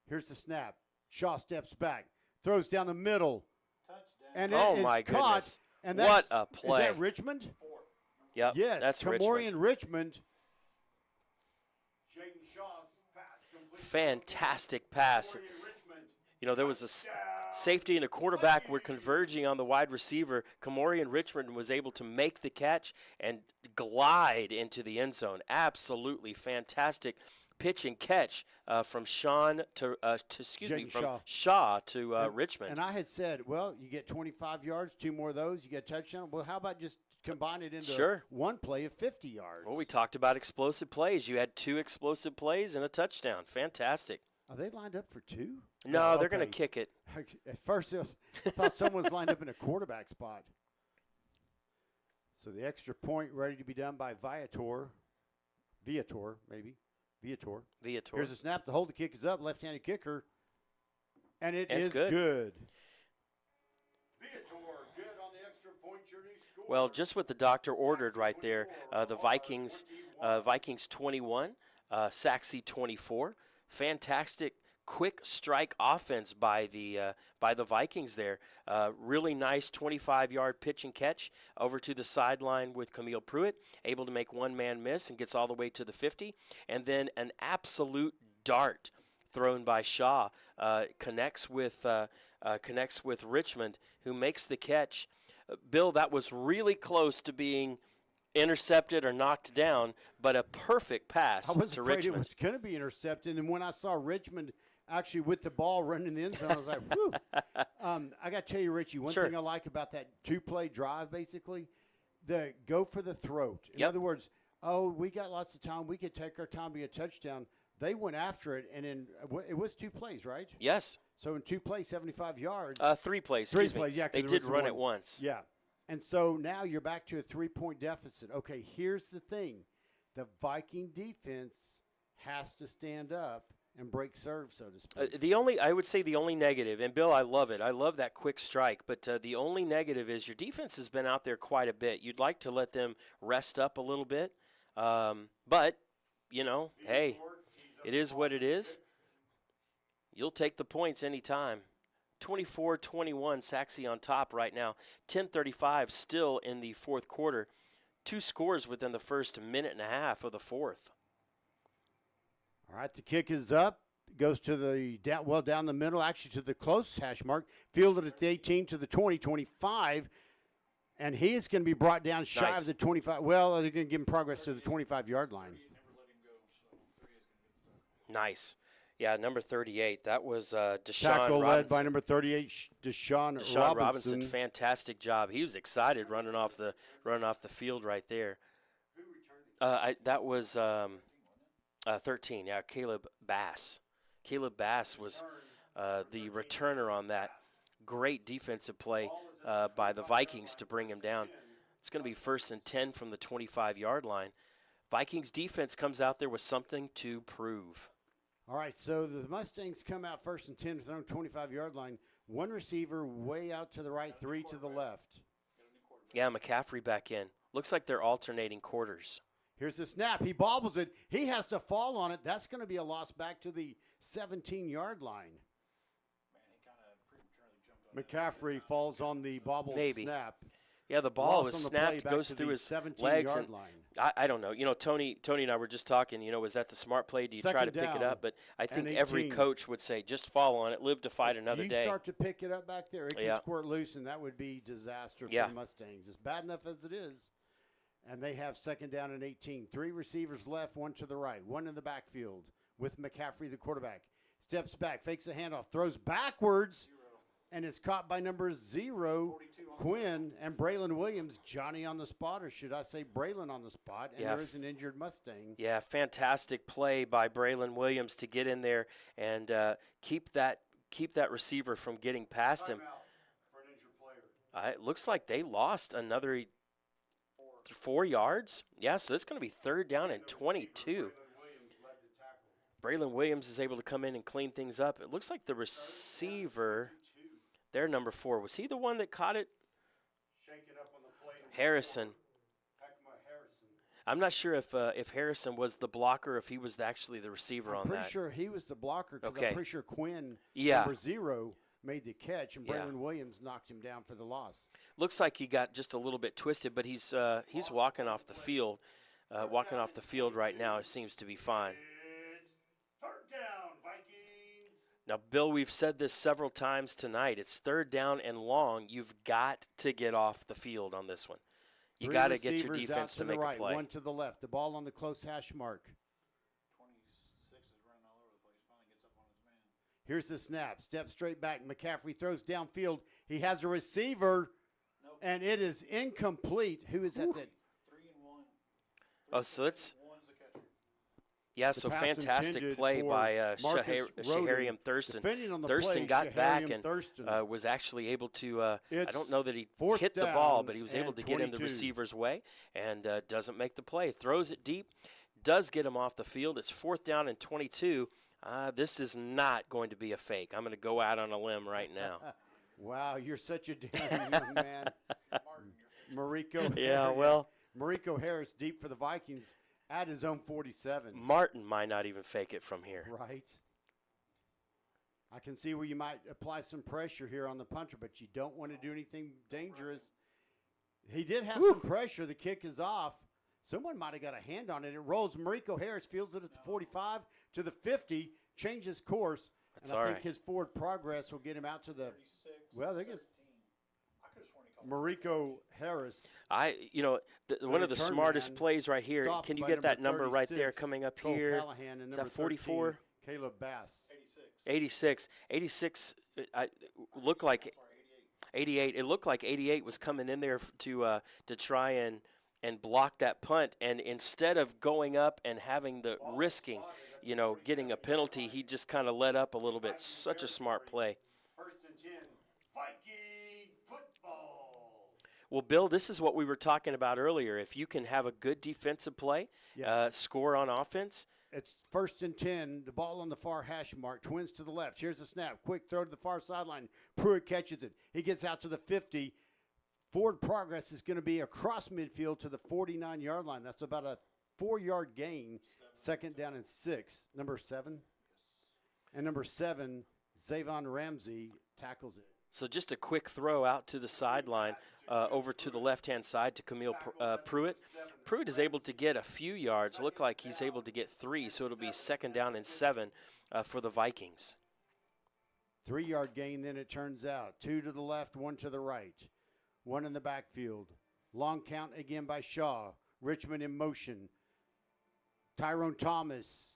Here's the snap. Shaw steps back, throws down the middle. Touchdown. And Oh, it is my caught. goodness. And What that's, a play. Is that Richmond? Yep, Yes, that's Kamorian Richmond. Richmond. Jaden Shaw's pass complete. Fantastic pass. There was a safety and a quarterback were converging on the wide receiver. Kamorian Richmond was able to make the catch and glide into the end zone. Absolutely fantastic pitch and catch from Shaw to Richmond. And I had said, well, you get 25 yards, 2 more of those, you get a touchdown. Well, how about just combine it into one play of 50 yards? Well, we talked about explosive plays. You had 2 explosive plays and a touchdown. Fantastic. Are they lined up for 2? No, they're going to kick it. At first, I thought someone was lined up in a quarterback spot. So the extra point ready to be done by Viator, maybe. Viator. Here's a snap. The hold the kick is up. Left-handed kicker. And it is good. Viator, good on the extra point, your new score. Well, just what the doctor ordered right there. The Vikings 21, Sachse 24. Fantastic quick strike offense by the Vikings there. Really nice 25-yard pitch and catch over to the sideline with Camille Pruitt, able to make one man miss and gets all the way to the 50. And then an absolute dart thrown by Shaw connects with Richmond, who makes the catch. Bill, that was really close to being intercepted or knocked down, but a perfect pass to Richmond. I was afraid it was going to be intercepted, and when I saw Richmond actually with the ball running in the end zone, I was like, whew. I got to tell you, Richie, one thing I like about that 2-play drive, basically, the go for the throat. In other words, we got lots of time. We could take our time to get a touchdown. They went after it, and it was 2 plays, right? Yes. So in 2 plays, 75 yards. 3 plays, Three excuse plays, me. yeah. They did run it once. Yeah. And so now you're back to a 3-point deficit. Okay, here's the thing. The Viking defense has to stand up and break serve, so to speak. I would say the only negative, and Bill, I love it. I love that quick strike, but the only negative is your defense has been out there quite a bit. You'd like to let them rest up a little bit, but, hey, it is what it is. You'll take the points anytime. 24-21, Sachse on top right now. 10:35 still in the fourth quarter. 2 scores within the first minute and a half of the fourth. All right, the kick is up. Goes to the down the middle, actually to the close hash mark. Fielded at the 18 to the 20, 25. And he is going to be brought down shy of the 25. Well, they're going to give him progress to the 25-yard line. Nice. Yeah, number 38. That was Deshaun Tackle Robinson. led by number 38, Deshaun Robinson. Fantastic job. He was excited running off the field right there. That was 13. Yeah, Caleb Bass. Caleb Bass was the returner on that. Great defensive play by the Vikings to bring him down. It's going to be 1st and 10 from the 25-yard line. Vikings defense comes out there with something to prove. All right, so the Mustangs come out 1st and 10 from the 25-yard line. 1 receiver way out to the right, 3 to the left. Yeah, McCaffrey back in. Looks like they're alternating quarters. Here's the snap. He bobbles it. He has to fall on it. That's going to be a loss back to the 17-yard line. McCaffrey falls on the bobbled snap. Yeah, the ball was snapped, goes through his legs. And I don't know. Tony and I were just talking, was that the smart play? Do you try to pick it up? But I think every coach would say, just fall on it, live to fight another day. You start to pick it up back there, it can squirt loose, and that would be disaster for the Mustangs. It's bad enough as it is. And they have 2nd down and 18. 3 receivers left, 1 to the right, 1 in the backfield with McCaffrey, the quarterback. Steps back, fakes a handoff, throws backwards, and is caught by number 0, Quinn, and Braylon Williams, Johnny on the spot, or should I say Braylon on the spot, and there is an injured Mustang. Yeah, fantastic play by Braylon Williams to get in there and keep that receiver from getting past him. It looks like they lost another 4 yards. Yeah, so it's going to be 3rd down and 22. Braylon Williams is able to come in and clean things up. It looks like the receiver, their number 4, was he the one that caught it? Harrison. I'm not sure if Harrison was the blocker, if he was actually the receiver on that. I'm pretty sure he was the blocker because I'm pretty sure Quinn, Yeah. number 0, made the catch, and Braylon Williams knocked him down for the loss. Looks like he got just a little bit twisted, but he's walking off the field. Walking off the field right now. It seems to be fine. It's 3rd down, Vikings. Now, Bill, we've said this several times tonight. It's 3rd down and long. You've got to get off the field on this one. You got to get your defense to make a play. 1 to the left. The ball on the close hash mark. Here's the snap. Step straight back. McCaffrey throws downfield. He has a receiver, and it is incomplete. Who is that? 3 and 1. Oh, so it's One's a catcher. yeah. So pass fantastic intended play for by Marcus Shahariam Roden. Thurston. Defending on the Thurston play, got back Shahariam and Thurston. was actually able to. I It's don't know that he fourth hit the ball, down but he was able and to get in the 22. receiver's way and doesn't make the play. Throws it deep, does get him off the field. It's 4th down and 22. This is not going to be a fake. I'm going to go out on a limb right now. Wow, you're such a damn young man. Mariko. Yeah, well, Mariko Harris deep for the Vikings at his own 47. Martin might not even fake it from here. Right. I can see where you might apply some pressure here on the punter, but you don't want to do anything dangerous. He did have some pressure. The kick is off. Someone might have got a hand on it. It rolls. Mariko Harris fields it at the 45 to the 50, changes course. That's and I all think right. his forward progress will get him out to the 36. well, they guess 13. I could have sworn he called Mariko Harris. One of the return smartest man plays right here. stopped Can you by get that number number right there 36, coming up Cole here? Callahan, and Is number that 44? 13, Caleb Bass. 86. 86. Looked like Sorry, 88. 88. It looked like 88 was coming in there to try and block that punt. And instead of going up and having the risking, getting a penalty, he just kind of let up a little bit. Such a smart play. 1st and 10. Viking football. Well, Bill, this is what we were talking about earlier. If you can have a good defensive play, score on offense. It's 1st and 10. The ball on the far hash mark. Twins to the left. Here's the snap. Quick throw to the far sideline. Pruitt catches it. He gets out to the 50. Forward progress is going to be across midfield to the 49-yard line. That's about a 4-yard gain. 2nd down and 6. Number 7. And number 7, Zavon Ramsey tackles it. So just a quick throw out to the sideline, over to the left-hand side to Camille Pruitt. Pruitt is able to get a few yards. Look like he's able to get 3, so it'll be 2nd down and 7 for the Vikings. 3-yard gain, then it turns out. 2 to the left, 1 to the right. 1 in the backfield. Long count again by Shaw. Richmond in motion. Tyrone Thomas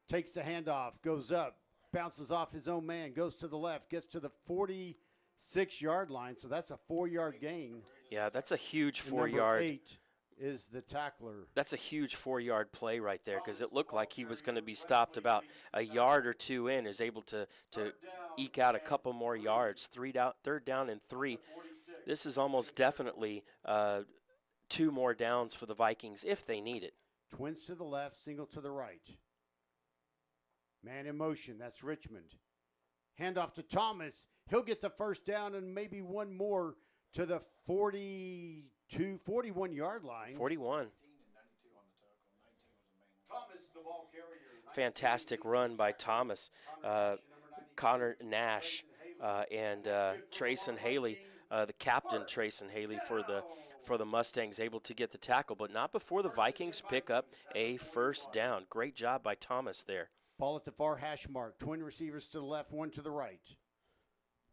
takes the handoff, goes up, bounces off his own man, goes to the left, gets to the 46-yard line, so that's a 4-yard gain. Yeah, that's a huge And number 4-yard. 8 is the tackler. That's a huge 4-yard play right there because it looked like he was going to be stopped about a yard or 2 in, is able to eke out a couple more yards. 3rd down and 3. This is almost definitely 2 more downs for the Vikings if they need it. Twins to the left, single to the right. Man in motion, that's Richmond. Handoff to Thomas. He'll get the 1st down and maybe 1 more to the 41-yard line. 41. Thomas, the ball carrier. Fantastic run by Thomas. Connor Nash and Trayson Haley, the captain Trayson Haley for the Mustangs, able to get the tackle, but not before the Vikings pick up a 1st down. Great job by Thomas there. Ball at the far hash mark. Twin receivers to the left, 1 to the right.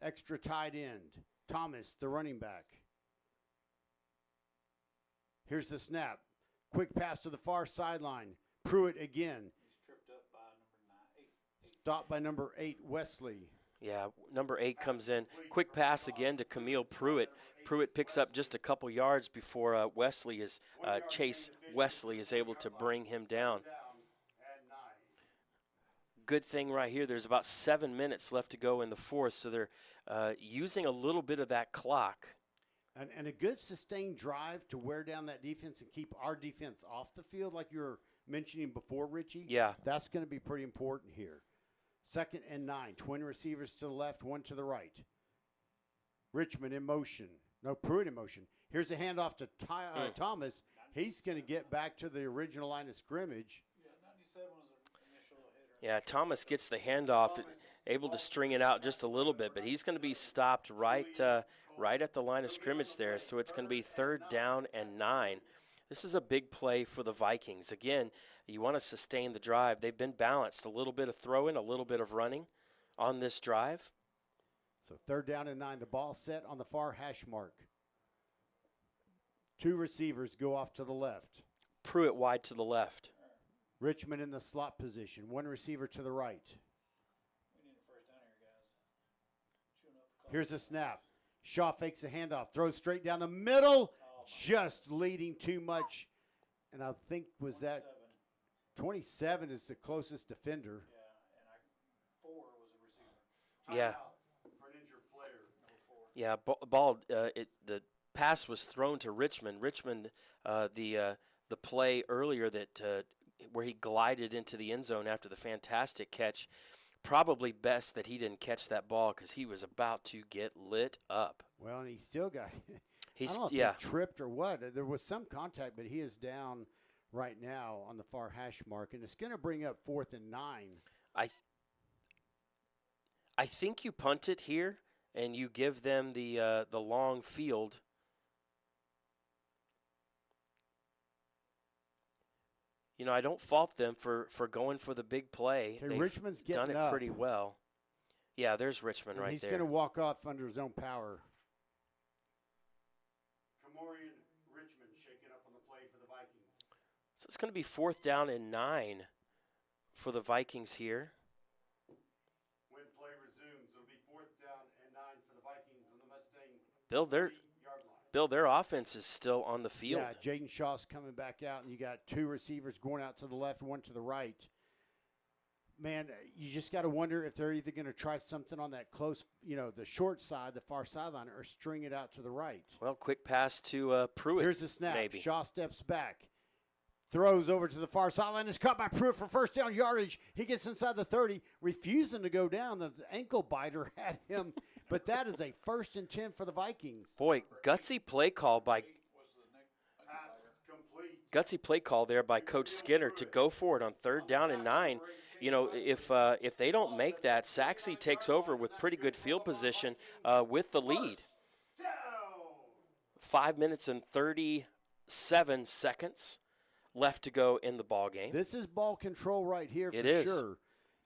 Extra tight end. Thomas, the running back. Here's the snap. Quick pass to the far sideline. Pruitt again. He's tripped up by number 8. Stopped by number 8, Wesley. Yeah, number 8 comes in. Quick pass again to Camille Pruitt. Pruitt picks up just a couple yards before Chase Wesley is able to bring him down. Good thing right here, there's about 7 minutes left to go in the 4th, so they're using a little bit of that clock. And a good sustained drive to wear down that defense and keep our defense off the field, like you were mentioning before, Richie. Yeah. That's going to be pretty important here. 2nd and 9. Twin receivers to the left, 1 to the right. Richmond in motion. No, Pruitt in motion. Here's a handoff to Thomas. He's going to get back to the original line of scrimmage. Yeah, 97 was an initial hitter. Yeah, Thomas gets the handoff, able to string it out just a little bit, but he's going to be stopped right at the line of scrimmage there, so it's going to be 3rd down and 9. This is a big play for the Vikings. Again, you want to sustain the drive. They've been balanced, a little bit of throwing, a little bit of running on this drive. So 3rd down and 9. The ball set on the far hash mark. 2 receivers go off to the left. Pruitt wide to the left. Richmond in the slot position. 1 receiver to the right. We need a 1st down here, Here's a snap. Shaw fakes a handoff, throws straight down the middle, just leading too much. And I think was that 27 is the closest defender. Yeah, and 4 was a receiver. Yeah. Timeout for an injured player, number 4. Yeah, ball. The pass was thrown to Richmond. Richmond, the play earlier that where he glided into the end zone after the fantastic catch. Probably best that he didn't catch that ball because he was about to get lit up. Well, and he still got. He's I don't know if yeah. he tripped or what. There was some contact, but he is down right now on the far hash mark, and it's going to bring up 4th and 9. I think you punt it here and you give them the long field. You know, I don't fault them for going for the big play. Okay, They've Richmond's getting done it up. pretty well. Yeah, there's Richmond And right he's there. going to walk off under his own power. Kamorian Richmond shaking up on the play for the Vikings. So it's going to be 4th down and 9 for the Vikings here. When play resumes, it'll be 4th down and 9 for the Vikings on the Mustang Bill, 3-yard line. their offense is still on the field. Yeah, Jaden Shaw's coming back out, and you got 2 receivers going out to the left, 1 to the right. Man, you just got to wonder if they're either going to try something on that close, the short side, the far sideline, or string it out to the right. Well, quick pass to Pruitt. Here's the snap. Maybe. Shaw steps back. Throws over to the far sideline. Is caught by Pruitt for first down yardage. He gets inside the 30, refusing to go down. The ankle biter had him. But that is a 1st and 10 for the Vikings. Boy, gutsy play call by there by Coach Skinner to go for it on 3rd down and 9. You know, if they don't make that, Sachse takes over with pretty good field position with the lead. 5 minutes and 37 seconds left to go in the ball game. This is ball control right here It for is. sure.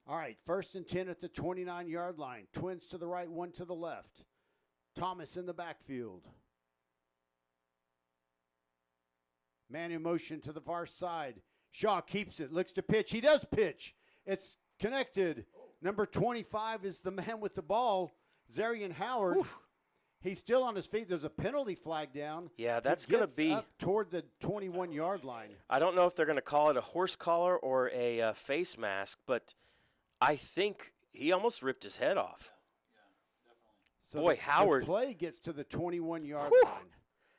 All right, 1st and 10 at the 29-yard line. Twins to the right, 1 to the left. Thomas in the backfield. Man in motion to the far side. Shaw keeps it, looks to pitch. He does pitch. It's connected. Number 25 is the man with the ball, Zarian Howard. Whew. He's still on his feet. There's a penalty flag down. Yeah, that's He going to gets be up toward the 21-yard line. I don't know if they're going to call it a horse collar or a face mask, but I think he almost ripped his head off. So Boy, Howard. The play gets to the 21-yard Whew. line.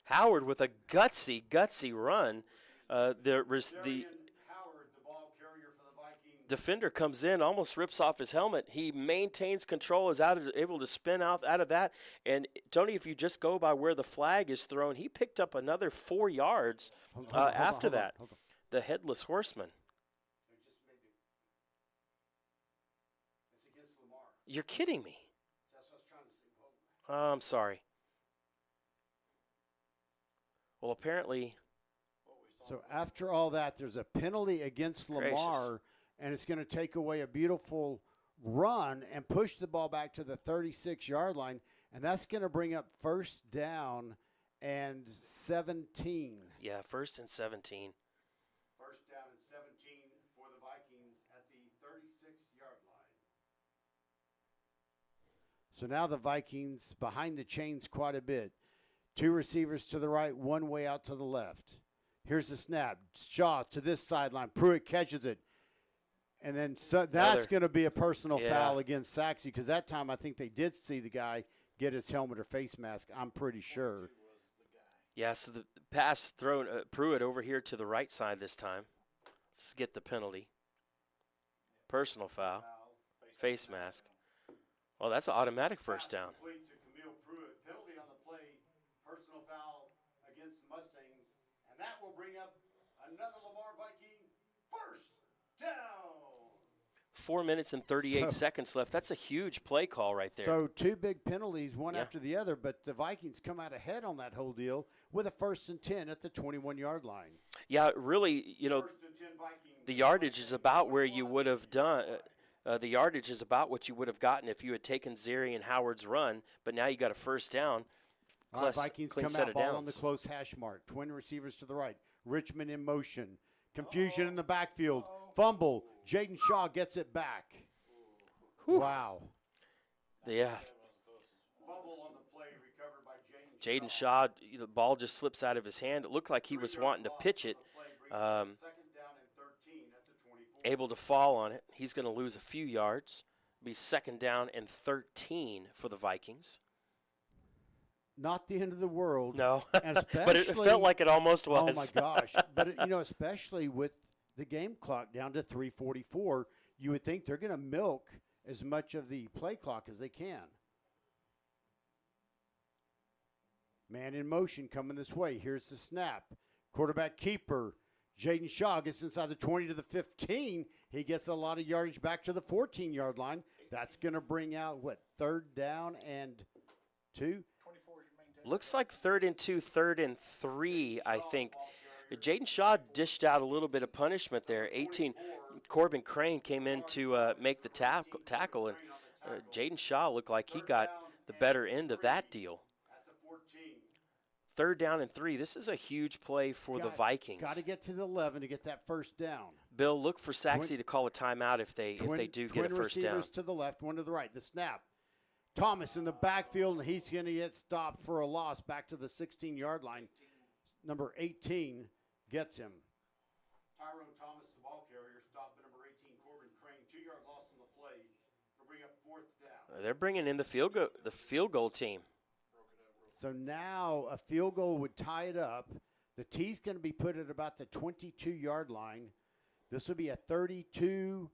Howard with a gutsy run. There was the Darian Howard, the ball carrier for the Vikings. defender comes in, almost rips off his helmet. He maintains control, is able to spin out of that. And Tony, if you just go by where the flag is thrown, he picked up another 4 yards after that. Hold on. The headless horseman. They just made it's against Lamar. You're kidding me. That's what I was trying to say. Hold on. I'm sorry. Well, apparently, So after all that, there's a penalty against Lamar, Gracious. and it's going to take away a beautiful run and push the ball back to the 36-yard line, and that's going to bring up 1st down and 17. yeah, 1st and 17. 1st down and 17 for the Vikings at the 36-yard line. So now the Vikings behind the chains quite a bit. 2 receivers to the right, 1 way out to the left. Here's the snap. Shaw to this sideline. Pruitt catches it. And then that's going to be a personal foul against Sachse because that time I think they did see the guy get his helmet or face mask. I'm pretty sure. Yeah, so the pass thrown Pruitt over here to the right side this time. Let's get the penalty. Personal foul. Face mask. Well, that's an automatic 1st down. Complete to Camille Pruitt. Penalty on the play. Personal foul against the Mustangs. And that will bring up another Lamar Viking 1st down. 4 minutes and 38 seconds left. That's a huge play call right there. So 2 big penalties, one Yeah. after the other, but the Vikings come out ahead on that whole deal with a 1st and 10 at the 21-yard line. Yeah, really, you know, 1st and 10 Vikings. the yardage is about where you would have done. The yardage is about what you would have gotten if you had taken Zarian Howard's run, but now you got a 1st down. All right, Vikings clean come set out of ball on the downs. close hash mark. Twin receivers to the right. Richmond in motion. Confusion in the backfield. Fumble. Jaden Shaw gets it back. Wow. Yeah, Fumble Jaden Shaw, the ball just slips out of his hand. It looked like he was wanting to pitch it. Second down and 13 at the 24. Able to fall on it. He's going to lose a few yards. Be second down and 13 for the Vikings. Not the end of the world. No, And but it felt like it almost was. Oh, my gosh. But, especially with the game clock down to 3:44, you would think they're going to milk as much of the play clock as they can. Man in motion coming this way. Here's the snap. Quarterback keeper. Jaden Shaw gets inside the 20 to the 15. He gets a lot of yardage back to the 14-yard line. That's going to bring out, third down and 2? Looks like 3rd and 2, 3rd and 3, I think. Jaden Shaw dished out a little bit of punishment there. 18, Corbin Crane came in to make the tackle, and Jaden Shaw looked like he got the better end of that deal. 3rd down and 3. This is a huge play for the Vikings. Got to get to the 11 to get that first down. Bill, look for Sachse to call a timeout if they do get a first down. Receivers to the left, one to the right. The snap. Thomas in the backfield, and he's going to get stopped for a loss back to the 16-yard line. Number 18 gets him. Tyrone Thomas, the ball carrier, stopped by number 18, Corbin Crane. 2-yard loss on the play to bring up 4th down. They're bringing in the field goal team. So now a field goal would tie it up. The tee's going to be put at about the 22-yard line. This would be a 32,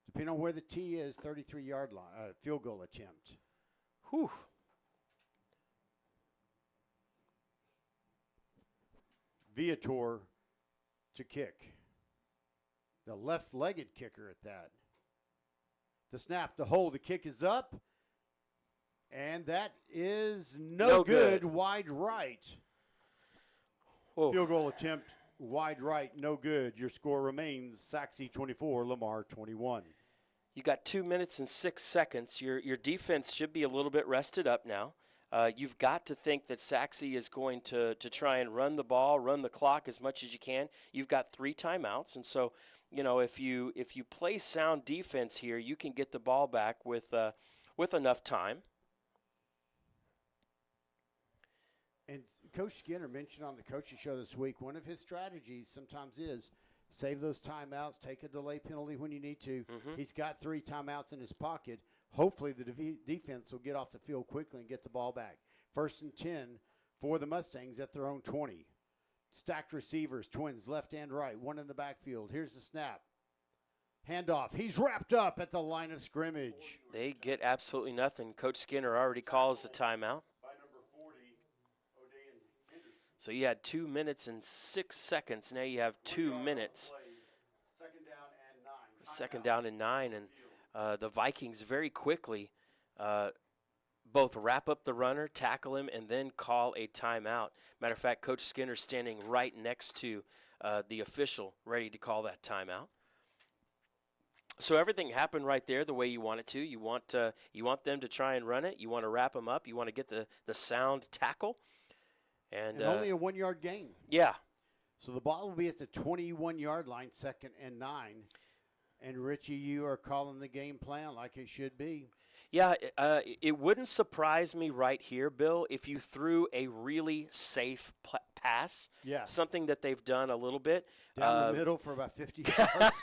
depending on where the tee is, 33-yard line field goal attempt. Whew. Viator to kick. The left-legged kicker at that. The snap, the hold, the kick is up. And that is no good. Wide right. Whoa. Field goal attempt, wide right, no good. Your score remains Sachse 24, Lamar 21. You got 2 minutes and 6 seconds. Your defense should be a little bit rested up now. You've got to think that Sachse is going to try and run the ball, run the clock as much as you can. You've got 3 timeouts, and so if you play sound defense here, you can get the ball back with enough time. And Coach Skinner mentioned on the coaching show this week, one of his strategies sometimes is save those timeouts, take a delay penalty when you need to. Mm-hmm. He's got 3 timeouts in his pocket. Hopefully the defense will get off the field quickly and get the ball back. 1st and 10 for the Mustangs at their own 20. Stacked receivers, twins, left and right, one in the backfield. Here's the snap. Handoff. He's wrapped up at the line of scrimmage. They get absolutely nothing. Coach Skinner already calls the timeout. So you had 2 minutes and 6 seconds. Now you have 2 minutes. 2nd down and 9. And the Vikings very quickly both wrap up the runner, tackle him, and then call a timeout. Matter of fact, Coach Skinner standing right next to the official ready to call that timeout. So everything happened right there the way you want it to. You want them to try and run it. You want to wrap them up. You want to get the sound tackle. And only a 1-yard gain. Yeah. So the ball will be at the 21-yard line, 2nd and 9. And, Richie, you are calling the game plan like it should be. Yeah, it wouldn't surprise me right here, Bill, if you threw a really safe pass. Yeah. Something that they've done a little bit. Down the middle for about 50 yards.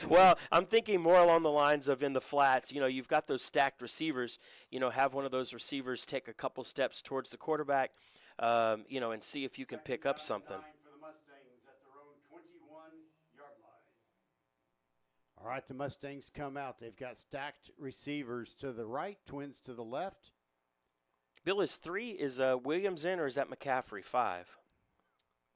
Well, I'm thinking more along the lines of in the flats. You've got those stacked receivers. Have one of those receivers take a couple steps towards the quarterback. And see if you can pick up something. For the Mustangs at their own 21-yard line. All right, the Mustangs come out. They've got stacked receivers to the right, twins to the left. Bill, is Williams in, or is that McCaffrey 5?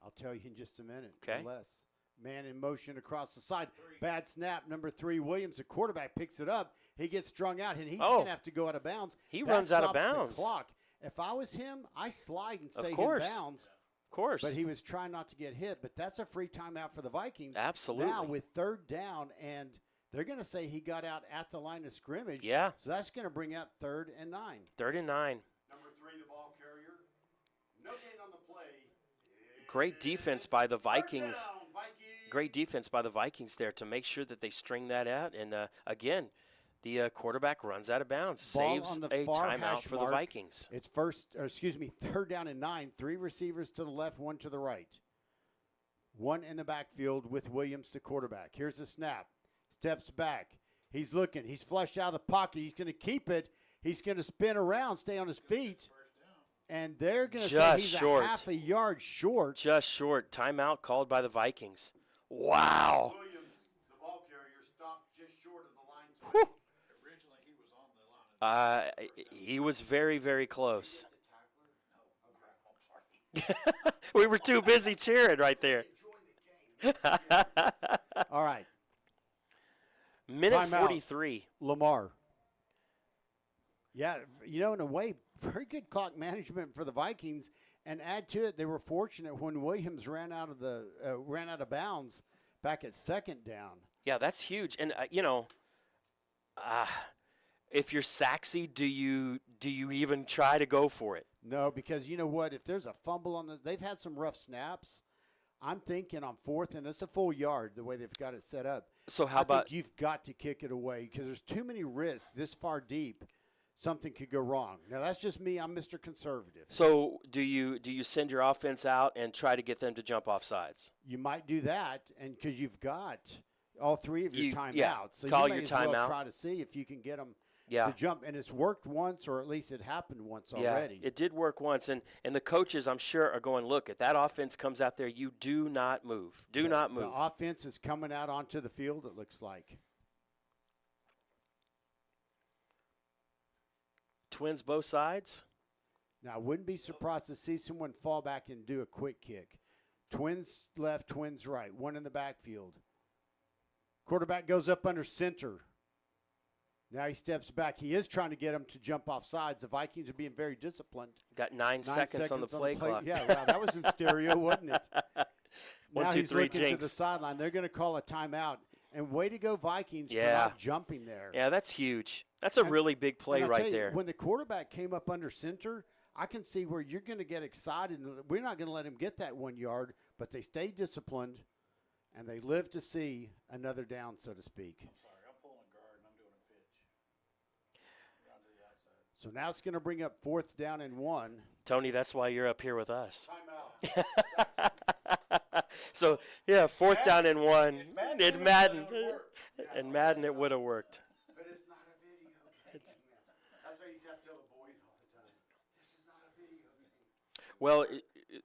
I'll tell you in just a minute. Okay. Less. Man in motion across the side. Bad snap, number 3, Williams. The quarterback picks it up. He gets strung out, and he's going to have to go out of bounds. He That runs out of stops the bounds. clock. If I was him, I slide and stay in course. bounds. Of course. But he was trying not to get hit. But that's a free timeout for the Vikings. Absolutely. Now with 3rd down, and they're going to say he got out at the line of scrimmage. Yeah. So that's going to bring up 3rd and 9. 3rd and 9. Number 3, the ball carrier. No gain on the play. Great defense by the Vikings. Third down, Vikings. Great defense by the Vikings there to make sure that they string that out. And, again, The quarterback runs out of bounds, Ball saves on the a far timeout hash for the mark. Vikings. It's third down and 9. 3 receivers to the left, 1 to the right. 1 in the backfield with Williams, the quarterback. Here's the snap. Steps back. He's looking. He's flushed out of the pocket. He's going to keep it. He's going to spin around, stay on his feet. And they're going to say he's short. a half a yard short. Just short. Timeout called by the Vikings. Wow. Williams, the ball carrier, stopped just short of the line. To Originally, he was on the line. He was very, very close. We were too busy cheering right there. All right. Minute Timeout. 43. Lamar. Yeah, in a way, very good clock management for the Vikings. And add to it, they were fortunate when Williams ran out of bounds back at second down. Yeah, that's huge. And if you're Sachse, do you even try to go for it? No, because you know what? If there's a fumble they've had some rough snaps. I'm thinking on fourth, and it's a full yard the way they've got it set up. So I think you've got to kick it away because there's too many risks this far deep. Something could go wrong. Now that's just me. I'm Mr. Conservative. So do you send your offense out and try to get them to jump off sides? You might do that, and because you've got all 3 of your timeouts, yeah, so call you may your as well timeout. try to see if you can get them Yeah. to jump. And it's worked once, or at least it happened once Yeah, already. it did work once, and the coaches, I'm sure, are going, look, if that offense comes out there, you do not move. Do not move. The offense is coming out onto the field, it looks like. Twins both sides. Now, I wouldn't be surprised to see someone fall back and do a quick kick. Twins left, twins right, 1 in the backfield. Quarterback goes up under center. Now he steps back. He is trying to get him to jump off sides. The Vikings are being very disciplined. Got 9 seconds on the play clock. Yeah, wow, that was in stereo, wasn't it? One, now two, he's three, looking jinx. to the sideline. They're going to call a timeout. And way to go, Vikings, for Yeah. not jumping there. Yeah, that's huge. That's a really big play And I'll right tell you, there. When the quarterback came up under center, I can see where you're going to get excited. We're not going to let him get that 1 yard, but they stayed disciplined, and they lived to see another down, so to speak. Sorry, I'm pulling guard and I'm doing a pitch. Down to the outside. So now it's going to bring up 4th down and 1. Tony, that's why you're up here with us. timeout. So, yeah, 4th down and 1. In In Madden, Madden. it would've worked. In Madden, it would have worked. But it's not a video game. That's why you used to have to tell the boys all the time. This is not a video game. Well,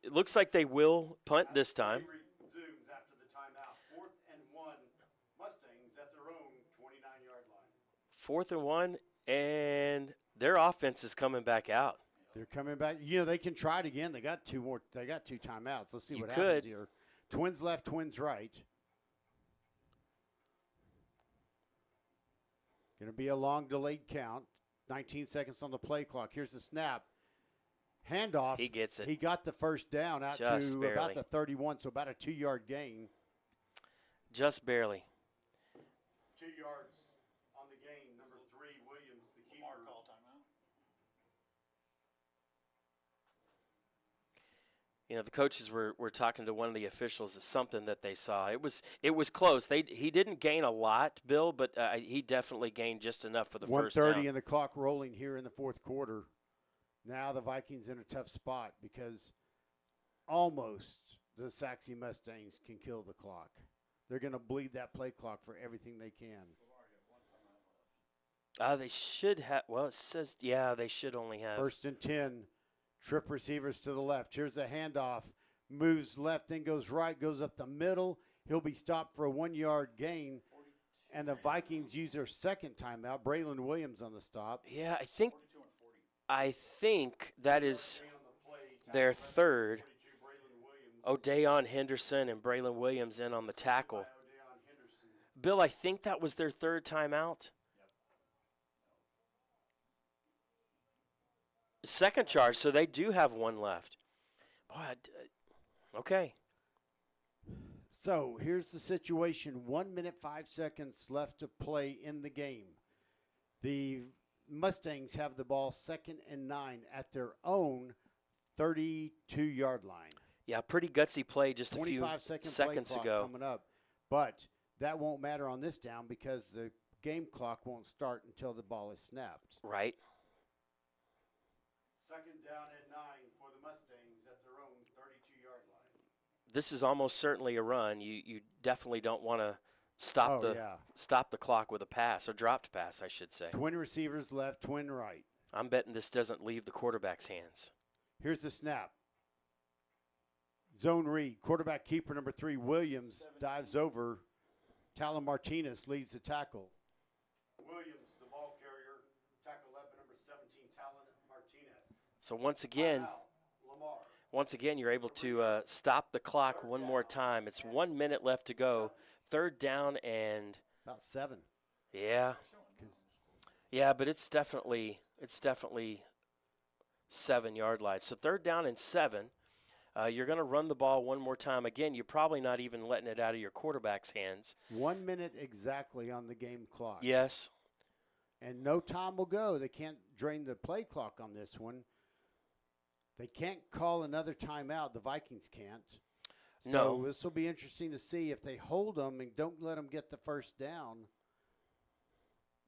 it looks like they will punt this time. He resumes after the timeout. 4th and 1. Mustangs at their own 29-yard line. 4th and 1, and their offense is coming back out. They're coming back. They can try it again. They got 2 more. They got 2 timeouts. Let's see You what could. happens here. Twins left, twins right. Going to be a long delayed count. 19 seconds on the play clock. Here's the snap. Handoff. He gets it. He got the first down out Just to barely. about the 31, so about a 2-yard gain. Just barely. 2 yards on the gain. Number 3, Williams, the keeper. Lamar call timeout. The coaches were talking to one of the officials. It's something that they saw. It was close. He didn't gain a lot, Bill, but he definitely gained just enough for the first 1:30 down. and the clock rolling here in the 4th quarter. Now the Vikings in a tough spot because almost the Sachse Mustangs can kill the clock. They're going to bleed that play clock for everything they can. They should have. Well, it says they should only have. 1st and 10. Trip receivers to the left. Here's a handoff. Moves left, then goes right, goes up the middle. He'll be stopped for a 1-yard gain. And the Vikings use their second timeout. Braylon Williams on the stop. Yeah, I think that is their third. O'Dayon Henderson and Braylon Williams in on the tackle. Bill, I think that was their third timeout. Second charge, so they do have 1 left. Boy, okay. So here's the situation. 1 minute, 5 seconds left to play in the game. The Mustangs have the ball 2nd and 9 at their own 32-yard line. Yeah, pretty gutsy play just a few 25-second seconds play clock ago. coming up. But that won't matter on this down because the game clock won't start until the ball is snapped. Right. Second down and 9 for the Mustangs at their own 32-yard line. This is almost certainly a run. You definitely don't want to stop the clock with a pass, or dropped pass, I should say. Twin receivers left, twin right. I'm betting this doesn't leave the quarterback's hands. Here's the snap. Zone read. Quarterback keeper number 3, Williams, dives over. Talon Martinez leads the tackle. Williams, the ball carrier, tackle left by number 17, Talon Martinez. So once again, Lamar. you're able to stop the clock one more time. It's 1 minute left to go. Third down and About 7. yeah, but it's definitely 7-yard line. So third down and 7. You're going to run the ball one more time. Again, you're probably not even letting it out of your quarterback's hands. 1 minute exactly on the game clock. Yes. And no time will go. They can't drain the play clock on this one. They can't call another timeout. The Vikings can't. So No. this will be interesting to see if they hold them and don't let them get the first down.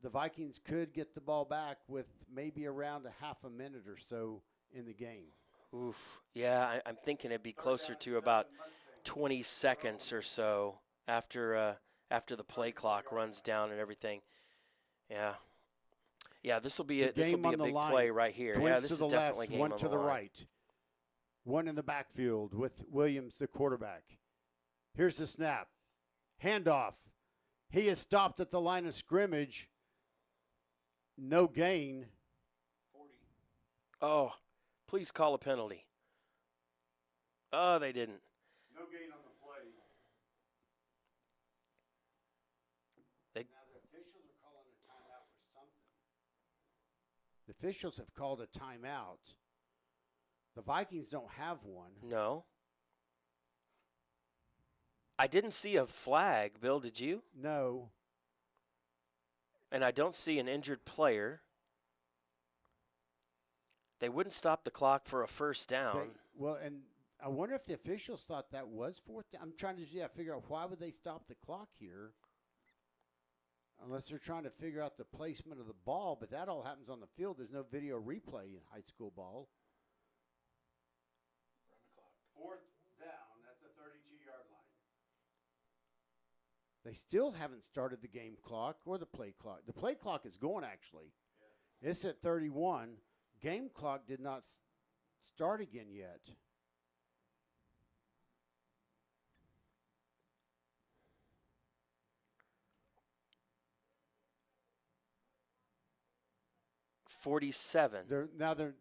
The Vikings could get the ball back with maybe around a half a minute or so in the game. Oof. Yeah, I'm thinking it'd be closer to about 20 seconds or so after the play clock runs down and everything. Yeah. Yeah, this will be a big play right here. Twins Yeah, this to is the definitely left, game one on to the line. right. One in the backfield with Williams, the quarterback. Here's the snap. Handoff. He is stopped at the line of scrimmage. No gain. 40. Oh, please call a penalty. Oh, they didn't. No gain on the play. Now the officials are calling a timeout for something. The officials have called a timeout. The Vikings don't have one. No. I didn't see a flag, Bill, did you? No. And I don't see an injured player. They wouldn't stop the clock for a first down. And I wonder if the officials thought that was fourth down. I'm trying to figure out why would they stop the clock here, unless they're trying to figure out the placement of the ball. But that all happens on the field. There's no video replay in high school ball. Run the clock. Fourth down at the 32-yard line. They still haven't started the game clock or the play clock. The play clock is going, actually. Yeah. It's at 31. Game clock did not start again yet.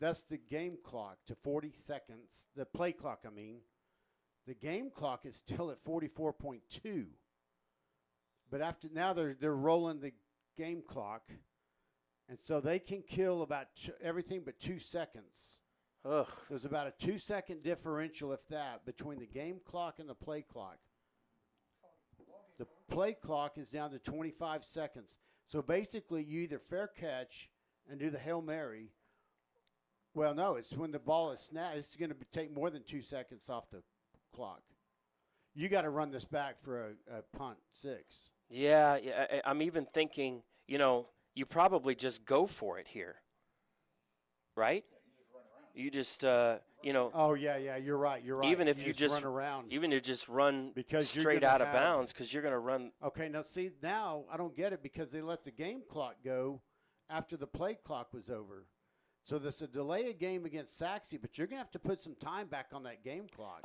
That's the game clock to 40 seconds. The play clock, I mean. The game clock is still at 44.2. But after now they're rolling the game clock, and so they can kill about everything but 2 seconds. Ugh. There's about a 2-second differential, if that, between the game clock and the play clock. The play clock is down to 25 seconds. So basically, you either fair catch and do the Hail Mary. Well, no, it's when the ball is snapped. It's going to take more than 2 seconds off the clock. You got to run this back for a punt 6. Yeah, I'm even thinking, you probably just go for it here, right? You just, Oh, yeah, you're right. even if you just run around. even to just run Because you're straight gonna out of have- bounds because you're going to run. Okay, now I don't get it because they let the game clock go after the play clock was over. So there's a delay of game against Sachse, but you're going to have to put some time back on that game clock.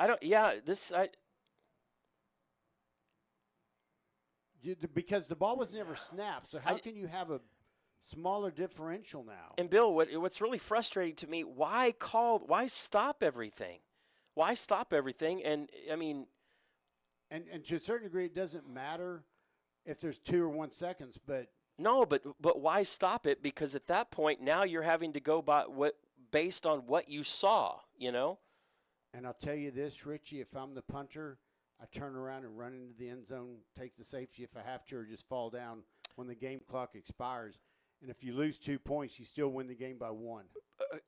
Because the ball was never snapped. So how can you have a smaller differential now? And Bill, what's really frustrating to me, why stop everything? Why stop everything? And I mean, and to a certain degree, it doesn't matter if there's 2 or 1 seconds, but no, but why stop it? Because at that point, now you're having to go by based on what you saw, And I'll tell you this, Richie, if I'm the punter, I turn around and run into the end zone, take the safety if I have to, or just fall down when the game clock expires. And if you lose 2 points, you still win the game by 1.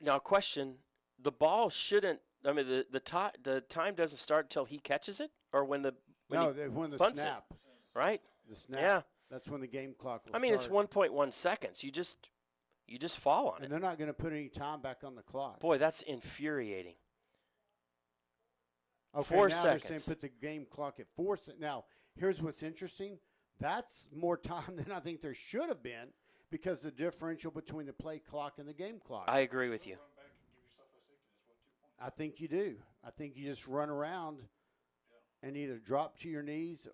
Now, question: the ball shouldn't. I mean, the time doesn't start until he catches it, or when the When the punts snap. it, right? The snap. Yeah. That's when the game clock will I mean, it's start. 1.1 seconds. You just fall on And it. they're not going to put any time back on the clock. Boy, that's infuriating. Okay, 4 now seconds. they're saying put the game clock at 4 seconds. Now, here's what's interesting. That's more time than I think there should have been because the differential between the play clock and the game clock. I agree with you. Run back and give yourself a safety. That's 1, 2 points. I think you do. I think you just run around and either drop to your knees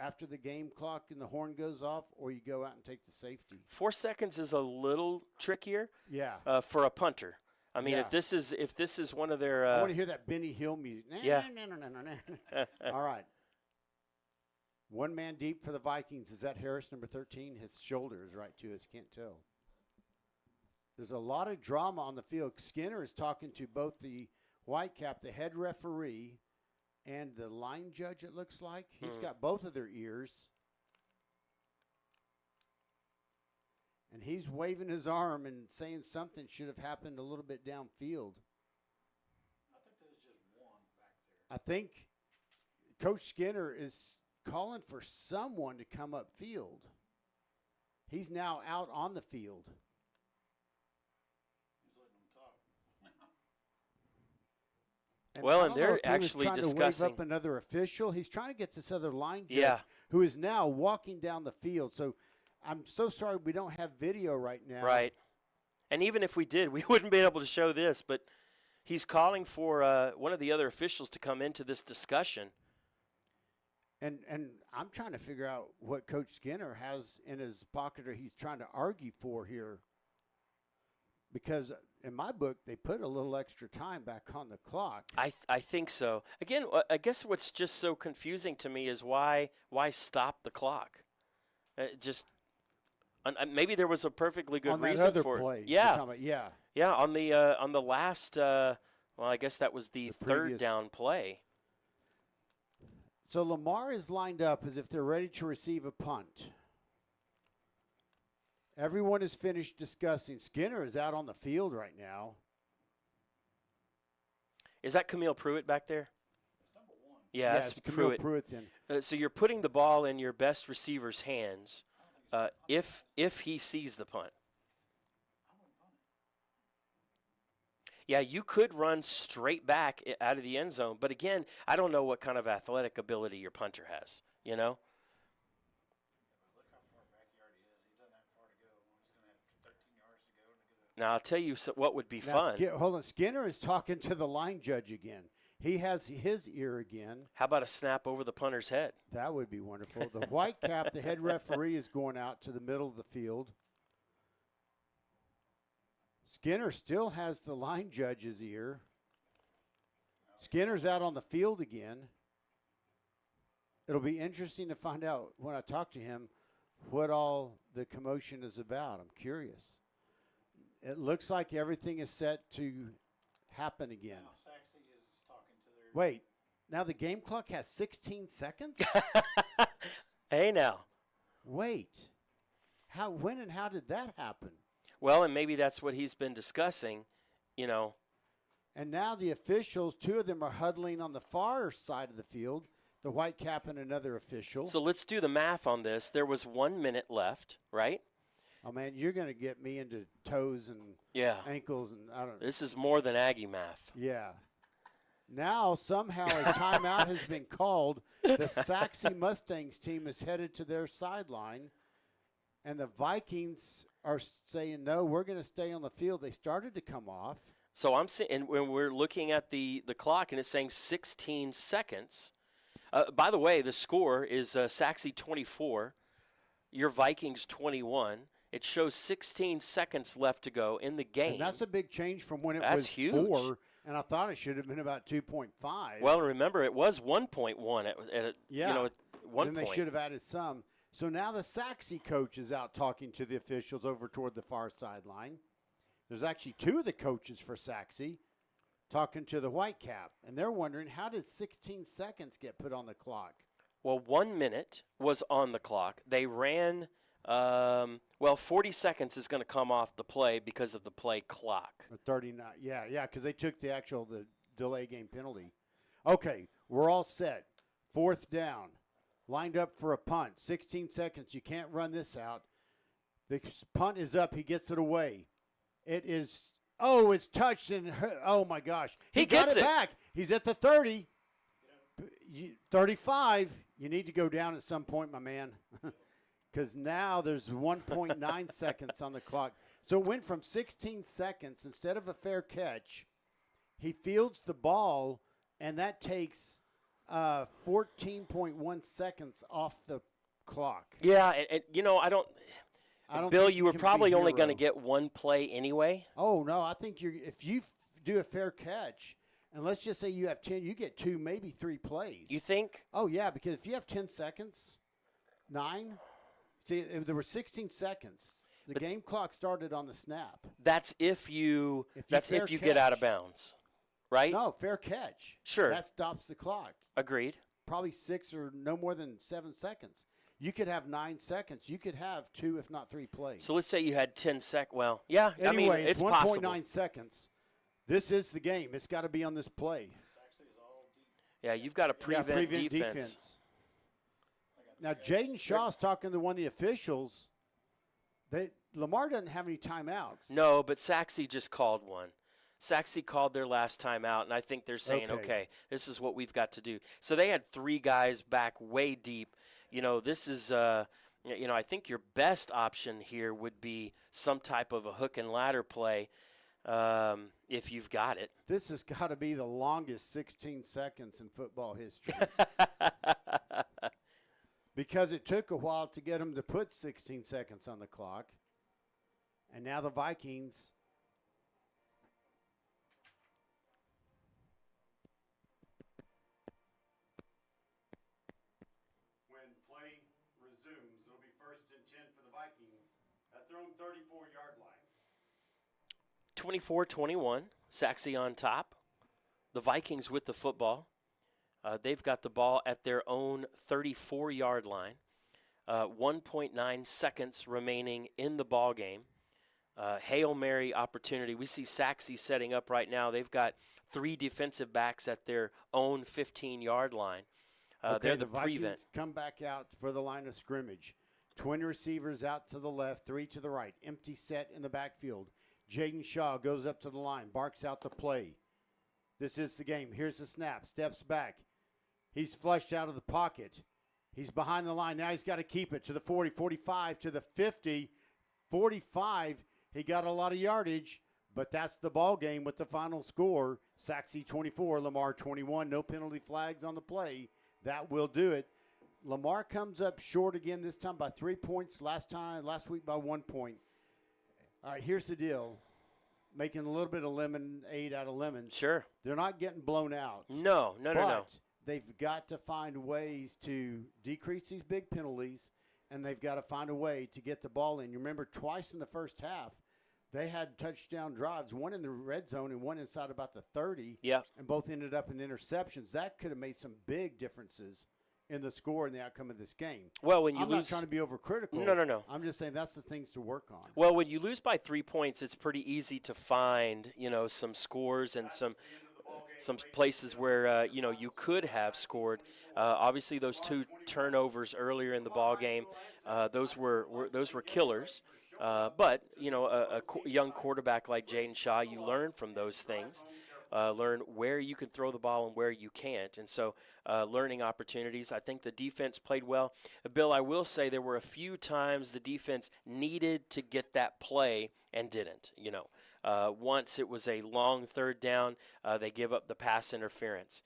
after the game clock and the horn goes off, or you go out and take the safety. 4 seconds is a little trickier Yeah. for a punter. I mean, Yeah. if this is one of their I want to hear that Benny Hill music. Yeah. All right. One man deep for the Vikings. Is that Harris, number 13? His shoulder is right to us. Can't tell. There's a lot of drama on the field. Skinner is talking to both the Whitecap, the head referee, and the line judge, it looks like. He's got both of their ears. And he's waving his arm and saying something should have happened a little bit downfield. I think there's just one back there. I think Coach Skinner is calling for someone to come upfield. He's now out on the field. He's letting them talk. Well, I and don't know they're if he was actually trying to discussing- wave up another official. He's trying to get this other line judge Yeah. who is now walking down the field. So I'm so sorry we don't have video right now. Right. And even if we did, we wouldn't be able to show this, but he's calling for one of the other officials to come into this discussion. And I'm trying to figure out what Coach Skinner has in his pocket or he's trying to argue for here. Because in my book, they put a little extra time back on the clock. I think so. Again, I guess what's just so confusing to me is why stop the clock? Maybe there was a perfectly good on that reason other for play, it. you're Yeah, talking about, yeah. yeah. On the last, I guess that was the third previous- down play. So Lamar is lined up as if they're ready to receive a punt. Everyone is finished discussing. Skinner is out on the field right now. Is that Camille Pruitt back there? That's number 1. Yeah, that's it's Camille Pruitt. Pruitt then. So you're putting the ball in your best receiver's hands if he sees the punt. I wouldn't punt it. Yeah, you could run straight back out of the end zone, but again, I don't know what kind of athletic ability your punter has, you know? Yeah, but look how far back he already is. He doesn't have far to go. He's going to have 13 yards to go to get a Now, I'll tell you what would be Now, fun. hold on. Skinner is talking to the line judge again. He has his ear again. How about a snap over the punter's head? That would be wonderful. The Whitecap, the head referee, is going out to the middle of the field. Skinner still has the line judge's ear. Skinner's out on the field again. It'll be interesting to find out when I talk to him what all the commotion is about. I'm curious. It looks like everything is set to happen again. Now, Sachse is talking to their Wait, now the game clock has 16 seconds? Hey, now. Wait. When and how did that happen? Well, and maybe that's what he's been discussing, you know. And now the officials, two of them are huddling on the far side of the field, the Whitecap and another official. So let's do the math on this. There was 1 minute left, right? Oh, man, you're going to get me into toes and Yeah. ankles and I don't know. This is more than Aggie math. Yeah. Now, somehow, a timeout has been called. The Sachse Mustangs team is headed to their sideline, and the Vikings are saying, no, we're going to stay on the field. They started to come off. So I'm saying, and when we're looking at the clock, and it's saying 16 seconds. By the way, the score is Sachse 24, your Vikings 21. It shows 16 seconds left to go in the game. And that's a big change from when it That's was huge. 4, and I thought it should have been about 2.5. Well, remember, it was 1.1 at Yeah. you know, at one then point. they should have added some. So now the Sachse coach is out talking to the officials over toward the far sideline. There's actually two of the coaches for Sachse talking to the Whitecap, and they're wondering, how did 16 seconds get put on the clock? Well, 1 minute was on the clock. They ran, 40 seconds is going to come off the play because of the play clock. Or 39. Yeah, because they took the delay game penalty. Okay, we're all set. 4th down. lined up for a punt. 16 seconds. You can't run this out. The punt is up. He gets it away. It is, it's touched, and oh, my gosh. He got gets it back. He's at the 30. 35. You need to go down at some point, my man, because now there's 1.9 seconds on the clock. So it went from 16 seconds. Instead of a fair catch, he fields the ball, and that takes 14.1 seconds off the clock. Yeah, and I don't Bill, think you were can be probably only going to hero. get one play anyway. Oh, no, I think if you do a fair catch, and let's just say you have 10, you get 2, maybe 3 plays. You think? Oh, yeah, because if you have 10 seconds, 9, see, there were 16 seconds. The game clock started on the snap. That's if you fair get out of catch. bounds, right? No, fair catch. Sure. That stops the clock. Agreed. Probably 6 or no more than 7 seconds. You could have 9 seconds. You could have 2, if not 3 plays. So let's say you had 10 sec. Well, yeah, Anyway, I mean, it's 1.9 possible. seconds. This is the game. It's got to be on this play. Yeah, you've got to prevent defense. Now, Jaden Shaw's talking to one of the officials. Lamar doesn't have any timeouts. No, but Sachse just called one. Sachse called their last time out, and I think they're saying, okay, this is what we've got to do. So they had 3 guys back way deep. This is, I think your best option here would be some type of a hook and ladder play if you've got it. This has got to be the longest 16 seconds in football history. Because it took a while to get them to put 16 seconds on the clock. And now the Vikings. When play resumes, it'll be 1st and 10 for the Vikings at their own 34-yard line. 24-21, Sachse on top. The Vikings with the football. They've got the ball at their own 34-yard line. 1.9 seconds remaining in the ball game. Hail Mary opportunity. We see Sachse setting up right now. They've got 3 defensive backs at their own 15-yard line. They're the Vikings prevent. come back out for the line of scrimmage. Twin receivers out to the left, 3 to the right. Empty set in the backfield. Jaden Shaw goes up to the line, barks out the play. This is the game. Here's the snap. Steps back. He's flushed out of the pocket. He's behind the line. Now he's got to keep it to the 40, 45, to the 50, 45. He got a lot of yardage, but that's the ball game with the final score. Sachse 24, Lamar 21. No penalty flags on the play. That will do it. Lamar comes up short again, this time by 3 points. Last week by 1 point. All right, here's the deal. Making a little bit of lemonade out of lemons. Sure. They're not getting blown out. No. But they've got to find ways to decrease these big penalties, and they've got to find a way to get the ball in. You remember twice in the first half, they had touchdown drives, one in the red zone and one inside about the 30, Yeah. and both ended up in interceptions. That could have made some big differences in the score and the outcome of this game. Well, when you I'm lose, not trying to be overcritical. No. I'm just saying that's the things to work on. Well, when you lose by 3 points, it's pretty easy to find, some scores and some places where you could have scored. Obviously, those 2 turnovers earlier in the ball game, those were killers. But a young quarterback like Jaden Shaw, you learn from those things. Learn where you can throw the ball and where you can't. And so learning opportunities. I think the defense played well. Bill, I will say there were a few times the defense needed to get that play and didn't. Once it was a long 3rd down, they give up the pass interference.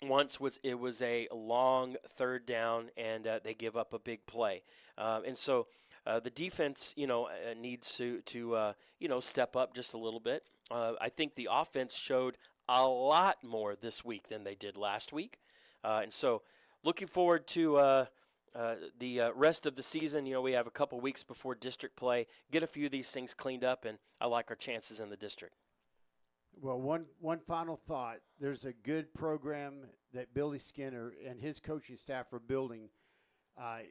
Once it was a long 3rd down, and they give up a big play. And so the defense, needs to step up just a little bit. I think the offense showed a lot more this week than they did last week. And so looking forward to the rest of the season. We have a couple weeks before district play. Get a few of these things cleaned up, and I like our chances in the district. Well, one final thought. There's a good program that Billy Skinner and his coaching staff are building.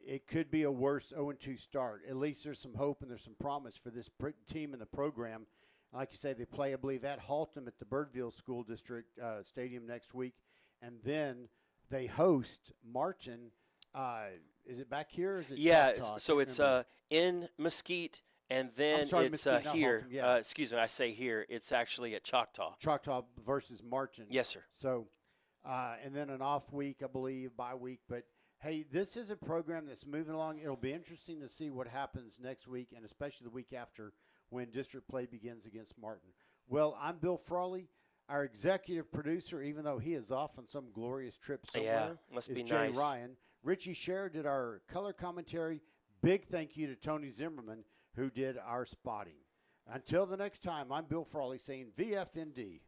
It could be a worse 0-2 start. At least there's some hope and there's some promise for this team and the program. Like you say, they play, I believe, at Haltom at the Birdville School District Stadium next week. And then they host Martin Is it back here? Or is it Yeah, Choctaw? I so can't it's remember. in Mesquite, and then sorry, it's Mesquite, not here. Haltom, yeah. Excuse me, I say here. It's actually at Choctaw. Choctaw versus Martin. Yes, sir. So, and then an off week, I believe, bye week. But, hey, this is a program that's moving along. It'll be interesting to see what happens next week, and especially the week after when district play begins against Martin. Well, I'm Bill Frawley. Our executive producer, even though he is off on some glorious trip somewhere, must is be Jay nice. Ryan. Richie Sherrod did our color commentary. Big thank you to Tony Zimmerman, who did our spotting. Until the next time, I'm Bill Frawley saying VFND.